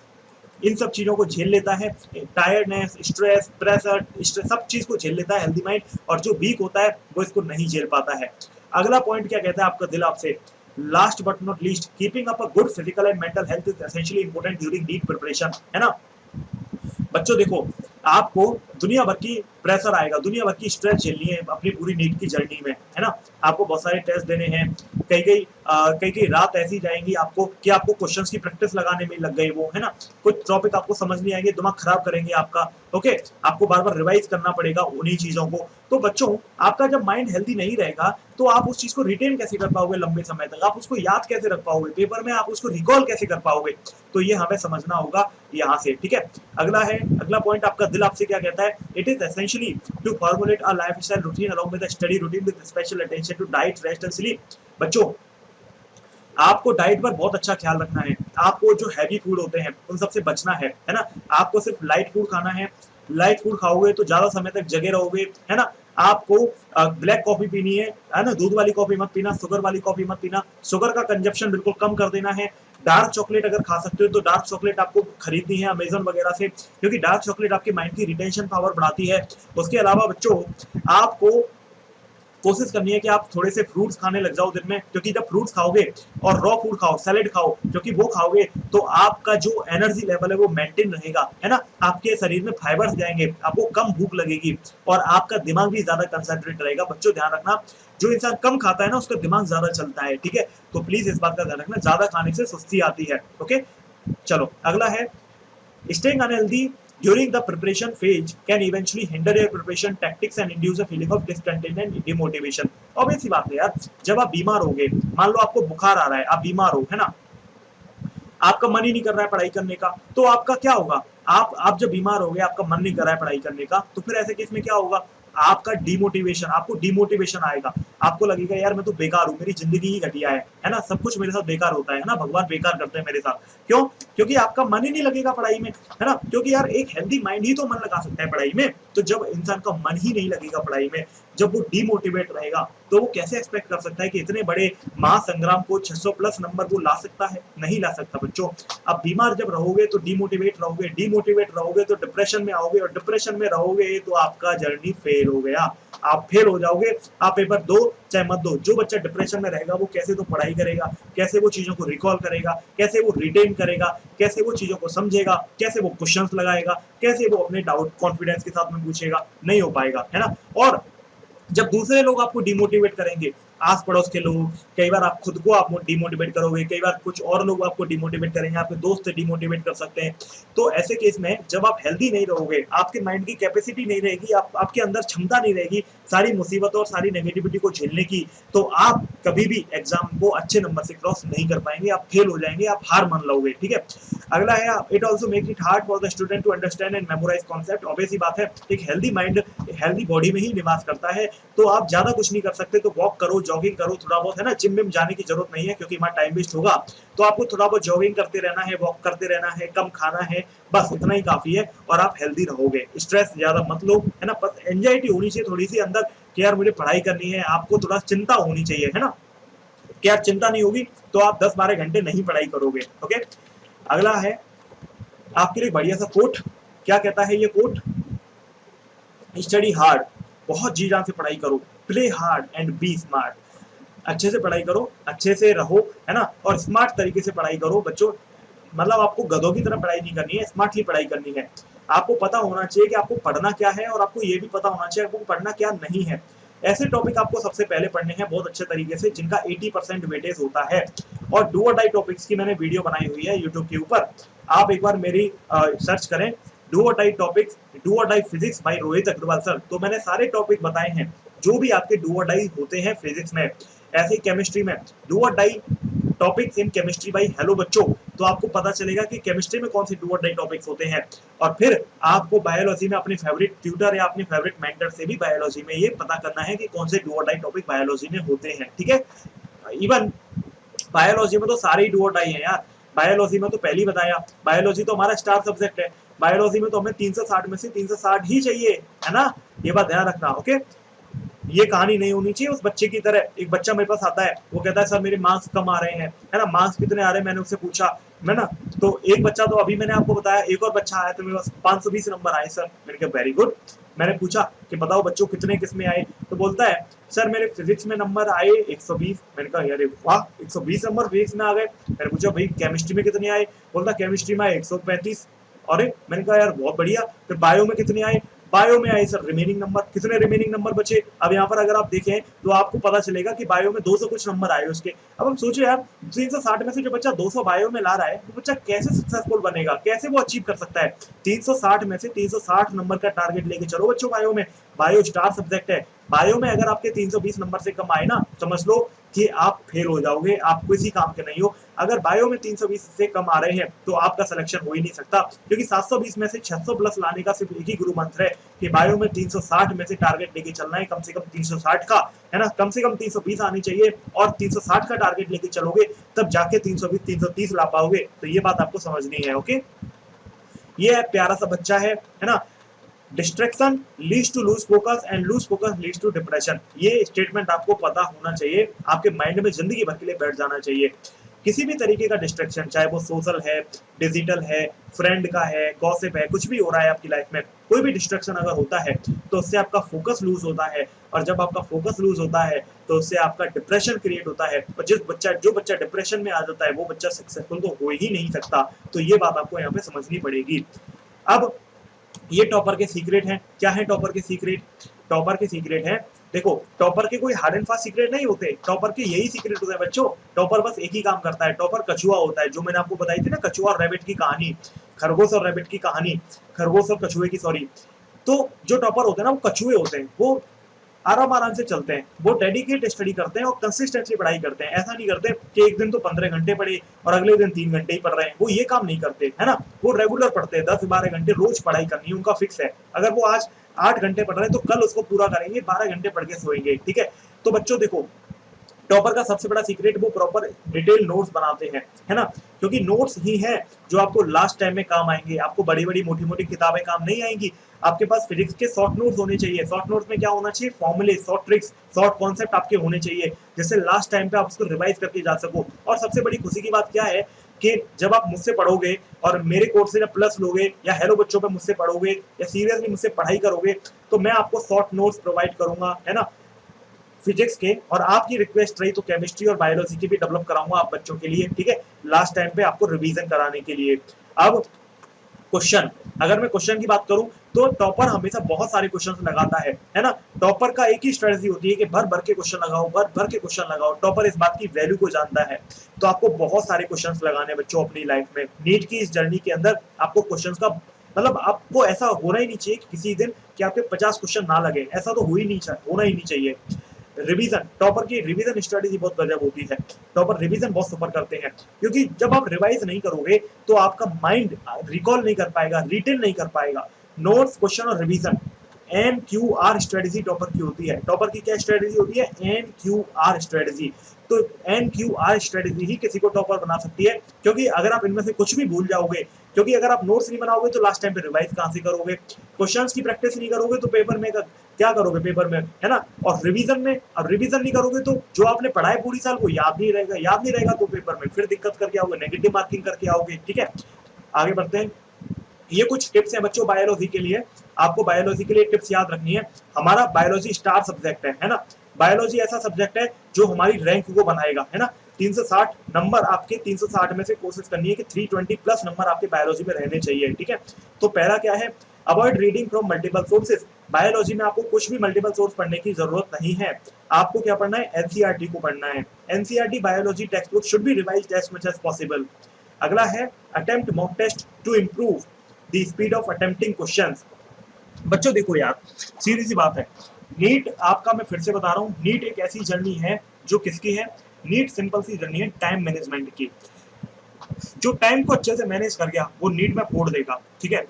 इन सब चीज़ों को झेल लेता है। टायर्डनेस, स्ट्रेस, प्रेशर, स्ट्रेस सब चीज़ को झेल लेता है हेल्दी माइंड, और जो वीक होता है वो इसको नहीं झेल पाता है। अगला पॉइंट क्या कहता है आपका दिल आपसे, last but not least, keeping up a good physical and mental health is essentially important during NEET preparation, है ना? बच्चों देखो, आपको दुनिया भर की प्रेशर आएगा, दुनिया भर की स्ट्रेस झेलनी है अपनी पूरी नीट की जर्नी में, है ना? आपको बहुत सारे टेस्ट देने हैं, कई-कई रात ऐसी जाएँगी आपको कि आपको क्वेश्चंस की प्रैक्टिस लगाने में लग गए वो, है ना? कुछ टॉपिक आपको समझ नहीं आएँगे, दिमाग खराब करेंगे आपका, ओके? आपको बार-बार रिवाइज़ करना पड़ेगा उन्हीं चीज़ों को। तो बच्चों, आपका जब माइंड हेल्दी नहीं रहेगा, तो आप उस चीज़ को रिटेन कैसे कर पाओगे लंबे समय तक? आप उसको याद कैसे रख पाओगे? पेपर में आप उसको रिकॉल कैसे कर पाओगे? तो ये हमें समझना होगा यहाँ से, ठीक है? अगला पॉइंट आपका दिल आपसे क्या कहता है? It is essentially to formulate a lifestyle routine along with a study routine with special attention to diet, rest and sleep. बच्चों, आपको डाइट पर बहुत अच्छा ख्याल रखना है। आपको जो हैवी फूड होते हैं उन सबसे बचना है ना? आपको सिर्फ लाइट फूड खाना है। लाइट फूड खाओगे तो ज़्यादा समय तक जगे रहोगे, है ना? आपको ब्लैक कॉफ़ी पीनी है ना? दूध वाली कॉफ़ी मत पीना, शुगर वाली कॉफ़ी मत पीना। शुगर का कंजप्शन बिल्कुल कम कर देना है। डार्क चॉकलेट अगर खा सकते हो तो डार्क चॉकलेट आपको खरीदनी है अमेज़न वगैरह से, क्योंकि डार्क चॉकलेट आपके माइंड की रिटेंशन पावर बढ़ाती है। उसके अलावा बच्चों, आपको कोशिश करनी है कि आप थोड़े से फ्रूट्स खाने लग जाओ दिन में, क्योंकि जब फ्रूट्स खाओगे और रॉ फूड खाओ, सैलेड खाओ, क्योंकि वो खाओगे तो आपका जो एनर्जी लेवल है वो मेंटेन रहेगा, है ना? आपके शरीर में फाइबर्स जाएंगे, आपको कम भूख लगेगी और आपका दिमाग भी ज्यादा कंसंट्रेट रहेगा। बच्चों ध्यान रखना, जो इंसान कम खाता है ना उसका दिमाग ज्यादा चलता है, ठीक है? तो प्लीज इस बात का ध्यान रखना, ज्यादा खाने से सुस्ती आती है, ओके? चलो अगला है, staying unhealthy during the preparation phase can eventually hinder your preparation tactics and induce a feeling of discontent and demotivation। obvious सी बात है यार, जब आप बीमार होगे, मान लो आपको बुखार आ रहा है, आप बीमार हो, है ना? आपका मन ही नहीं कर रहा है पढ़ाई करने का, तो आपका क्या होगा? आप जब बीमार हो गए, आपका मन नहीं कर रहा है पढ़ाई करने का, तो फिर ऐसे केस में क्या होगा? आपका डिमोटिवेशन, आपको डिमोटिवेशन आएगा। आपको लगेगा यार मैं तो बेकार हूँ, मेरी ज़िंदगी ही घटिया है ना? सब कुछ मेरे साथ बेकार होता है ना? भगवान बेकार करते हैं मेरे साथ। क्यों? क्योंकि आपका मन ही नहीं लगेगा पढ़ाई में, है ना? क्योंकि यार एक हेल्दी माइंड ही तो मन लगा सकता है पढ़ाई में। तो जब इंसान का मन ही नहीं लगेगा पढ़ाई में, जब वो डिमोटिवेट रहेगा, तो वो कैसे एक्सपेक्ट कर सकता है कि इतने बड़े महासंग्राम को 600 प्लस नंबर वो ला सकता है? नहीं ला सकता बच्चों। आप बीमार जब रहोगे तो डिमोटिवेट रहोगे तो डिप्रेशन में आओगे, और डिप्रेशन में रहोगे तो आपका जर्नी फेल हो गया, आप फेल हो जाओगे। आप पेपर दो चाहे मत दो, जो बच्चा डिप्रेशन में रहेगा वो कैसे तो पढ़ाई करेगा, कैसे वो चीजों को रिकॉल करेगा, कैसे वो रिटेन करेगा, कैसे वो चीजों को समझेगा, कैसे वो क्वेश्चंस लगाएगा, कैसे वो अपने डाउट कॉन्फिडेंस के साथ में पूछेगा? नहीं हो पाएगा, है ना? और जब दूसरे लोग आपको डिमोटिवेट करेंगे, आस पड़ोस के लोग, कई बार आप खुद को आप डिमोटिवेट करोगे, कई बार कुछ और लोग आपको डिमोटिवेट करेंगे, आपके दोस्त डिमोटिवेट कर सकते हैं। तो ऐसे केस में जब आप हेल्दी नहीं रहोगे, आपके माइंड की कैपेसिटी नहीं रहेगी, आपके अंदर क्षमता नहीं रहेगी सारी मुसीबतों और सारी नेगेटिविटी को झेलने की, तो आप कभी भी एग्जाम को अच्छे नंबर से क्रॉस नहीं कर पाएंगे, आप फेल हो जाएंगे, आप हार मान लोगे, ठीक है? अगला है, it also make it hard for the student to understand and memorise concept. Obvious सी बात है, एक हेल्दी माइंड हेल्दी बॉडी में ही निवास करता है, तो आप ज्यादा कुछ नहीं कर सकते, तो वॉक करो, जॉगिंग करो थोड़ा बहुत, है ना? जिम में जाने की जरूरत नहीं है क्योंकि वहां टाइम वेस्ट होगा, तो आपको थोड़ा बहुत जॉगिंग करते रहना है, वॉक करते रहना है, कम खाना है, बस इतना ही काफी है और आप हेल्दी रहोगे। स्ट्रेस ज्यादा मत लो, है ना? बस एंजाइटी होनी चाहिए थोड़ी सी अंदर कि यार मुझे पढ़ाई करनी है, आपको थोड़ा चिंता होनी चाहिए, है ना? कि यार चिंता नहीं होगी तो आप 10-12 घंटे नहीं पढ़ाई करोगे, ओके? अगला है आपके लिए बढ़िया सा कोट। क्या कहता है ये कोट? स्टडी हार्ड, बहुत जी जान से पढ़ाई करो, play hard and be smart. अच्छे से पढ़ाई करो, अच्छे से रहो, है ना? और स्मार्ट तरीके से पढ़ाई करो बच्चों। मतलब आपको गधों की तरह पढ़ाई नहीं करनी है, स्मार्टली पढ़ाई करनी है। आपको पता होना चाहिए कि आपको पढ़ना क्या है और आपको ये भी पता होना चाहिए आपको पढ़ना क्या नहीं है। ऐसे टॉपिक आपको सबसे पहले पढ़ने हैं बहुत अच्छे तरीके से जिनका 80% वेटेज होता है। और डू और डाई टॉपिक्स की मैंने वीडियो बनाई हुई है यूट्यूब के ऊपर, आप एक बार मेरी सर्च करें, डू और डाई टॉपिक्स, डू और die physics by Rohit Agarwal sir. तो मैंने सारे टॉपिक बताए हैं जो भी आपके डू और डाई होते हैं फिजिक्स में, ऐसे ही केमिस्ट्री में डू और die topics in chemistry by hello बच्चों, तो आपको पता चलेगा कि केमिस्ट्री में कौन से डू और डाई टॉपिक्स होते हैं। और फिर आपको बायोलॉजी में अपने फेवरेट ट्यूटर या अपने फेवरेट मेंटर से भी बायोलॉजी में ये पता करना है कि कौन से डू और डाई टॉपिक बायोलॉजी में होते हैं, ठीक है। इवन बायोलॉजी में तो सारे ही डू और डाई हैं यार। बायोलॉजी में तो पहले ही बताया, बायोलॉजी तो हमारा स्टार सब्जेक्ट है। बायोलॉजी में तो हमें 360 में से 360 ही चाहिए, है ना, ये बात ध्यान रखना। ओके, ये कहानी नहीं होनी चाहिए उस बच्चे की तरह। एक बच्चा मेरे पास आता है, वो कहता है सर मेरे मार्क्स कम आ रहे हैं, है ना, मार्क्स कितने आ रहे हैं, मैंने उससे पूछा, है ना, तो एक बच्चा तो अभी मैंने आपको बताया, एक और बच्चा आया तो मेरे पास 520 नंबर आए सर। मैंने कहा वेरी गुड। मैंने पूछा कि बताओ बच्चों कितने किस में आए, तो बोलता है सर मेरे फिजिक्स में नंबर आए 120। मैंने कहा अरे वाह, 120 नंबर फिजिक्स में आ गए। मैंने पूछा भाई केमिस्ट्री में कितने आए, बोलता केमिस्ट्री में आए 135। अरे मैंने कहा यार बहुत बढ़िया। फिर बायो में कितने आए, बायो में आए सर रिमेनिंग नंबर। कितने रिमेनिंग नंबर बचे, अब यहाँ पर अगर आप देखें तो आपको पता चलेगा कि बायो में 200 कुछ नंबर आए उसके। अब हम सोचे यार 360 में से जो बच्चा 200 बायो में ला रहा है, वो बच्चा कैसे सक्सेसफुल बनेगा, कैसे वो अचीव कर सकता है। 360 में से 360 नंबर का टारगेट लेके चलो बच्चों। बायो में, बायो स्टार सब्जेक्ट है, बायो में अगर आपके 320 नंबर से कम आए ना, समझ लो कि आप फेल हो जाओगे, आप किसी काम के नहीं हो। अगर बायो में 320 से कम आ रहे हैं तो आपका सिलेक्शन हो ही नहीं सकता, क्योंकि 720 में से 600 प्लस लाने का सिर्फ एक ही गुरु मंत्र है कि बायो में 360 में से टारगेट लेके चलना है, कम से कम 360 का, है ना, कम से कम 320 आनी चाहिए, और 360 का टारगेट लेके चलोगे तब जाके 320 330 ला पाओगे। तो ये बात आपको समझनी है। ओके, ये प्यारा सा बच्चा है ना। Distraction leads to lose focus and lose focus leads to depression. ये स्टेटमेंट आपको पता होना चाहिए, आपके माइंड में जिंदगी भर के लिए बैठ जाना चाहिए। किसी भी तरीके का डिस्ट्रैक्शन, चाहे वो सोशल है, डिजिटल है, फ्रेंड का है, गॉसिप है, कुछ भी हो रहा है आपकी लाइफ में, कोई भी डिस्ट्रैक्शन अगर होता है तो उससे आपका फोकस लूज होता है, और जब आपका फोकस लूज होता है तो उससे आपका डिप्रेशन क्रिएट होता है, और जो बच्चा डिप्रेशन में आ जाता है वो बच्चा सक्सेसफुल तो हो ही नहीं सकता। तो ये बात आपको यहाँ पे समझनी पड़ेगी। अब ये टॉपर के सीक्रेट हैं। क्या है टॉपर के सीक्रेट? टॉपर के सीक्रेट है, देखो टॉपर के कोई हार्ड एंड फास्ट सीक्रेट नहीं होते, टॉपर के यही सीक्रेट होता है बच्चों। टॉपर बस एक ही काम करता है, टॉपर कछुआ होता है, जो मैंने आपको बताई थी ना, कछुआ और रैबिट की कहानी, खरगोश और रैबिट की कहानी, खरगोश और कछुए की, सॉरी। तो जो टॉपर होते हैं ना, वो कछुए होते हैं, वो आराम से चलते हैं, वो डेडिकेट स्टडी करते हैं और कंसिस्टेंटली पढ़ाई करते हैं। ऐसा नहीं करते कि एक दिन तो 15 घंटे पढ़े और अगले दिन 3 घंटे ही पढ़ रहे हैं, वो ये काम नहीं करते, है ना। वो रेगुलर पढ़ते हैं, 10-12 घंटे रोज पढ़ाई करनी है, उनका फिक्स है। अगर वो आज 8 घंटे पढ़ रहे हैं तो कल उसको पूरा करेंगे, 12 घंटे पढ़ के सोएंगे, ठीक है। तो बच्चों देखो, टॉपर का सबसे बड़ा सीक्रेट, वो प्रॉपर डिटेल नोट्स बनाते हैं, है ना, क्योंकि नोट्स ही हैं जो आपको लास्ट टाइम में काम आएंगे। आपको बड़ी बड़ी मोटी मोटी किताबें काम नहीं आएंगी, आपके पास फिजिक्स के शॉर्ट नोट्स होने चाहिए। शॉर्ट नोट्स में क्या होना चाहिए, फॉर्मूले, शॉर्ट ट्रिक्स, शॉर्ट कॉन्सेप्ट आपके होने चाहिए, जिससे लास्ट टाइम पे आप उसको रिवाइज करके जा सको। और सबसे बड़ी खुशी की बात क्या है कि जब आप मुझसे पढ़ोगे और मेरे कोर्स से जब प्लस लोगे या हेलो बच्चों पे मुझसे पढ़ोगे या सीरियसली मुझसे पढ़ाई करोगे, तो मैं आपको शॉर्ट नोट्स प्रोवाइड करूंगा, है ना, फिजिक्स के, और आपकी रिक्वेस्ट रही तो केमिस्ट्री और बायोलॉजी की भी डेवलप कराऊंगा आप बच्चों के लिए, ठीक है, लास्ट टाइम पे आपको रिवीजन कराने के लिए। अब क्वेश्चन, अगर मैं क्वेश्चन की बात करूं तो टॉपर हमेशा बहुत सारे क्वेश्चन लगाता है ना। टॉपर का एक ही स्ट्रेटजी होती है कि भर भर के क्वेश्चन लगाओ, भर भर के क्वेश्चन लगाओ। टॉपर इस बात की वैल्यू को जानता है। तो आपको बहुत सारे क्वेश्चन लगाने हैं बच्चों अपनी लाइफ में। नीट की इस जर्नी के अंदर आपको क्वेश्चन का मतलब, आपको ऐसा होना ही नहीं चाहिए कि किसी दिन कि आपके 50 क्वेश्चन ना लगे, ऐसा तो होना ही नहीं चाहिए। रिवीजन, टॉपर की रिवीजन स्ट्रेटेजी बहुत गजब होती है। टॉपर रिवीजन बहुत सुपर करते हैं, क्योंकि जब आप रिवाइज नहीं करोगे तो आपका माइंड रिकॉल नहीं कर पाएगा, रिटेन नहीं कर पाएगा। नोट्स, क्वेश्चन और रिवीजन, NQR स्ट्रेटेजी टॉपर की होती है। टॉपर की क्या स्ट्रेटेजी होती है? NQR strategy. तो NQR स्ट्रेटेजी ही किसी को टॉपर बना सकती है, क्योंकि अगर आप इनमें से कुछ भी भूल जाओगे, क्योंकि अगर आप नोट्स नहीं बनाओगे तो लास्ट टाइम पे रिवाइज कहां से करोगे, क्वेश्चंस की प्रैक्टिस नहीं करोगे तो पेपर में क्या करोगे, पेपर में, है ना। और रिवीजन में, अब रिवीजन नहीं करोगे तो जो आपने पढ़ा है पूरी साल वो याद नहीं रहेगा तो पेपर में फिर दिक्कत करके आओगे, नेगेटिव मार्किंग करके आओगे, ठीक है। आगे बढ़ते हैं। ये कुछ टिप्स हैं बच्चों बायोलॉजी के लिए, आपको बायोलॉजी के लिए टिप्स याद रखनी है। हमारा बायोलॉजी स्टार सब्जेक्ट है ना। बायोलॉजी ऐसा सब्जेक्ट है जो हमारी रैंक को बनाएगा, है ना। 360 नंबर आपके, 360 में से कोशिश करनी है कि 320 प्लस नंबर आपके बायोलॉजी में रहने चाहिए, ठीक है। तो पहला क्या है, avoid reading from multiple sources. Biology में आपको कुछ भी मल्टीपल सोर्स पढ़ने की जरूरत नहीं है। आपको क्या पढ़ना है, एनसीईआरटी को पढ़ना है। NCERT biology text book should be revised as much as possible. अगला है attempt mock test to improve the speed of attempting questions. बच्चों देखो यार, सीधी सी बात है, नीट आपका, मैं फिर से बता रहा हूँ, नीट एक ऐसी जर्नी है जो किसकी है, नीट सिंपल सी जर्नी है टाइम मैनेजमेंट की। जो टाइम को अच्छे से मैनेज कर गया वो नीट में फोड़ देगा, ठीक है,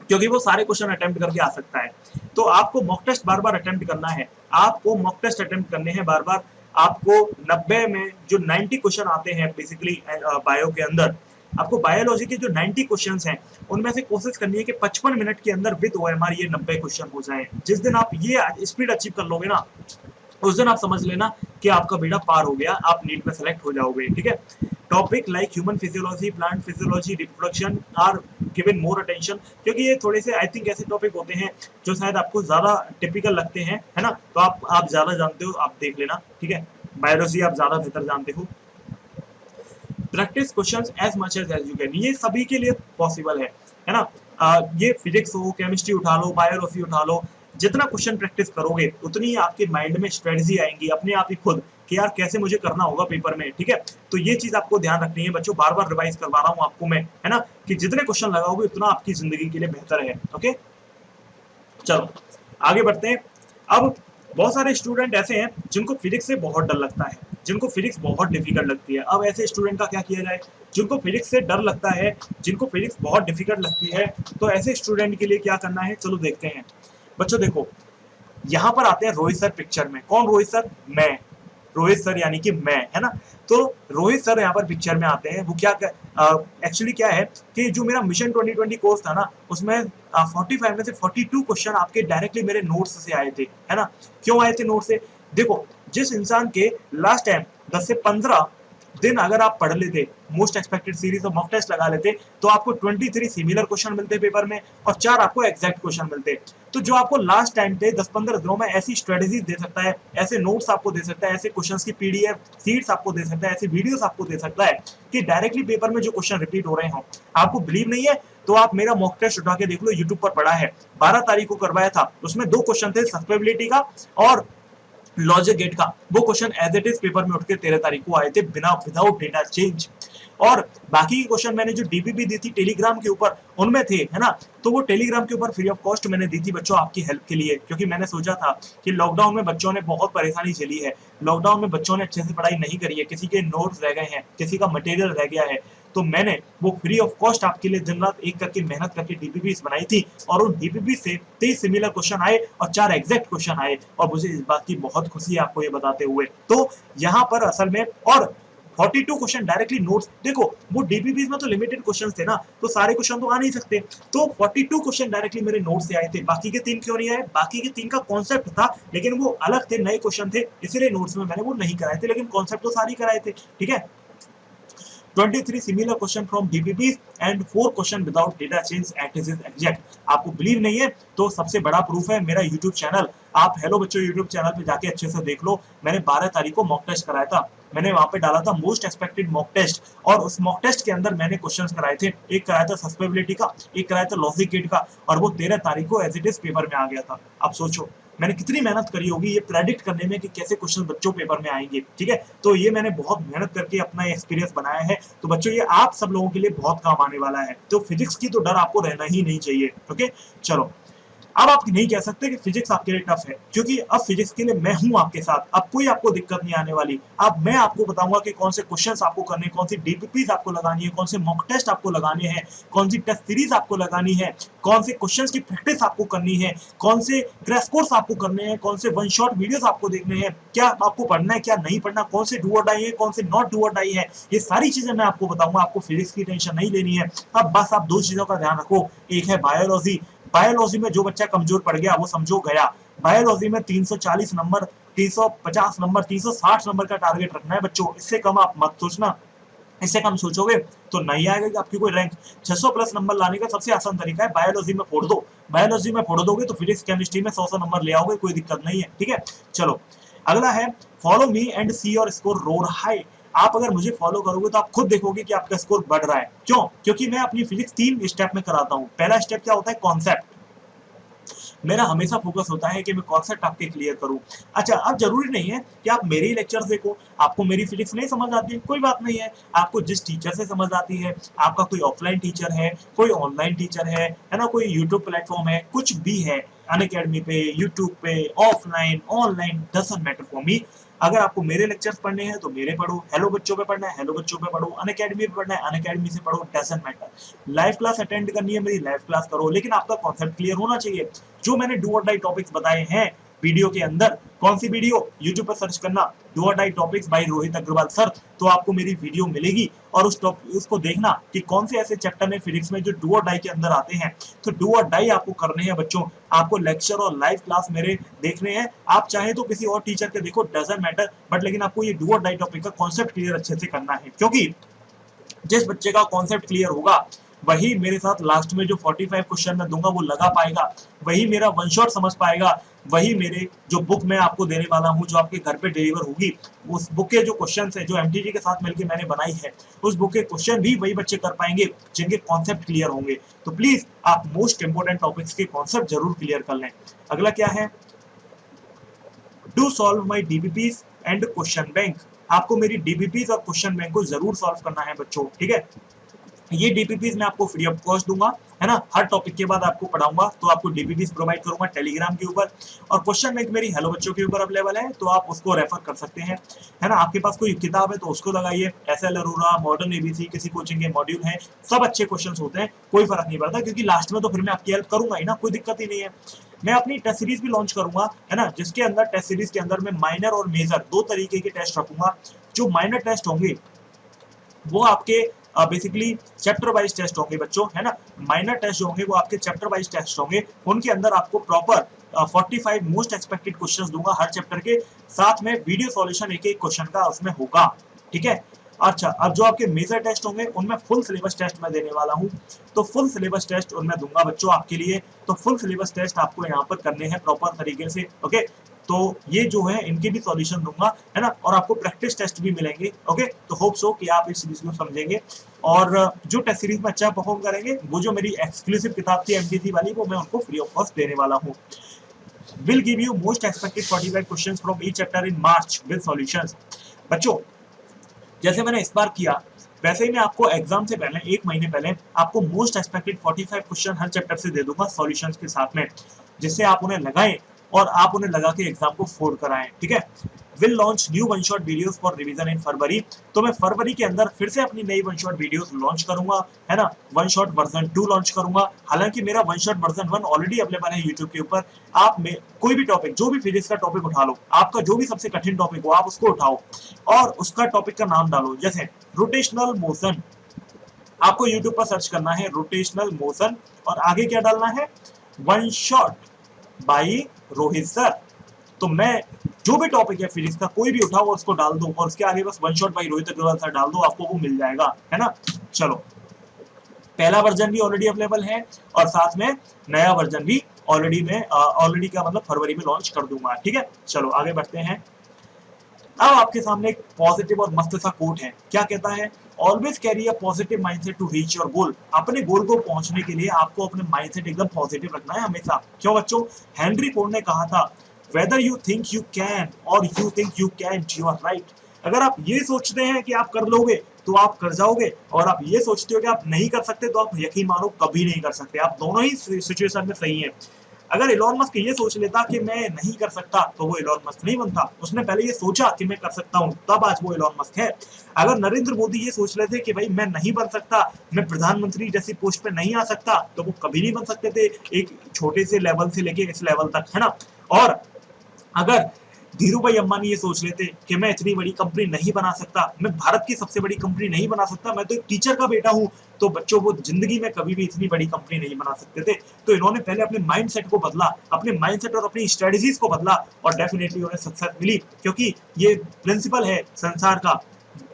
क्योंकि वो सारे क्वेश्चन अटेम्प्ट करके आ सकता है। तो आपको मॉक टेस्ट बार बार अटेम्प्ट करना है, आपको मॉक टेस्ट अटेम्प्ट करने हैं बार बार। आपको 90 में जो 90 क्वेश्चन आते हैं बेसिकली बायो के अंदर, आपको बायोलॉजी के जो 90 क्वेश्चंस हैं उनमें से कोशिश करनी है कि 55 मिनट के अंदर विद ओएमआर ये 90 क्वेश्चन हो जाए। जिस दिन आप ये स्पीड अचीव कर लोगे ना, उस दिन आप समझ लेना कि आपका बेड़ा पार हो गया, आप नीट में सेलेक्ट हो जाओगे, ठीक है। Topic like human physiology, plant physiology, reproduction are given more attention, क्योंकि ये थोड़े से आई थिंक ऐसे टॉपिक होते हैं जो शायद आपको ज्यादा टिपिकल लगते हैं, है ना, तो आप ज्यादा जानते हो, आप देख लेना, ठीक है। बायोलॉजी आप ज्यादा बेहतर जानते हो। Practice questions as much as you can, ये सभी के लिए पॉसिबल है ना। ये फिजिक्स हो, केमिस्ट्री उठा लो, बायोलॉजी उठा लो, जितना क्वेश्चन प्रैक्टिस करोगे उतनी ही आपके माइंड में स्ट्रेटजी आएंगी अपने आप ही खुद कि यार कैसे मुझे करना होगा पेपर में, ठीक है। तो ये चीज आपको ध्यान रखनी है बच्चों, बार बार रिवाइज करवा रहा हूँ आपको मैं, है ना, कि जितने क्वेश्चन लगाओगे उतना आपकी जिंदगी के लिए बेहतर है। ओके, चलो आगे बढ़ते हैं। अब बहुत सारे स्टूडेंट ऐसे हैं जिनको फिजिक्स से बहुत डर लगता है, जिनको फिजिक्स बहुत डिफिकल्ट लगती है। अब ऐसे स्टूडेंट का क्या किया जाए? जिनको फिजिक्स से डर लगता है, जिनको फिजिक्स बहुत डिफिकल्ट लगती है, तो ऐसे स्टूडेंट के लिए क्या करना है, चलो देखते हैं। बच्चों देखो, यहाँ पर आते हैं रोहित सर पिक्चर में। कौन रोहित सर? मैं, रोहित सर यानी कि मैं, है ना। तो रोहित सर यहाँ पर पिक्चर में आते हैं। वो क्या एक्चुअली क्या है कि जो मेरा मिशन 2020 कोर्स था ना, उसमें 45 में से 42 क्वेश्चन आपके डायरेक्टली मेरे नोट्स से आए थे, है ना। क्यों आए थे नोट से? देखो, जिस इंसान के लास्ट टाइम 10 से 15 दिन अगर आप पढ़ लेते, मोस्ट एक्सपेक्टेड सीरीज और मॉक टेस्ट लगा लेते, तो आपको 23 सिमिलर क्वेश्चन मिलते पेपर में और 4 आपको एग्जैक्ट क्वेश्चन मिलते। तो जो आपको लास्ट टाइम पे 10-15 दिनों में ऐसी स्ट्रेटेजीज दे सकता है, ऐसे नोट्स आपको दे सकता है, ऐसे क्वेश्चंस की पीडीएफ सीट्स आपको दे सकता है, ऐसी वीडियोस आपको दे सकता है कि डायरेक्टली पेपर में जो क्वेश्चन रिपीट हो रहे हो। आपको बिलीव नहीं है तो आप मेरा मॉक टेस्ट उठा के देख लो, यूट्यूब पर पड़ा है, 12 तारीख को करवाया था। उसमें 2 क्वेश्चन थे, सस्टेनेबिलिटी का और लॉजिक गेट का। वो question as it is paper में उठ के 13 तारीख को आए थे, बिना विदाउट डेटा चेंज। और बाकी के क्वेश्चन मैंने जो डीबीबी दी थी टेलीग्राम के ऊपर, उनमें थे, है ना। तो वो टेलीग्राम के ऊपर फ्री ऑफ कॉस्ट मैंने दी थी बच्चों, आपकी हेल्प के लिए, क्योंकि मैंने सोचा था कि लॉकडाउन में बच्चों ने बहुत परेशानी झेली है, लॉकडाउन में बच्चों ने अच्छे से पढ़ाई नहीं करी है, किसी के नोट्स रह गए हैं, किसी का मटेरियल रह गया है। तो मैंने वो फ्री ऑफ कॉस्ट आपके लिए दिन रात एक करके मेहनत करके डीपीपी बनाई थी, और उन डीपीपी से 23 सिमिलर क्वेश्चन आए और 4 एग्जैक्ट क्वेश्चन आए, और मुझे इस बात की बहुत खुशी है आपको ये बताते हुए। तो यहाँ पर असल में, और 42 क्वेश्चन डायरेक्टली नोट्स, देखो वो डीपीपी में तो लिमिटेड क्वेश्चन थे ना, तो सारे क्वेश्चन तो आ नहीं सकते, तो 42 क्वेश्चन डायरेक्टली मेरे नोट से आए थे। बाकी के 3 क्यों नहीं आए? बाकी के 3 का कॉन्सेप्ट था, लेकिन वो अलग थे, नए क्वेश्चन थे, इसलिए नोट्स में मैंने वो नहीं कराए थे, लेकिन कॉन्सेप्ट तो सारी कराए थे, ठीक है। 23 similar question from DPPs and 4 question without data change at is exact। आपको बिलीव नहीं है तो सबसे बड़ा प्रूफ है मेरा यूट्यूब चैनल। आप हेलो बच्चों यूट्यूब चैनल पे जाके अच्छे से देख लो। मैंने 12 तारीख को मॉक टेस्ट कराया था, मैंने वहां पे डाला था मोस्ट एक्सपेक्टेड मॉक टेस्ट, और उस मॉक टेस्ट के अंदर मैंने क्वेश्चंस कराए थे। एक कराया था सस्टेनेबिलिटी का, एक कराया था लॉजिक गेट का, और वो 13 तारीख को एज इट इज पेपर में आ गया था। आप सोचो मैंने कितनी मेहनत करी होगी ये प्रेडिक्ट करने में कि कैसे क्वेश्चन बच्चों पेपर में आएंगे, ठीक है। तो ये मैंने बहुत मेहनत करके अपना एक्सपीरियंस बनाया है। तो बच्चों ये आप सब लोगों के लिए बहुत काम आने वाला है, तो फिजिक्स की तो डर आपको रहना ही नहीं चाहिए। ओके, चलो अब आप नहीं कह सकते कि फिजिक्स आपके लिए टफ है, क्योंकि अब फिजिक्स के लिए मैं हूं आपके साथ, अब कोई आपको दिक्कत नहीं आने वाली। अब मैं आपको बताऊंगा कि कौन से क्वेश्चंस आपको करने, कौन सी डीपीपीज आपको लगानी है, कौन से मॉक टेस्ट आपको लगाने हैं, कौन सी टेस्ट सीरीज आपको लगानी है, कौन से क्वेश्चंस की प्रैक्टिस आपको करनी है, कौन से क्रैश कोर्स आपको करने हैं, कौन से वन शॉट वीडियोस आपको देखने हैं, क्या आपको पढ़ना है क्या नहीं पढ़ना, कौन से डू और डाई है, कौन से नॉट डू और डाई है, ये सारी चीजें मैं आपको बताऊंगा। आपको फिजिक्स की टेंशन नहीं लेनी है। अब बस आप 2 चीजों का ध्यान रखो, एक है बायोलॉजी। बायोलॉजी में जो बच्चा कमजोर पड़ गया वो समझो गया। बायोलॉजी में 340 नंबर, 350 नंबर, 360 नंबर का टारगेट रखना है बच्चों, इससे कम आप मत सोचना। इससे कम सोचोगे तो नहीं आएगा कि आपकी कोई रैंक। 600 प्लस नंबर लाने का सबसे आसान तरीका है बायोलॉजी में फोड़ दो। बायोलॉजी में फोड़ दोगे तो फिजिक्स केमिस्ट्री में 100 नंबर ले आओगे, कोई दिक्कत नहीं है, ठीक है। चलो अगला है follow me and see your score roar high. आप अगर मुझे फॉलो करोगे तो आप खुद देखोगे कि आपका स्कोर बढ़ रहा है। क्यों? क्योंकि मैं अपनी फिजिक्स 3 स्टेप में कराता हूँ। पहला स्टेप क्या होता है? कॉन्सेप्ट। मेरा हमेशा फोकस होता है कि मैं कॉन्सेप्ट आपके क्लियर करूं। अच्छा, अब जरूरी नहीं है कि आप मेरे ही लेक्चर्स देखो, आपको मेरी फिजिक्स नहीं समझ आती है, कोई बात नहीं है। आपको जिस टीचर से समझ आती है, आपका कोई ऑफलाइन टीचर है, कोई ऑनलाइन टीचर है ना, कोई यूट्यूब प्लेटफॉर्म है, कुछ भी है, अनअकैडमी पे, यूट्यूब पे, offline online, doesn't matter for me. अगर आपको मेरे लेक्चर्स पढ़ने हैं तो मेरे पढ़ो, हेलो बच्चों पे पढ़ना है हेलो बच्चों पे पढ़ो, अनअकैडमी पे पढ़ना है अनअकैडमी से पढ़ो, doesn't matter. Live class attend करनी है मेरी लाइव क्लास करो, लेकिन आपका कॉन्सेप्ट क्लियर होना चाहिए। जो मैंने डू और डाई टॉपिक्स बताए हैं वीडियो के अंदर, कौन सी वीडियो, यूट्यूब पर सर्च करना डू और die topics by Rohit Agarwal sir, तो आपको मेरी वीडियो मिलेगी और उसको देखना कि कौन से ऐसे चैप्टर है फिजिक्स में जो डू और डाई के अंदर आते हैं। तो डू और डाई आपको करने हैं बच्चों, आपको लेक्चर और लाइव क्लास मेरे देखने हैं। आप चाहे तो किसी और टीचर के देखो, डजंट मैटर, बट लेकिन आपको ये डू और डाई टॉपिक का कॉन्सेप्ट क्लियर अच्छे से करना है, क्योंकि जिस बच्चे का कॉन्सेप्ट क्लियर होगा वही मेरे साथ लास्ट में जो 45 क्वेश्चन मैं दूंगा वो लगा पाएगा, वही मेरा वन शॉट समझ पाएगा, वही मेरे जो बुक मैं आपको देने वाला हूं जो आपके घर पे डिलीवर होगी, उस बुक के जो क्वेश्चन है जो एमटीजी के साथ मिलकर मैंने बनाई है, उस बुक के क्वेश्चन भी वही बच्चे कर पाएंगे जिनके कॉन्सेप्ट क्लियर होंगे। तो प्लीज आप मोस्ट इंपोर्टेंट टॉपिक्स के कॉन्सेप्ट जरूर क्लियर कर लें। अगला क्या है, do solve my DPPs and question bank. आपको मेरी डीबीपीज और क्वेश्चन बैंक को जरूर सॉल्व करना है बच्चों, ठीक है। ये डीपीपीज मैं आपको फ्री ऑफ कॉस्ट दूंगा, है ना, हर टॉपिक के बाद आपको पढ़ाऊंगा तो आपको डीपीपीज प्रोवाइड करूंगा टेलीग्राम के ऊपर, और क्वेश्चन बैंक मेरी हेलो बच्चों के ऊपर अवेलेबल है, तो आप उसको रेफर कर सकते हैं, है ना। आपके पास कोई किताब है तो उसको लगाइए, एसएल अरोरा, मॉडर्न एबीसी, किसी कोचिंग के मॉड्यूल हैं, सब अच्छे क्वेश्चंस होते हैं, कोई फर्क नहीं पड़ता, क्योंकि लास्ट में तो फिर मैं आपकी हेल्प करूंगा ही ना, कोई दिक्कत ही नहीं है। मैं अपनी टेस्ट सीरीज भी लॉन्च करूंगा, है ना, जिसके अंदर टेस्ट सीरीज के अंदर मैं माइनर और मेजर दो तरीके के टेस्ट रखूंगा। जो माइनर टेस्ट होंगे वो आपके बेसिकली चैप्टर वाइज टेस्ट होंगे बच्चों, है ना। माइनर टेस्ट होंगे वो आपके चैप्टर वाइज टेस्ट होंगे, उनके अंदर आपको प्रॉपर 45 मोस्ट एक्सपेक्टेड क्वेश्चंस दूंगा हर चैप्टर के, साथ में वीडियो सॉल्यूशन एक एक क्वेश्चन का उसमें होगा, ठीक है। अच्छा, अब जो आपके मेजर टेस्ट होंगे उनमें फुल सिलेबस टेस्ट मैं देने वाला हूँ, तो फुल सिलेबस टेस्ट उनमें दूंगा बच्चों आपके लिए, तो फुल सिलेबस टेस्ट आपको यहाँ पर करने हैं प्रॉपर तरीके से, ओके। तो ये जो है इनके भी सॉल्यूशन दूंगा, है ना, और आपको प्रैक्टिस टेस्ट भी मिलेंगे, ओके। तो होप सो कि आप इस सीरीज को समझेंगे, और जो टेस्ट सीरीज में अच्छा परफॉर्म करेंगे वो जो मेरी एक्सक्लूसिव किताब थी एमटीसी वाली वो मैं उनको फ्री ऑफ कॉस्ट देने वाला हूँ। Will give you most expected 45 questions from each chapter in March with solutions. बच्चों जैसे मैंने इस बार किया वैसे ही मैं आपको एग्जाम से पहले एक महीने पहले आपको मोस्ट एक्सपेक्टेड 45 क्वेश्चन हर चैप्टर से दे दूंगा सॉल्यूशंस के साथ में, जिससे आप उन्हें लगाएं और आप उन्हें लगा के एग्जाम को फोड़ कराएं, ठीक है। Will launch new one shot videos for revision in February, तो मैं फरवरी के अंदर फिर से अपनी नई वन शॉट वीडियोस लॉन्च करूंगा, है ना। वन शॉट वर्जन 2 लॉन्च करूंगा, हालांकि मेरा one shot version 1 already available है यूट्यूब के ऊपर। आप में कोई भी टॉपिक, जो भी फिजिक्स का टॉपिक उठा लो, आपका जो भी सबसे कठिन टॉपिक हो आप उसको उठाओ और उसका टॉपिक का नाम डालो, जैसे रोटेशनल मोशन, आपको यूट्यूब पर सर्च करना है रोटेशनल मोशन, और आगे क्या डालना है, one shot by Rohit sir. तो मैं जो भी टॉपिक है फिजिक्स का कोई भी उठाओ और उसको डाल दो, और उसके आगे बस one shot by Rohit Agarwal sir डाल दो, आपको वो मिल जाएगा, है ना। चलो, पहला वर्जन भी ऑलरेडी अवेलेबल है और साथ में नया वर्जन भी ऑलरेडी मैं ऑलरेडी का मतलब फरवरी में लॉन्च कर दूंगा, ठीक है। चलो आगे बढ़ते हैं। अब आपके सामने एक पॉजिटिव और मस्त सा कोट है, क्या कहता है, always carry a positive mindset to reach your goal. अपने गोल को पहुंचने के लिए आपको अपने माइंडसेट एकदम पॉजिटिव रखना है हमेशा। क्यों बच्चों, हेनरी फोर्ड ने कहा था, whether you think you can or you think you can't, you are right. अगर आप ये सोचते हैं कि आप कर लोगे तो आप कर जाओगे, और आप ये सोचते हो कि आप नहीं कर सकते तो आप यकीन मानो कभी नहीं कर सकते। आप दोनों ही सिचुएशन में सही है। अगर इलॉन मस्क ये सोच लेता कि मैं नहीं कर सकता तो वो इलॉन मस्क नहीं बनता, उसने पहले ये सोचा कि मैं कर सकता हूं, तब आज वो इलॉन मस्क है। अगर नरेंद्र मोदी ये सोच लेते कि भाई मैं नहीं बन सकता, मैं प्रधानमंत्री जैसी पोस्ट पे नहीं आ सकता, तो वो कभी नहीं बन सकते थे, एक छोटे से लेवल से लेके इस लेवल तक, है ना। और अगर धीरू भाई अंबानी ये सोच लेते कि मैं इतनी बड़ी कंपनी नहीं बना सकता, मैं भारत की सबसे बड़ी कंपनी नहीं बना सकता, मैं तो एक टीचर का बेटा हूं, तो बच्चों वो जिंदगी में कभी भी इतनी बड़ी कंपनी नहीं बना सकते थे। तो इन्होंने पहले अपने माइंडसेट को बदला, अपने माइंडसेट और अपनी स्ट्रेटजीज को बदला, और डेफिनेटली उन्हें सक्सेस मिली, क्योंकि ये प्रिंसिपल है संसार का।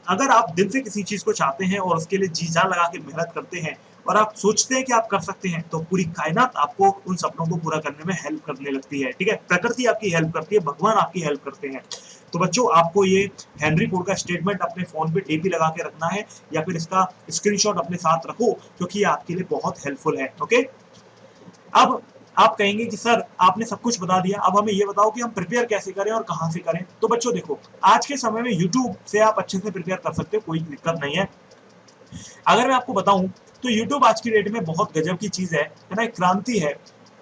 अगर आप दिल से किसी चीज को चाहते हैं और उसके लिए जी जान लगा के मेहनत करते हैं और आप सोचते हैं कि आप कर सकते हैं, तो पूरी कायनात आपको उन सपनों को पूरा करने में हेल्प करने लगती है, ठीक है। प्रकृति आपकी हेल्प करती है, भगवान आपकी हेल्प करते हैं। तो बच्चों आपको ये हेनरी फोर्ड का स्टेटमेंट अपने फोन पे डीपी लगा के रखना है, या फिर इसका स्क्रीनशॉट अपने साथ रखो, क्योंकि ये आपके लिए बहुत हेल्पफुल है, ओके। अब आप कहेंगे कि सर आपने सब कुछ बता दिया, अब हमें ये बताओ कि हम प्रिपेयर कैसे करें और कहां से करें। तो बच्चों देखो, आज के समय में यूट्यूब से आप अच्छे से प्रिपेयर कर सकते हो, कोई दिक्कत नहीं है। अगर मैं आपको बताऊं तो यूट्यूब आज की डेट में बहुत गजब की चीज है ना, एक क्रांति है।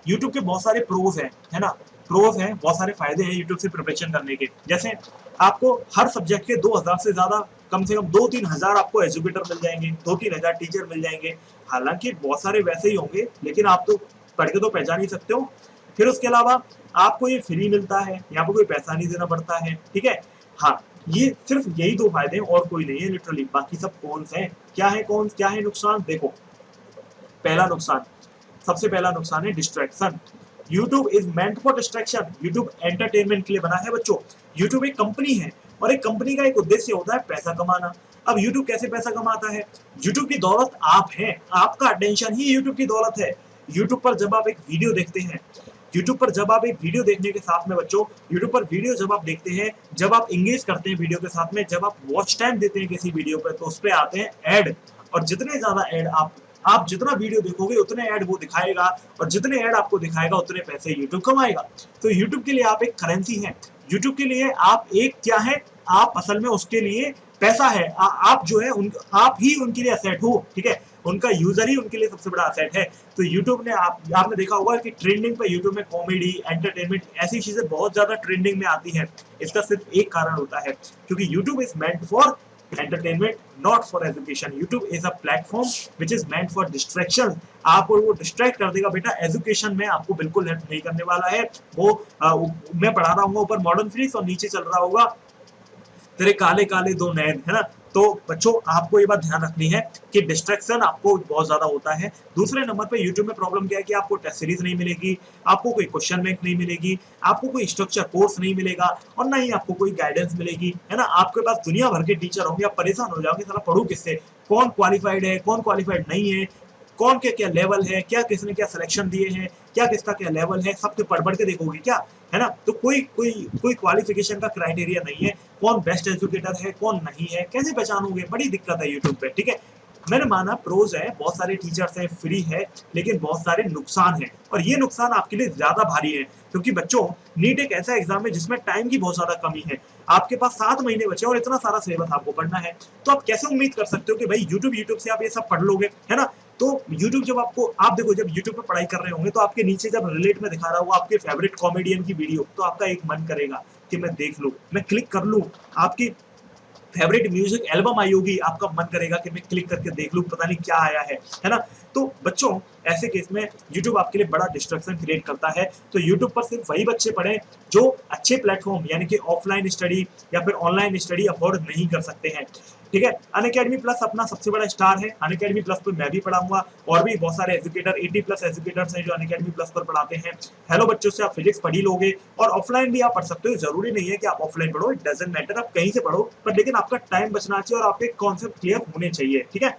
यूट्यूब के बहुत सारे प्रोज है ना, प्रोज हैं, बहुत सारे फायदे हैं यूट्यूब से प्रिपरेशन करने के। जैसे आपको हर सब्जेक्ट के 2000 से ज्यादा, कम से कम 2-3 हजार आपको एजुकेटर मिल जाएंगे, 2-3 हजार टीचर मिल जाएंगे। हालांकि बहुत सारे वैसे ही होंगे, लेकिन आप तो पढ़ के तो पहचान ही सकते हो। फिर उसके अलावा आपको ये फ्री मिलता है, यहाँ पर कोई पैसा नहीं देना पड़ता है, ठीक है। हाँ, ये सिर्फ यही दो फायदे हैं और कोई नहीं है लिटरली, बाकी सब कॉन्स हैं। क्या है कॉन्स, क्या है नुकसान? देखो, पहला नुकसान, सबसे पहला नुकसान है distraction. YouTube is meant for distraction. YouTube entertainment के लिए बना है बच्चों। YouTube एक कंपनी है और एक कंपनी का एक उद्देश्य होता है पैसा कमाना। अब YouTube कैसे पैसा कमाता है? YouTube की दौलत आप हैं, आपका अटेंशन ही YouTube की दौलत है। YouTube पर जब आप एक वीडियो देखते हैं, YouTube पर जब आप एक वीडियो देखने के साथ में बच्चों, YouTube पर वीडियो जब आप देखते हैं, जब आप इंगेज करते हैं वीडियो के साथ में, जब आप वॉच टाइम देते हैं किसी वीडियो पर, तो उस पर आते हैं ऐड। और जितने ज्यादा ऐड आप जितना वीडियो देखोगे उतने ऐड वो दिखाएगा, और जितने ऐड आपको दिखाएगा उतने पैसे YouTube कमाएगा। तो YouTube के लिए आप एक करेंसी हैं। YouTube के लिए आप एक क्या है, आप असल में उसके लिए पैसा है। आप जो है आप ही उनके लिए असेट हो, ठीक है। उनका यूजर ही उनके लिए सबसे बड़ा असेट है। तो YouTube ने आपने देखा होगा कि ट्रेंडिंग पे YouTube में कॉमेडी, एंटरटेनमेंट, ऐसी चीजें बहुत ज्यादा ट्रेंडिंग में आती हैं। इसका सिर्फ एक कारण होता है, क्योंकि YouTube is meant for entertainment, not for education. YouTube is a platform which is meant for distraction. आपको वो डिस्ट्रैक्ट कर देगा बेटा, एजुकेशन में आपको बिल्कुल हेल्प नहीं करने वाला है। वो मैं पढ़ा रहा हूँ ऊपर मॉडर्न फिजिक्स और नीचे चल रहा होगा तेरे काले काले दो नैन, है ना। तो बच्चों आपको ये बात ध्यान रखनी है कि डिस्ट्रैक्शन आपको बहुत ज्यादा होता है। दूसरे नंबर पे YouTube में प्रॉब्लम क्या है कि आपको टेस्ट सीरीज नहीं मिलेगी, आपको कोई क्वेश्चन बैंक नहीं मिलेगी, आपको कोई स्ट्रक्चर कोर्स नहीं मिलेगा, और ना ही आपको कोई गाइडेंस मिलेगी, है ना। आपके पास दुनिया भर के टीचर होंगे, आप परेशान हो जाओगे, साला पढ़ूं किससे, कौन क्वालिफाइड है, कौन क्वालिफाइड नहीं है, कौन के क्या लेवल है, क्या किसने क्या सिलेक्शन दिए हैं, क्या किसका क्या लेवल है, सब पढ़ के देखोगे क्या, है ना। तो कोई क्वालिफिकेशन का क्राइटेरिया नहीं है, कौन बेस्ट एजुकेटर है कौन नहीं है, कैसे पहचानोगे? बड़ी दिक्कत है यूट्यूब पे, ठीक है। मैंने माना प्रोज है, बहुत सारे टीचर्स हैं, फ्री है, लेकिन बहुत सारे नुकसान हैं, और ये नुकसान आपके लिए ज्यादा भारी है, क्योंकि बच्चों नीट एक ऐसा एग्जाम है जिसमें टाइम की बहुत ज्यादा कमी है। आपके पास 7 महीने बचे और इतना सारा सिलेबस आपको पढ़ना है, तो आप कैसे उम्मीद कर सकते हो कि भाई यूट्यूब से आप ये सब पढ़ लोगे, है ना। तो YouTube जब आप देखो, जब YouTube पे पढ़ाई कर रहे होंगे तो आपके नीचे जब रिलेट में दिखा रहा होगा आपके फेवरेट कॉमेडियन की वीडियो, तो आपका एक मन करेगा कि मैं देख लूं, मैं क्लिक कर लूं। आपकी फेवरेट म्यूजिक एल्बम आई होगी, आपका मन करेगा कि मैं क्लिक करके देख लूं पता नहीं क्या आया है ना। तो बच्चों ऐसे केस में YouTube आपके लिए बड़ा डिस्ट्रैक्शन क्रिएट करता है। तो YouTube पर सिर्फ वही बच्चे पढ़ें जो अच्छे प्लेटफॉर्म यानी कि ऑफलाइन स्टडी या फिर ऑनलाइन स्टडी अफोर्ड नहीं कर सकते हैं, ठीक है। अनअकैडमी प्लस अपना सबसे बड़ा स्टार है। अनअकैडमी प्लस पर मैं भी पढ़ाऊंगा, और भी बहुत सारे एजुकेटर 80+ एजुकेटर्स हैं जो अनअकैडमी प्लस पर पढ़ाते हैं। हेलो बच्चों से आप फिजिक्स पढ़ ही लोगे, और ऑफलाइन भी आप पढ़ सकते हो, जरूरी नहीं है कि आप ऑफलाइन पढ़ो, इट डजंट मैटर, आप कहीं से पढ़ो, पर लेकिन आपका टाइम बचना चाहिए और आपके कॉन्सेप्ट क्लियर होने चाहिए, ठीक है।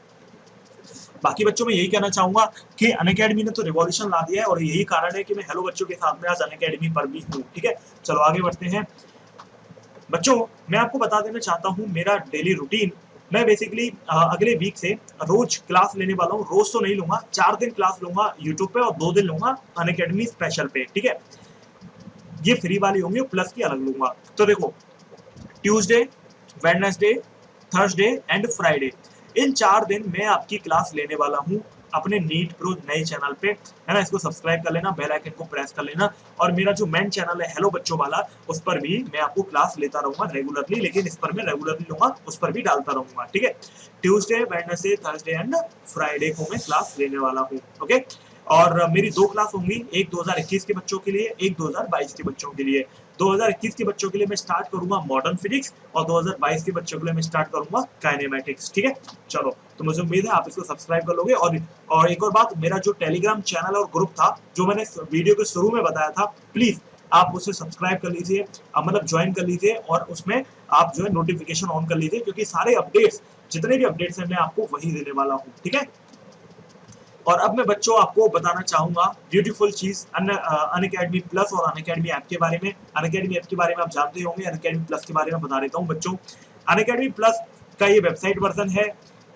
बाकी बच्चों में यही कहना चाहूंगा कि अनअकैडमी ने तो रिवॉल्यूशन ला दिया है, और यही कारण है कि मैं हेलो बच्चों के साथ में आज अनअकैडमी पर भी हूँ, ठीक है। चलो आगे बढ़ते हैं बच्चों। मैं आपको बता देना चाहता हूँ मेरा डेली रूटीन। मैं बेसिकली अगले वीक से रोज क्लास लेने वाला हूँ। रोज तो नहीं लूंगा, 4 दिन क्लास लूंगा यूट्यूब पे और 2 दिन लूंगा अनअकैडमी स्पेशल पे, ठीक है। ये फ्री वाली होंगी, प्लस की अलग लूंगा। तो देखो, Tuesday, Wednesday, Thursday and Friday, इन 4 दिन मैं आपकी क्लास लेने वाला हूँ अपने नीट प्रो नए चैनल पे, है ना। इसको सब्सक्राइब कर लेना, बेल आइकन को प्रेस कर लेना, और मेरा जो मेन चैनल है हेलो बच्चों वाला, उस पर भी मैं आपको क्लास लेता रहूंगा रेगुलरली, लेकिन इस पर मैं रेगुलरली लूंगा, उस पर भी डालता रहूंगा, ठीक है। Tuesday, Wednesday, Thursday and Friday को मैं क्लास लेने वाला हूँ, ओके। और मेरी 2 क्लास होंगी, एक 2021 के बच्चों के लिए, एक 2022 के बच्चों के लिए। 2021 के बच्चों के लिए मैं स्टार्ट करूंगा मॉडर्न फिजिक्स, और 2022 के बच्चों के लिए मैं स्टार्ट करूंगा काइनेमेटिक्स, ठीक है। चलो, तो मुझे उम्मीद है आप इसको सब्सक्राइब कर लोगे। और एक और बात, मेरा जो टेलीग्राम चैनल और ग्रुप था, जो मैंने वीडियो के शुरू में बताया था, प्लीज आप उसे सब्सक्राइब कर लीजिए, मतलब ज्वाइन कर लीजिए, और उसमें आप जो है नोटिफिकेशन ऑन कर लीजिए, क्योंकि सारे अपडेट्स, जितने भी अपडेट्स हैं, मैं आपको वही देने वाला हूँ, ठीक है। और अब मैं बच्चों आपको बताना चाहूंगा ब्यूटीफुल चीज अनअकैडमी प्लस और अनअकैडमी ऐप के बारे में। अनअकैडमी ऐप के बारे में आप जानते होंगे, अनअकैडमी प्लस के बारे में बता देता हूँ बच्चों। अनअकैडमी प्लस का ये वेबसाइट वर्जन है,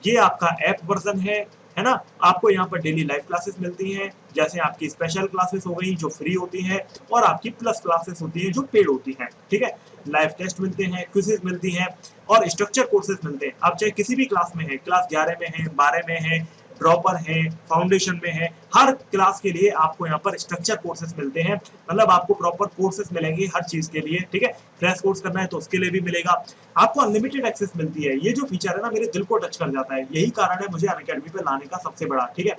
ये आपका ऐप वर्जन है ना। आपको यहाँ पर डेली लाइव क्लासेस मिलती हैं, जैसे आपकी स्पेशल क्लासेस हो गई जो फ्री होती हैं, और आपकी प्लस क्लासेस होती हैं जो पेड होती हैं, ठीक है। लाइव टेस्ट मिलते हैं, क्विजेस मिलती हैं, और स्ट्रक्चर कोर्सेज मिलते हैं। आप चाहे किसी भी क्लास में है, क्लास 11 में है, 12 में है, ड्रॉपर है, फाउंडेशन में है, हर क्लास के लिए आपको यहाँ पर स्ट्रक्चर कोर्सेज मिलते हैं, मतलब आपको प्रॉपर कोर्सेज मिलेंगे हर चीज के लिए, ठीक है। क्रैश कोर्स करना है तो उसके लिए भी मिलेगा, आपको अनलिमिटेड एक्सेस मिलती है। ये जो फीचर है ना मेरे दिल को टच कर जाता है, यही कारण है मुझे अनअकैडमी पे लाने का सबसे बड़ा, ठीक है।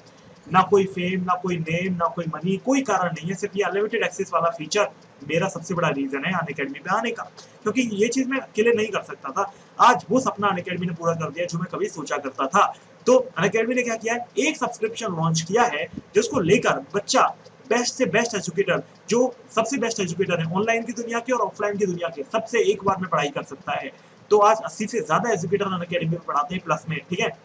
ना कोई फेम, ना कोई नेम, ना कोई मनी, कोई कारण नहीं है, सिर्फ ये अनलिमिटेड एक्सेस वाला फीचर मेरा सबसे बड़ा रीजन है अनअकैडमी पे आने का, क्योंकि ये चीज मैं अकेले नहीं कर सकता था। आज वो सपना अनअकैडमी ने पूरा कर दिया जो मैं कभी सोचा करता था। तो अनअकैडमी ने क्या किया है, एक सब्सक्रिप्शन लॉन्च किया है जिसको लेकर बच्चा बेस्ट से बेस्ट एजुकेटर, जो सबसे बेस्ट एजुकेटर है ऑनलाइन की दुनिया के और ऑफलाइन की दुनिया के, सबसे एक बार में पढ़ाई कर सकता है। तो आज 80 से ज्यादा एजुकेटर अनअकैडमी में पढ़ाते हैं प्लस में, ठीक है।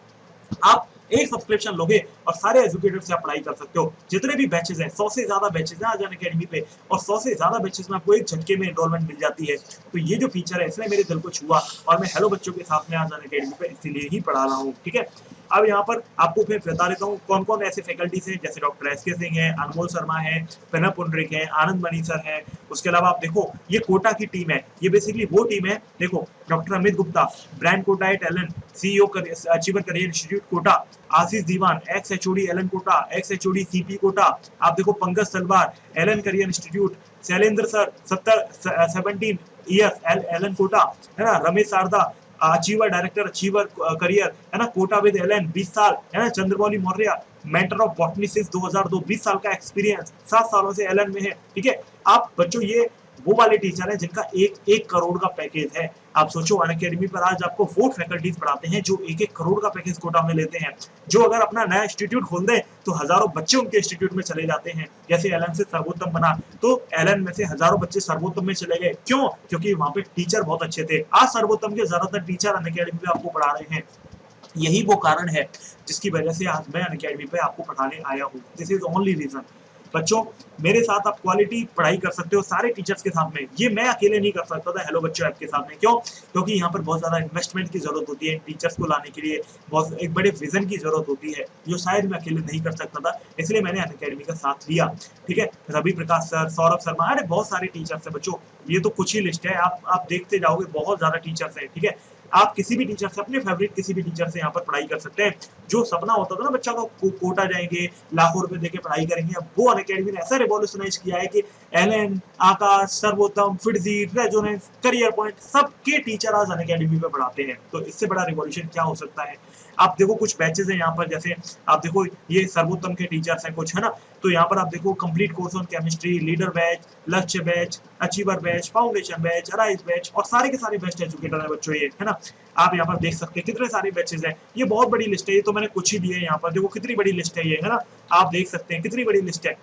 आप एक सब्सक्रिप्शन लोगे और सारे एजुकेटर से आप पढ़ाई कर सकते हो। जितने भी बैचेस हैं, 100 से ज्यादा बैचेस हैं आज अनअकैडमी पे, और 100 से ज्यादा बैचेस में आपको एक झटके में एनरोलमेंट मिल जाती है। तो ये जो फीचर है इसने मेरे दिल को छुआ, और मैं हेलो बच्चों के साथ में आज अनअकैडमी पे इसीलिए ही पढ़ा रहा हूँ, ठीक है। अब यहाँ पर आपको फिर बता देता हूँ कौन कौन ऐसे फैकल्टीज हैं, जैसे डॉक्टर एस.के. सिंह है, अनमोल शर्मा है, प्रणब पुंडरिक है, आनंद मनी सर है। उसके अलावा आप देखो ये कोटा की टीम है, ये बेसिकली वो टीम है, देखो doctor Amit Gupta, brand Kota at Allen, CEO Achiever career institute Kota, Ashish Diwan, ex HOD Allen Kota, ex HOD CP Kota. आप देखो Pankaj Talwar, Allen career institute, Shailendra sir 17 years Allen Kota, है ना। रमेश शारदा, अचीवर डायरेक्टर अचीवर करियर, है ना, कोटा विद एलन 20 साल, है ना। Chandramouli Maurya, mentor of botany since 2002, 20 साल का एक्सपीरियंस, 7 सालों से एलन में है, ठीक है। आप बच्चों ये वो वाले टीचर हैं जिनका 1 करोड़ का पैकेज है। आप सोचो अनअकैडमी पर आज आपको 4 फैकल्टीज पढ़ाते हैं जो 1 करोड़ का पैकेज कोटा में लेते हैं, जो अगर अपना नया इंस्टीट्यूट खोल दें तो हजारों बच्चे उनके इंस्टीट्यूट में चले जाते हैं। जैसे एलन से सर्वोत्तम बना तो एलन में से हजारों बच्चे सर्वोत्तम में चले गए, क्यों? क्योंकि वहां पे टीचर बहुत अच्छे थे। आज सर्वोत्तम के ज्यादातर टीचर अनअकैडमी पे आपको पढ़ा रहे हैं। यही वो कारण है जिसकी वजह से आज मैं अनअकैडमी पे आपको पढ़ाने आया हूँ। This is only reason. बच्चों मेरे साथ आप क्वालिटी पढ़ाई कर सकते हो सारे टीचर्स के साथ में, ये मैं अकेले नहीं कर सकता था हेलो बच्चों ऐप के साथ में। क्यों? क्योंकि यहाँ पर बहुत ज्यादा इन्वेस्टमेंट की जरूरत होती है टीचर्स को लाने के लिए, बहुत एक बड़े विजन की जरूरत होती है जो शायद मैं अकेले नहीं कर सकता था, इसलिए मैंने अनअकैडमी का साथ लिया, ठीक है। रवि प्रकाश सर, सौरभ शर्मा, अरे बहुत सारे टीचर्स है बच्चों, ये तो कुछ ही लिस्ट है, आप देखते जाओगे बहुत ज्यादा टीचर्स है, ठीक है। आप किसी भी टीचर से, अपने फेवरेट किसी भी टीचर से यहाँ पर पढ़ाई कर सकते हैं। जो सपना होता था ना बच्चा को कोटा जाएंगे, लाखों रुपए देके पढ़ाई करेंगे, अब वो अनअकैडमी ने ऐसा रिवॉल्यूशनाइज किया है कि एलन, आकाश, सर्वोत्तम, फिटजी, रेजोनेंस, करियर पॉइंट, सबके टीचर आज अनअकैडमी पे पढ़ाते हैं। तो इससे बड़ा रिवॉल्यूशन क्या हो सकता है? आप देखो कुछ बैचेस हैं यहाँ पर, जैसे आप देखो ये सर्वोत्तम के टीचर्स हैं कुछ, है ना। तो यहाँ पर आप देखो complete course on chemistry, leader batch, Lakshya batch, Achiever batch, foundation batch, arise batch, और सारे के सारे बेस्ट एजुकेटर है बच्चों ये, है ना। आप यहाँ पर देख सकते हैं कितने सारे बैचेस हैं, ये बहुत बड़ी लिस्ट है, ये तो मैंने कुछ ही दिए यहाँ पर, देखो कितनी बड़ी लिस्ट है ये, है ना। आप देख सकते हैं कितनी बड़ी लिस्ट है।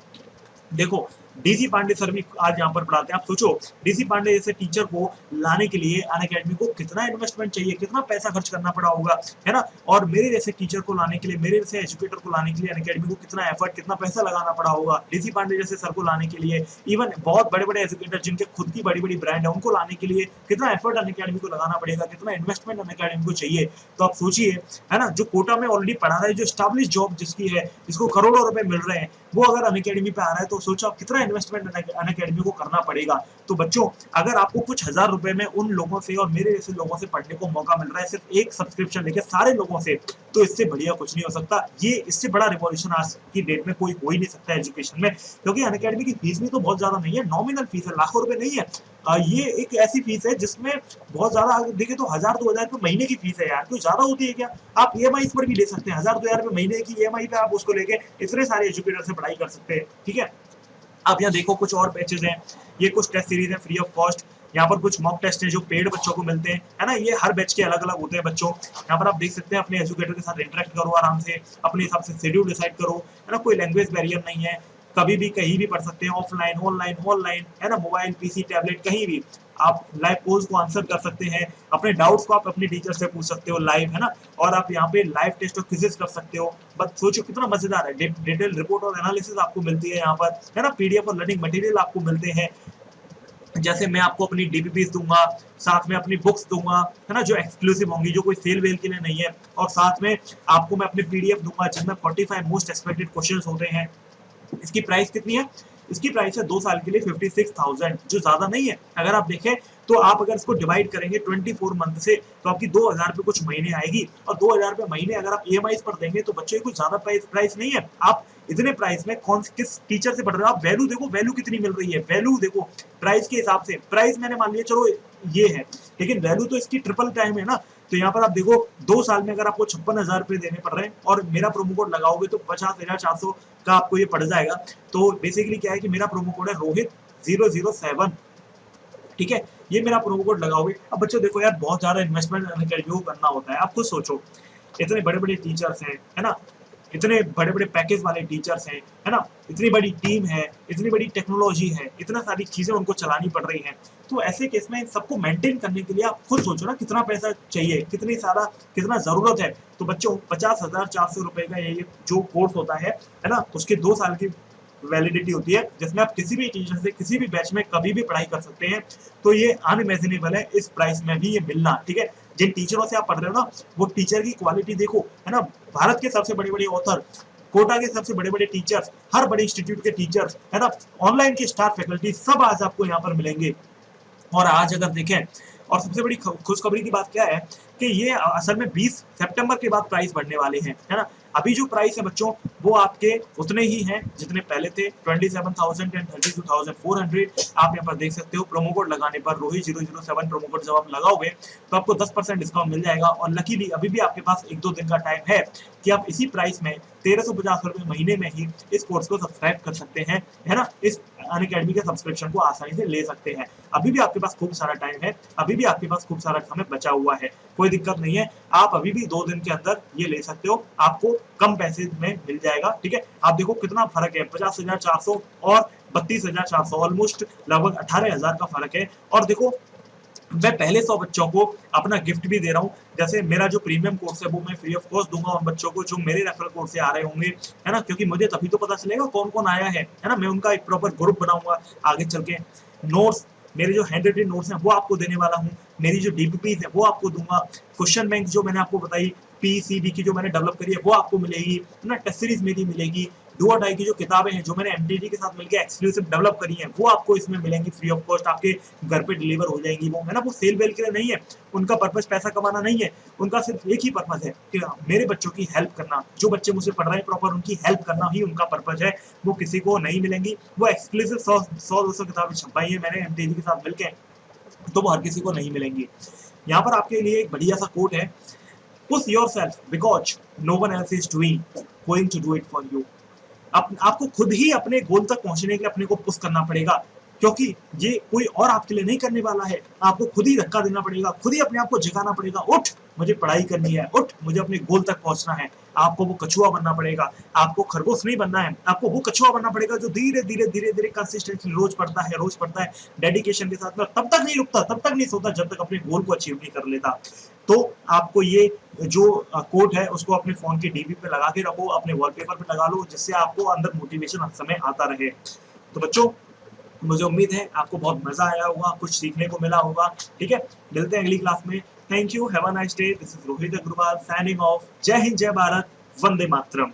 देखो डीसी पांडे सर भी आज यहाँ पर पढ़ाते हैं। आप सोचो डीसी पांडे जैसे टीचर को लाने के लिए अनअकैडमी को कितना इन्वेस्टमेंट चाहिए, कितना पैसा खर्च करना पड़ा होगा, है ना। और मेरे जैसे टीचर को लाने के लिए, मेरे जैसे एजुकेटर को लाने के लिए अनअकैडमी को कितना एफर्ट, कितना पैसा लगाना पड़ा होगा। डीसी पांडे जैसे सर को लाने के लिए, इवन बहुत बड़े बड़े एजुकेटर जिनके खुद की बड़ी बड़ी ब्रांड है, उनको लाने के लिए कितना एफर्ट अनअकैडमी को लगाना पड़ेगा, कितना इन्वेस्टमेंट अनअकैडमी को चाहिए। तो आप सोचिए, है ना, जो कोटा में ऑलरेडी पढ़ा रहा है, जो स्टैब्लिश जॉब जिसकी है, जिसको करोड़ों रुपए मिल रहे हैं, वो अगर अनअकैडमी पे आ रहा है तो सोचो आप कितना इन्वेस्टमेंट अनअकैडमी को करना पड़ेगा। तो बच्चों अगर आपको कुछ हजार रुपए में उन लोगों से और मेरे जैसे लोगों से पढ़ने को मौका मिल रहा है, सिर्फ एक सब्सक्रिप्शन लेके सारे लोगों से, तो इससे बढ़िया कुछ नहीं हो सकता। ये इससे बड़ा रिवॉल्यूशन आज की डेट में कोई हो ही नहीं सकता एजुकेशन में, क्योंकि अनअकैडमी की फीस भी तो बहुत ज्यादा नहीं है, नॉमिनल फीस है, लाखों रुपए नहीं है। ये एक ऐसी फीस है जिसमें बहुत ज्यादा देखे तो 1000-2000 रुपए महीने की फीस है यार, कोई ज्यादा होती है क्या? आप ईएमआई पर भी ले सकते हैं, 1000-2000 रुपए महीने की ईएमआई पे आप उसको लेके इतने सारे एजुकेटर से पढ़ाई कर सकते हैं, ठीक है। आप यहाँ देखो कुछ और बैचेस हैं, ये कुछ टेस्ट सीरीज है फ्री ऑफ कॉस्ट, यहाँ पर कुछ मॉक टेस्ट है जो पेड बच्चों को मिलते हैं, है ना। ये हर बैच के अलग अलग होते हैं बच्चों। यहाँ पर आप देख सकते हैं, अपने एजुकेटर के साथ इंटरेक्ट करो आराम से, अपने हिसाब से शेड्यूल डिसाइड करो, है ना। कोई लैंग्वेज बैरियर नहीं है, कभी भी कहीं भी पढ़ सकते हैं, ऑफलाइन ऑनलाइन, है ना, मोबाइल पीसी टैबलेट कहीं भी आप लाइव पोज को आंसर कर सकते हैं, अपने डाउट्स को आप अपने टीचर से पूछ सकते हो लाइव, है ना। और आप यहाँ पे लाइव टेस्ट और क्विज़ेस कर सकते हो। बस सोचो कितना मजेदार है, डिटेल रिपोर्ट और एनालिसिस आपको मिलती है यहाँ पर, है ना। पीडीएफ और लर्निंग मटेरियल आपको मिलते हैं, जैसे मैं आपको अपनी डीपीपीस दूंगा, साथ में अपनी बुक्स दूंगा, है ना, जो एक्सक्लूसिव होंगी, जो कोई सेल वेल के लिए नहीं है, और साथ में आपको मैं अपने पीडीएफ दूंगा जिनमें 45 मोस्ट एक्सपेक्टेड क्वेश्चंस होते हैं। इसकी प्राइस कितनी है? इसकी प्राइस है 2 साल के लिए 56,000, जो ज्यादा नहीं है। अगर आप देखें तो आप अगर इसको डिवाइड करेंगे 24 मंथ से तो आपकी 2,000 रुपए कुछ महीने आएगी, और 2,000 रुपए महीने अगर आप ईएमआई पर देंगे तो बच्चों की कुछ ज्यादा प्राइस नहीं है। आप इतने प्राइस में कौन किस टीचर से पढ़ रहे हो, आप वैल्यू देखो, वैल्यू कितनी मिल रही है, वैल्यू देखो प्राइस के हिसाब से। प्राइस मैंने मान लिया चलो ये है, लेकिन वैल्यू तो इसकी ट्रिपल टाइम है ना। तो यहाँ पर आप देखो 2 साल में अगर आपको 56,000 रुपए देने पड़ रहे हैं और मेरा प्रोमो कोड लगाओगे तो 50,400 का आपको ये पड़ जाएगा। तो बेसिकली क्या है कि मेरा प्रोमो कोड है रोहित 007, ठीक है, ये मेरा प्रोमो कोड लगाओगे। अब बच्चों देखो यार, बहुत ज्यादा इन्वेस्टमेंट करना होता है, आप खुद सोचो, इतने बड़े बड़े टीचर्स हैं, है ना, इतने बड़े बड़े पैकेज वाले टीचर्स हैं, है ना, इतनी बड़ी टीम है, इतनी बड़ी टेक्नोलॉजी है, इतना सारी चीजें उनको चलानी पड़ रही हैं। तो ऐसे केस में इन सबको मेंटेन करने के लिए आप खुद सोचो ना कितना पैसा चाहिए, कितना जरूरत है। तो बच्चों 50,400 रुपए का ये जो कोर्स होता है ना, उसके 2 साल की वैलिडिटी होती है, जिसमें आप किसी भी टीचर से किसी भी बैच में कभी भी पढ़ाई कर सकते हैं। तो ये अनइमेजिनेबल है इस प्राइस में भी ये मिलना, ठीक है। जिन टीचरों से आप पढ़ रहे हो ना, वो टीचर की क्वालिटी देखो, है ना, भारत के सबसे बड़े बड़े ऑथर, कोटा के सबसे बड़े बड़े टीचर्स, हर बड़े इंस्टीट्यूट के टीचर्स, है ना, ऑनलाइन के स्टाफ फैकल्टी, सब आज आपको यहाँ पर मिलेंगे। और आज अगर देखें, और सबसे बड़ी खुशखबरी की बात क्या है कि ये असल में 20 सितंबर के बाद प्राइस बढ़ने वाले हैं, है ना। अभी जो प्राइस है बच्चों वो आपके उतने ही हैं जितने पहले थे, 27,000 एंड 32,400। आप यहाँ पर देख सकते हो, प्रोमो कोड लगाने पर रोहित 007 प्रोमो कोड जब आप लगाओगे तो आपको 10% डिस्काउंट मिल जाएगा। और लकीली अभी भी आपके पास 1-2 दिन का टाइम है कि आप इसी प्राइस में 1,350 रुपए महीने में ही इस कोर्स को सब्सक्राइब कर सकते हैं, है ना, इस अनअकैडमी के सब्सक्रिप्शन को आसानी से ले सकते हैं। अभी भी आपके पास खूब सारा टाइम है, अभी भी आपके पास खूब सारा समय बचा हुआ है, कोई दिक्कत नहीं है। आप अभी भी 2 दिन के अंदर ये ले सकते हो, आपको कम पैसे में मिल जाएगा, ठीक है। आप देखो कितना फर्क है, 50,400 और 32,400, ऑलमोस्ट लगभग 18,000 का फर्क है। और देखो मैं पहले 100 बच्चों को अपना गिफ्ट भी दे रहा हूँ। जैसे मेरा जो प्रीमियम कोर्स है वो मैं फ्री ऑफ कॉस्ट दूंगा उन बच्चों को जो मेरे रेफरल कोर्स से आ रहे होंगे, है ना, क्योंकि मुझे तभी तो पता चलेगा कौन कौन आया है ना। मैं उनका एक प्रॉपर ग्रुप बनाऊंगा आगे चल के। नोट्स, मेरे जो हैंड रिटन नोट्स हैं वो आपको देने वाला हूँ, मेरी जो डीपीपीज है वो आपको दूंगा, क्वेश्चन बैंक जो मैंने आपको बताई पीसीबी की जो मैंने डेवलप करी है वो आपको मिलेगी, है ना, टेस्ट सीरीज मेरी मिलेगी, डू और डाई की जो किताबें हैं जो मैंने एमटीटी के साथ मिलकर एक्सक्लूसिव डेवलप करी हैं वो आपको इसमें मिलेंगी फ्री ऑफ कॉस्ट, आपके घर पे डिलीवर हो जाएंगी। वो है ना, वो सेल वेल के लिए नहीं है, उनका पर्पस पैसा कमाना नहीं है, उनका सिर्फ एक ही पर्पस है कि मेरे बच्चों की हेल्प करना, जो बच्चे मुझसे पढ़ रहे हैं प्रॉपर उनकी हेल्प करना ही उनका पर्पस है। वो किसी को नहीं मिलेंगी, वो एक्सक्लूसिव 100-200 किताबें छपाई है मैंने एमटीटी के साथ मिलकर, तो वो हर किसी को नहीं मिलेंगी। यहाँ पर आपके लिए एक बढ़िया सा कोट है, push yourself because no one else is doing going to do it for you. आपको खुद ही अपने गोल तक पहुंचने के लिए अपने को पुश करना पड़ेगा, क्योंकि ये कोई और आपके लिए नहीं करने वाला है। आपको खुद ही धक्का देना पड़ेगा, खुद ही अपने आप को जगाना पड़ेगा, उठ मुझे पढ़ाई करनी है, उठ मुझे अपने गोल तक पहुंचना है। आपको वो कछुआ बनना पड़ेगा, आपको खरगोश नहीं बनना है, आपको वो कछुआ बनना पड़ेगा जो धीरे धीरे धीरे धीरे कंसिस्टेंटली रोज पढ़ता है डेडिकेशन के साथ में, तब तक नहीं रुकता, तब तक नहीं सोता जब तक अपने गोल को अचीव नहीं कर लेता। तो आपको ये जो कोट है उसको अपने फोन की डीपी पे लगा के रखो, अपने वॉलपेपर पे लगा लो, जिससे आपको अंदर मोटिवेशन हर समय आता रहे। तो बच्चों मुझे उम्मीद है आपको बहुत मजा आया होगा, कुछ सीखने को मिला होगा, ठीक है। मिलते हैं अगली क्लास में। Thank you, have a nice day. This is Rohit Agarwal signing off. जय हिंद, जय भारत, वंदे मातरम।